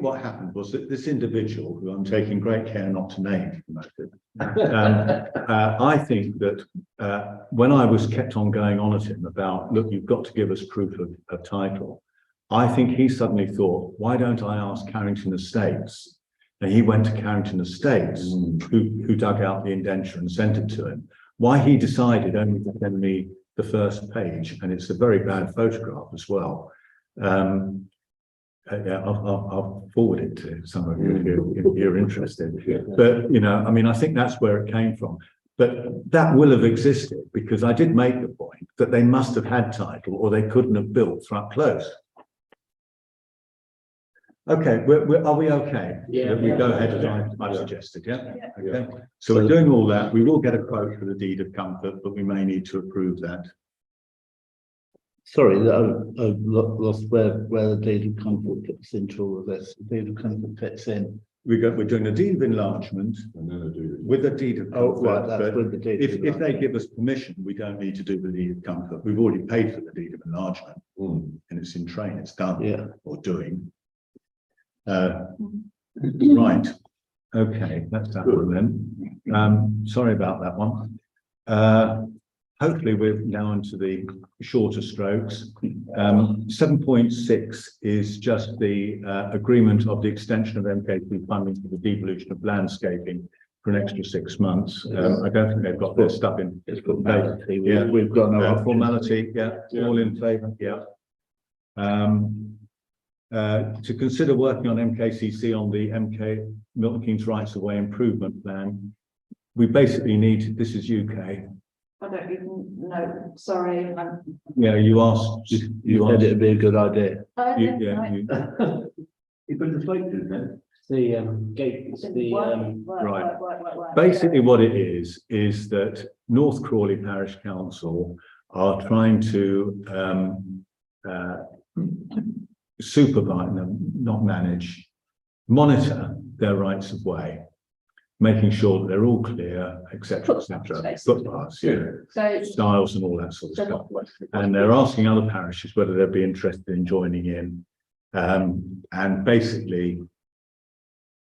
what happened was that this individual, who I'm taking great care not to name, I think that when I was kept on going on at him about, look, you've got to give us proof of title, I think he suddenly thought, why don't I ask Carrington Estates? And he went to Carrington Estates, who dug out the indenture and sent it to him. Why he decided only to send me the first page, and it's a very bad photograph as well. Yeah, I'll forward it to some of you if you're interested. But, I mean, I think that's where it came from. But that will have existed because I did make the point that they must have had title or they couldn't have built Thrupp Close. Okay, are we okay? Yeah. We go ahead as I've suggested, yeah? Okay. So we're doing all that. We will get a quote for the deed of comfort, but we may need to approve that. Sorry, I've lost where the deed of comfort fits into all of this. The deed of comfort fits in. We're doing a deed of enlargement with a deed of comfort. Right, that's but with the deed. if they give us permission, we don't need to do the deed of comfort. We've already paid for the deed of enlargement. And it's in train, it's done. Yeah. Or doing. Right. Okay, that's that one then. Sorry about that one. Hopefully we're now into the shorter strokes. 7.6 is just the agreement of the extension of MKP funding for the devolution of landscaping for an extra 6 months. I don't think they've got their stuff in. It's formality. Yeah, We've got no formality. Yeah, all in favour. Yeah. To consider working on MKCC on the Milton Keynes Rights of Way improvement plan. We basically need, this is UK. I don't even know, sorry. Yeah, you asked. You said it'd be a good idea. You put the slate in there. The gate, it's the Right. Basically what it is that North Crawley Parish Council are trying to supervise them, not manage, monitor their rights of way, making sure that they're all clear, etc., etc. Footpaths, yeah, So styles and all that sort of stuff. And they're asking other parishes whether they'd be interested in joining in. And basically,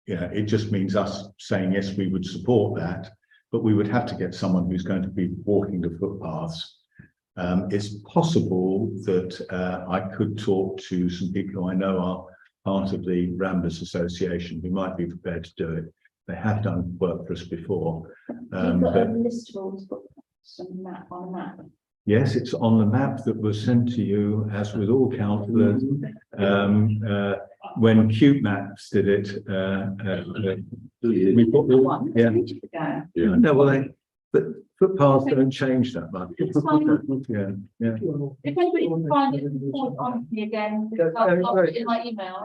yeah, it just means us saying, yes, we would support that, but we would have to get someone who's going to be walking the footpaths. It's possible that I could talk to some people who I know are part of the Ramblers Association who might be prepared to do it. They have done work for us before. you've got a list of all the footpaths on the map. Yes, it's on the map that was sent to you, as with all councillors. When Cute Maps did it, we put the, yeah. No, well, but footpaths don't change that much. Yeah, yeah. If anybody can find it, forward on to me again, because I'll put it in my email.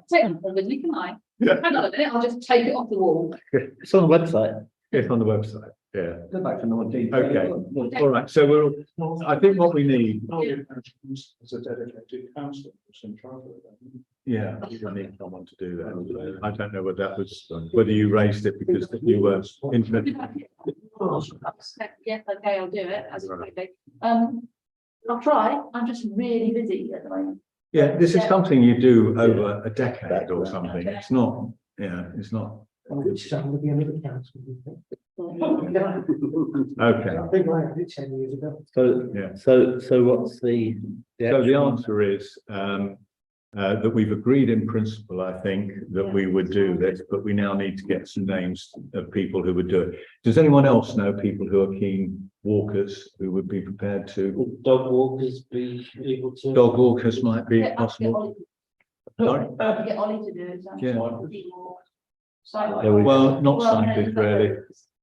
Take them with me, can I? Hang on a minute, I'll just take it off the wall. It's on the website. It's on the website, yeah. Go back to 19. Okay, all right, so I think what we need. As a dedicated councillor, it's in charge of that. Yeah, you need someone to do that. I don't know whether that was, whether you raised it because you were interested. Yes, okay, I'll do it, absolutely. I'll try, I'm just really busy at the moment. Yeah, this is something you do over a decade or something. It's not, yeah, it's not. Which is under the end of the council. Okay. I think I had it 10 years ago. So, yeah. So what's the So the answer is that we've agreed in principle, I think, that we would do this, but we now need to get some names of people who would do it. Does anyone else know people who are keen walkers who would be prepared to? Would dog walkers be able to? Dog walkers might be Yeah, I'll possible. get Sorry? I'll get Ollie to do it. Yeah. So, Well, not cyclists really.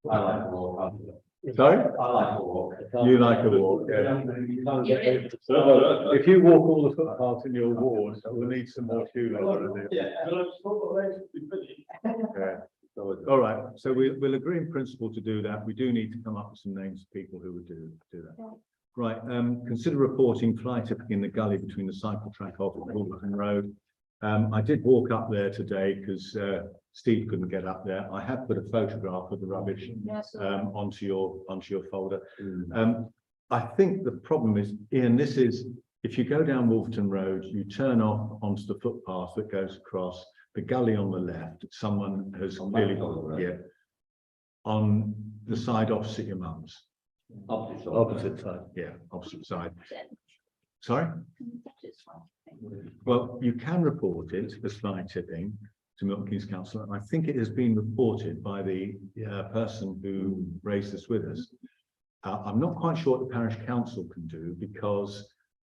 I like to walk. Sorry? I like to walk. You like a walk, yeah. If you walk all the footpaths in your ward, we'll need some more shoe leather. Yeah. All right, so we'll agree in principle to do that. We do need to come up with some names of people who would do that. Right, consider reporting fly tipping in the gully between the cycle track off Wolverton Road. I did walk up there today because Steve couldn't get up there. I have put a photograph of the rubbish onto your folder. I think the problem is, Ian, this is, if you go down Wolverton Road, you turn off onto the footpath that goes across the gully on the left. Someone has clearly, yeah, on the side opposite your mum's. Opposite side, yeah, opposite side. Sorry? Well, you can report it as fly tipping to Milton Keynes Council. I think it has been reported by the person who raised this with us. I'm not quite sure what the parish council can do because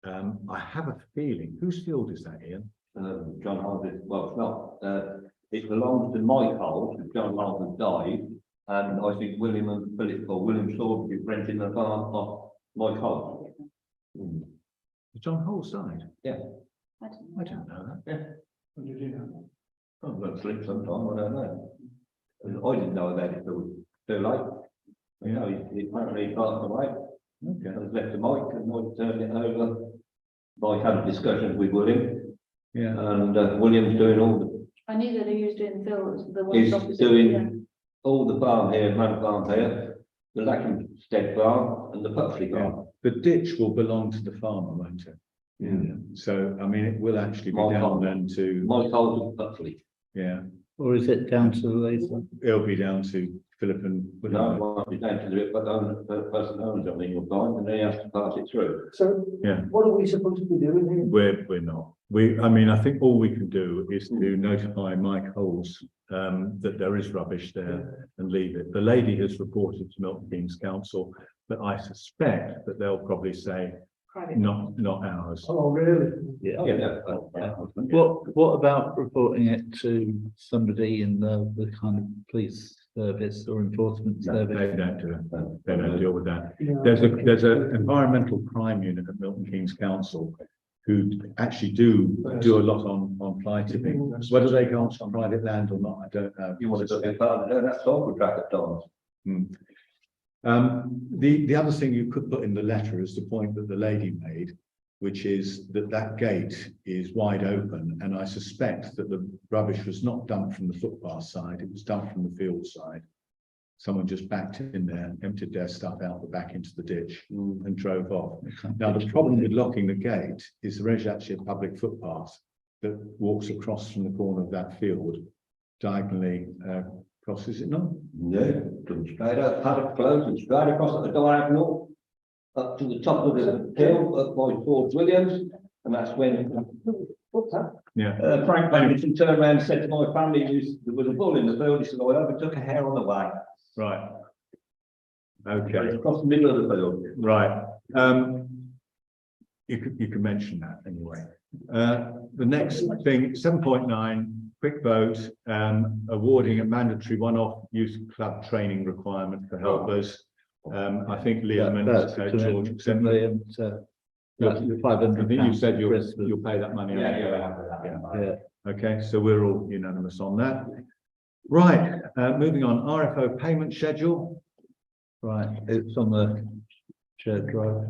I have a feeling, whose field is that, Ian? John Harvard, well, it's not, it belongs to Mike Holt. John Harvard died, and I think William and Philip, or William Shaw, will be renting the farm off Mike Holt. John Holt died? Yeah. I don't know that. Yeah. When did you know? I've got sleep sometime, I don't know. I didn't know about it till too late. You know, he apparently passed away. Okay. I was left to Mike and Mike turned it over. Mike had a discussion with William Yeah. and William's doing all I knew that he was doing the field, the the, ones he's opposite. Yeah. doing all the farm here, man farm here, the Lackenstead farm and the Puxley Yeah. farm. The ditch will belong to the farmer, won't it? Yeah. So, I mean, it will actually be My down fault. then to, Mike holds Puxley. yeah, Or is it down to the laser? it'll be down to Philip and. No, it won't be down to the person owns it, you'll find, and they have to pass it through. So Yeah. what are we supposed to be doing here? We're not. I mean, I think all we can do is to notify Mike Holes that there is rubbish there and leave it. The lady has reported to Milton Keynes Council, but I suspect that they'll probably say, not ours. Oh, really? Yeah. Yeah. What about reporting it to somebody in the kind of police service or enforcement No, service? they don't do it. They don't deal with that. Yeah. There's a environmental crime unit at Milton Keynes Council who actually do a lot on fly tipping. Whether they go on private land or not, I don't know. You want to be part of that cycle track at times. The other thing you could put in the letter is the point that the lady made, which is that gate is wide open, and I suspect that the rubbish was not dumped from the footpath side, it was dumped from the field side. Someone just backed in there, emptied their stuff out the back into the ditch and drove off. Now, the problem with locking the gate is there is actually a public footpath that walks across from the corner of that field diagonally across, is it not? Yeah, comes straight up, paddock close and straight across at the diagonal, up to the top of the hill, up by Fort Williams, and that's when, what's that? Yeah. Frank Pennington turned around and said to my family, there was a bull in the field, he said, I overtook a hare on the way. Right. It's Okay, across the middle of the field. right. You could mention that anyway. The next thing, 7.9, quick vote, awarding a mandatory one-off youth club training requirement for helpers. I think Liam and George accept that. That's 500. I think you said you'll pay that money. Yeah. Okay, so we're all unanimous on that. Right, moving on, RFO payment schedule. Right, it's on the shared drive.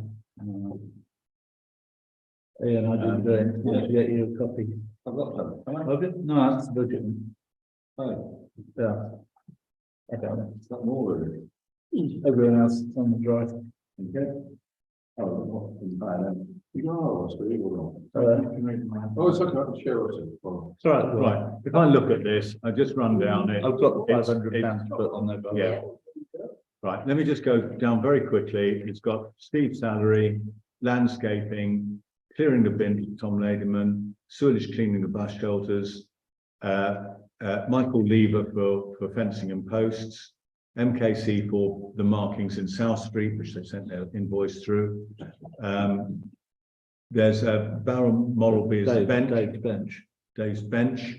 Ian, I didn't do it. Let's get you a copy. I've got some. Okay, no, that's the budget. Oh, Yeah. I don't know. it's not more of it. Everyone else is on the drive. Okay. Oh, what's in there then? No, it's really well. Uh, Oh, it's okay, I can share it. It's all right, Right, if I look at this, I just run down it. I've got the It's- £500 to put on there. but- Yeah. Right, let me just go down very quickly. It's got Steve's salary, landscaping, clearing the bin for Tom Ladyman, sewage cleaning the bus shelters, Michael Lever for fencing and posts, MKC for the markings in South Street, which they sent their invoice through. There's a Balmoral Dave's bench,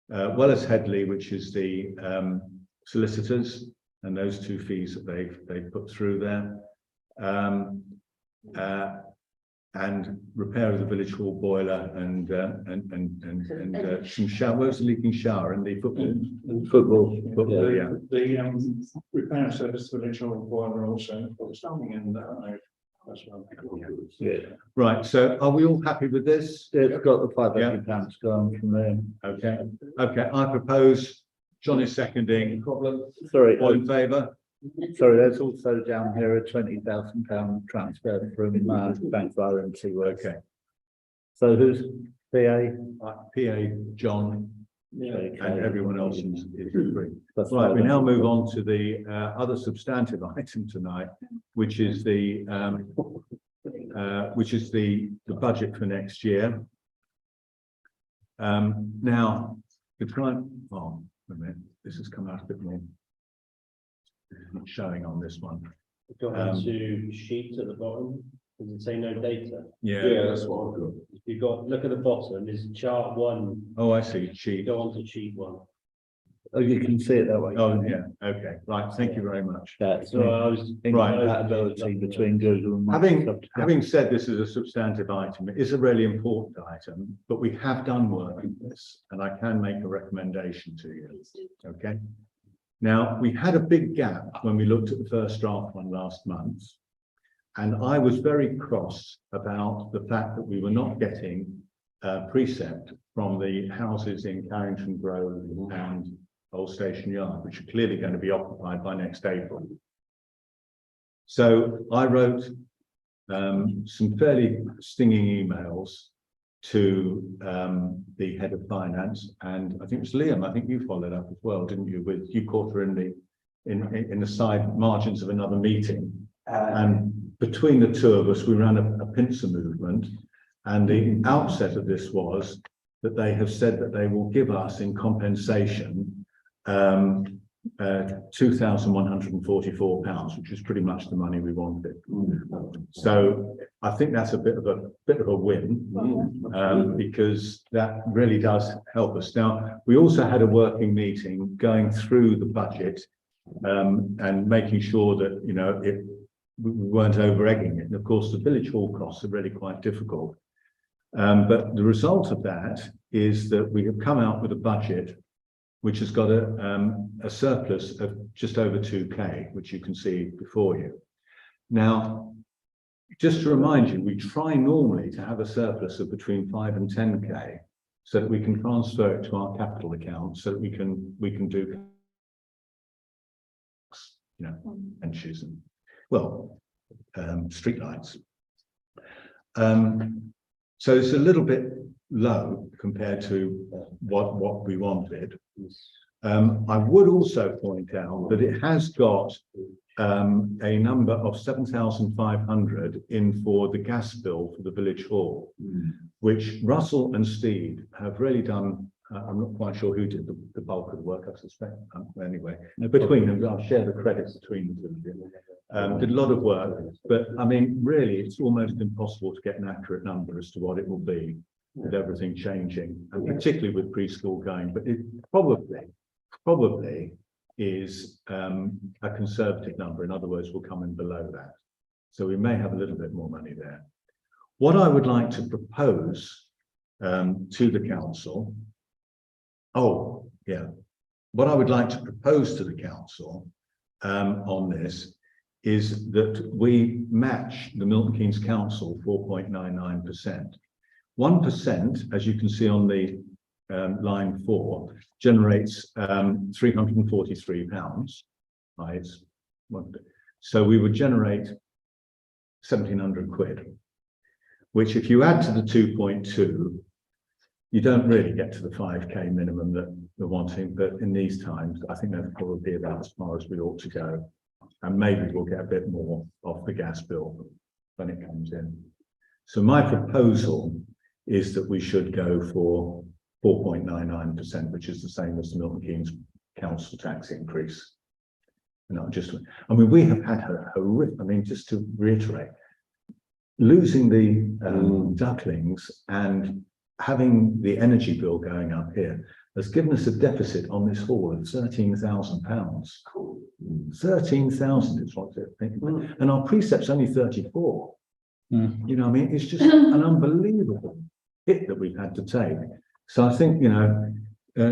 Wellers Headley, which is the solicitors, and those two fees that they've put through there. And repair of the village hall boiler and some showers, leaking shower and the football, yeah. The repair service for the children boiler also, but something in that. Yeah. Right, so are we all happy with this? It's got the £500 going from there. Okay, I propose, John is seconding, Sorry, all in favour? sorry, there's also down here a £20,000 transfer from Bank Ireland to Okay, So who's PA? PA, John, and everyone else is agree. That's Right, we now move on to the other substantive item tonight, which is the budget for next year. Now, the crime, oh, wait a minute, this has come out a bit more. It's not showing on this one. Go into sheets at the bottom, does it say no data? Yeah, that's what I've got. You've got, look at the bottom, there's chart one, oh, I see, sheet. go on to sheet one. Oh, you can see it that way. Oh, yeah, okay, right, thank you very much. That's So I was. incompatibility between Google and Microsoft. Having said this is a substantive item, it is a really important item, but we have done work on this and I can make a recommendation to you, okay? Now, we had a big gap when we looked at the first draft one last month. And I was very cross about the fact that we were not getting precept from the houses in Carrington Grove and Old Station Yard, which are clearly going to be occupied by next April. So I wrote some fairly stinging emails to the head of finance, and I think it was Liam. I think you followed up as well, didn't you? With you caught her in the side margins of another meeting, and between the two of us, we ran a pincer movement. And the outset of this was that they have said that they will give us in compensation £2,144, which is pretty much the money we wanted. So I think that's a bit of a win, because that really does help us. Now, we also had a working meeting going through the budget and making sure that, you know, we weren't over egging it. And of course, the village hall costs are really quite difficult. But the result of that is that we have come out with a budget which has got a surplus of just over 2K, which you can see before you. Now, just to remind you, we try normally to have a surplus of between 5 and 10K so that we can transfer it to our capital account so that we can do, you know, benches and, well, streetlights. So it's a little bit low compared to what we wanted. I would also point out that it has got a number of 7,500 in for the gas bill for the village hall, which Russell and Steve have really done. I'm not quite sure who did the bulk of the work, I suspect. Anyway, between them, I'll share the credits between the two of you. Did a lot of work, but I mean, really, it's almost impossible to get an accurate number as to what it will be with everything changing, and particularly with preschool going. But it probably is a conservative number. In other words, we'll come in below that. So we may have a little bit more money there. What I would like to propose to the council. Oh, yeah. What I would like to propose to the council on this is that we match the Milton Keynes Council 4.99%. 1%, as you can see on the line 4, generates £343. Right? So we would generate 1,700 quid, which if you add to the 2.2, you don't really get to the 5K minimum that we're wanting, but in these times, I think that's probably about as far as we ought to go. And maybe we'll get a bit more off the gas bill when it comes in. So my proposal is that we should go for 4.99%, which is the same as the Milton Keynes council tax increase. Not just, I mean, we have had a horrific, I mean, just to reiterate, losing the ducklings and having the energy bill going up here has given us a deficit on this hall of £13,000. 13,000 is what they're thinking, and our precept's only 34. You know, I mean, it's just an unbelievable hit that we've had to take. So I think, you know,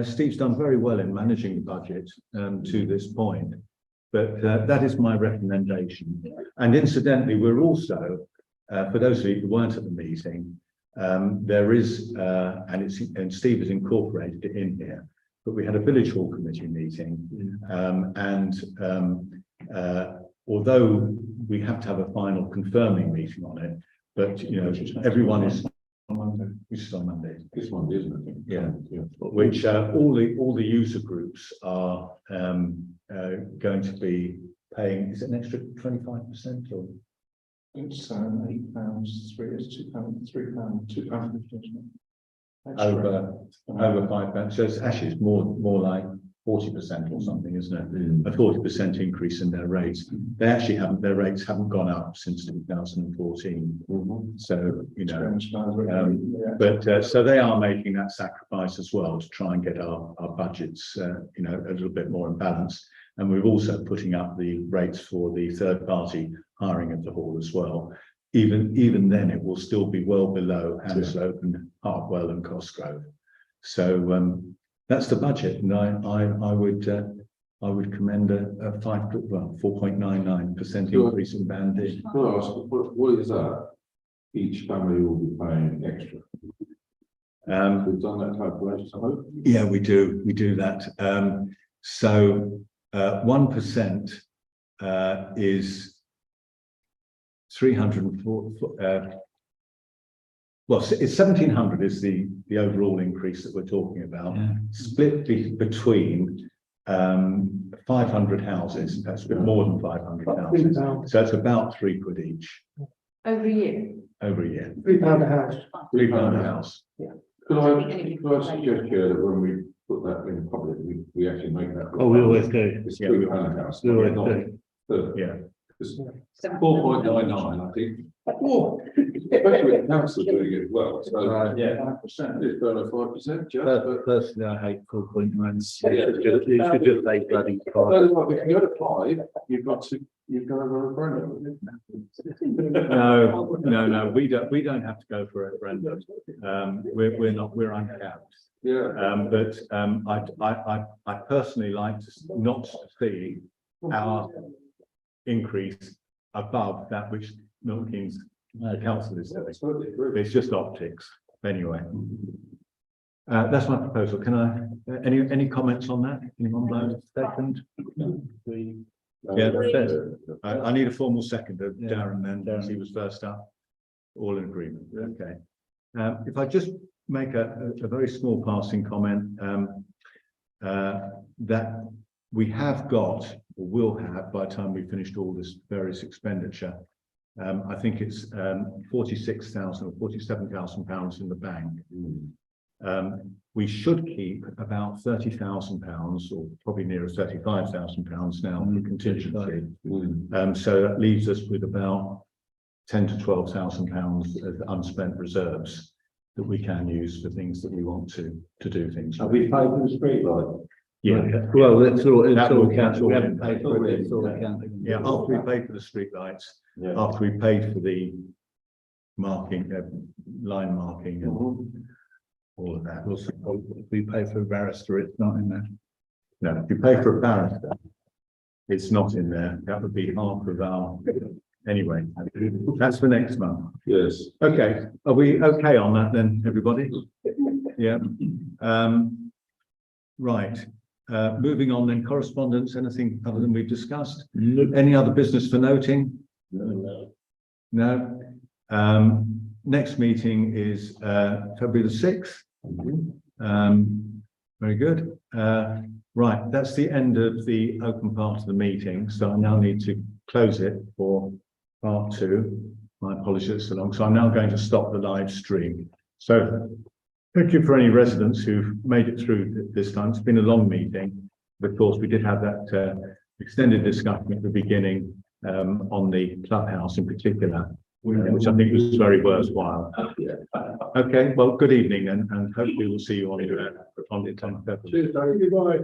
Steve's done very well in managing the budget to this point, but that is my recommendation. And incidentally, we're also, for those of you who weren't at the meeting, there is, and Steve has incorporated it in here, but we had a village hall committee meeting, although we have to have a final confirming meeting on it, but you know, everyone is on Monday, which is on Monday. This Monday, isn't it? Yeah. Which all the user groups are going to be paying. Is it an extra 25% or? It's £8, £3, over £5. So it's actually more like 40% or something, isn't it? A 40% increase in their rates. They actually haven't, their rates haven't gone up since 2014. So, you know, so they are making that sacrifice as well to try and get our budgets, you know, a little bit more in balance. And we're also putting up the rates for the third party hiring of the hall as well. Even then, it will still be well below Hanslope and Hartwell and Cosgrove. So that's the budget, and I I would commend a 4.99% Sure. increase in band D. Can I ask, what is that? Each family will be paying extra. We've done that calculation, I hope. Yeah, we do that. So 1% is 304. Well, it's 1,700 is the overall increase that we're talking about, split between 500 houses. That's a bit more than 500 houses. So it's about £3 each Over a year. over a year. £3 a house. £3 a house. Could I suggest here that when we put that in public, we actually make that. Oh, we always do. It's Yeah, we £3 a house. We always not do. the- Yeah. It's 4.99, I think. Especially with the council doing it well, so. Yeah. 5%, it's below 5%, just, but. Personally, I hate 4.9. Yeah. You should just say bloody five. If you go to 5, you've got to have a referendum. No, we don't have to go for a referendum. We're uncapped. Yeah. But I personally like not to see our increase above that which Milton Keynes council is doing. It's just optics, anyway. That's my proposal. Can I, any comments on that? Anyone blow second? Yeah, I need a formal second of Darren then, as he was first up. All in agreement, okay. If I just make a very small passing comment, that we have got, or will have, by the time we finished all this various expenditure, I think it's 46,000 or 47,000 pounds in the bank. We should keep about 30,000 pounds, or probably nearer 35,000 pounds now for contingency. So that leaves us with about 10 to 12,000 pounds of unspent reserves that we can use for things that we want to do things. Have we paid for the street light? Yeah. Well, it's all counted. counted. We haven't paid for it, it's all counted. Yeah, after we paid for the street lights, after we paid for the marking, line marking and all of that. If we pay for a barrister, it's not in there. No, if you pay for a barrister, it's not in there. That would be half of our, anyway, that's for next month. Yes. Okay, are we okay on that then, everybody? Yeah. Right. Moving on then, correspondence, anything other than we've discussed? Any other business for noting? No. Next meeting is February the 6th. Very good. Right, that's the end of the open part of the meeting. So I now need to close it for part 2. My apologies so long. So I'm now going to stop the live stream. So thank you for any residents who've made it through this time. It's been a long meeting. But of course, we did have that extended discussion at the beginning on the clubhouse in particular, which I think was very worthwhile. Okay, well, good evening, and hopefully we'll see you on the 10th. Cheers, Dave. Goodbye.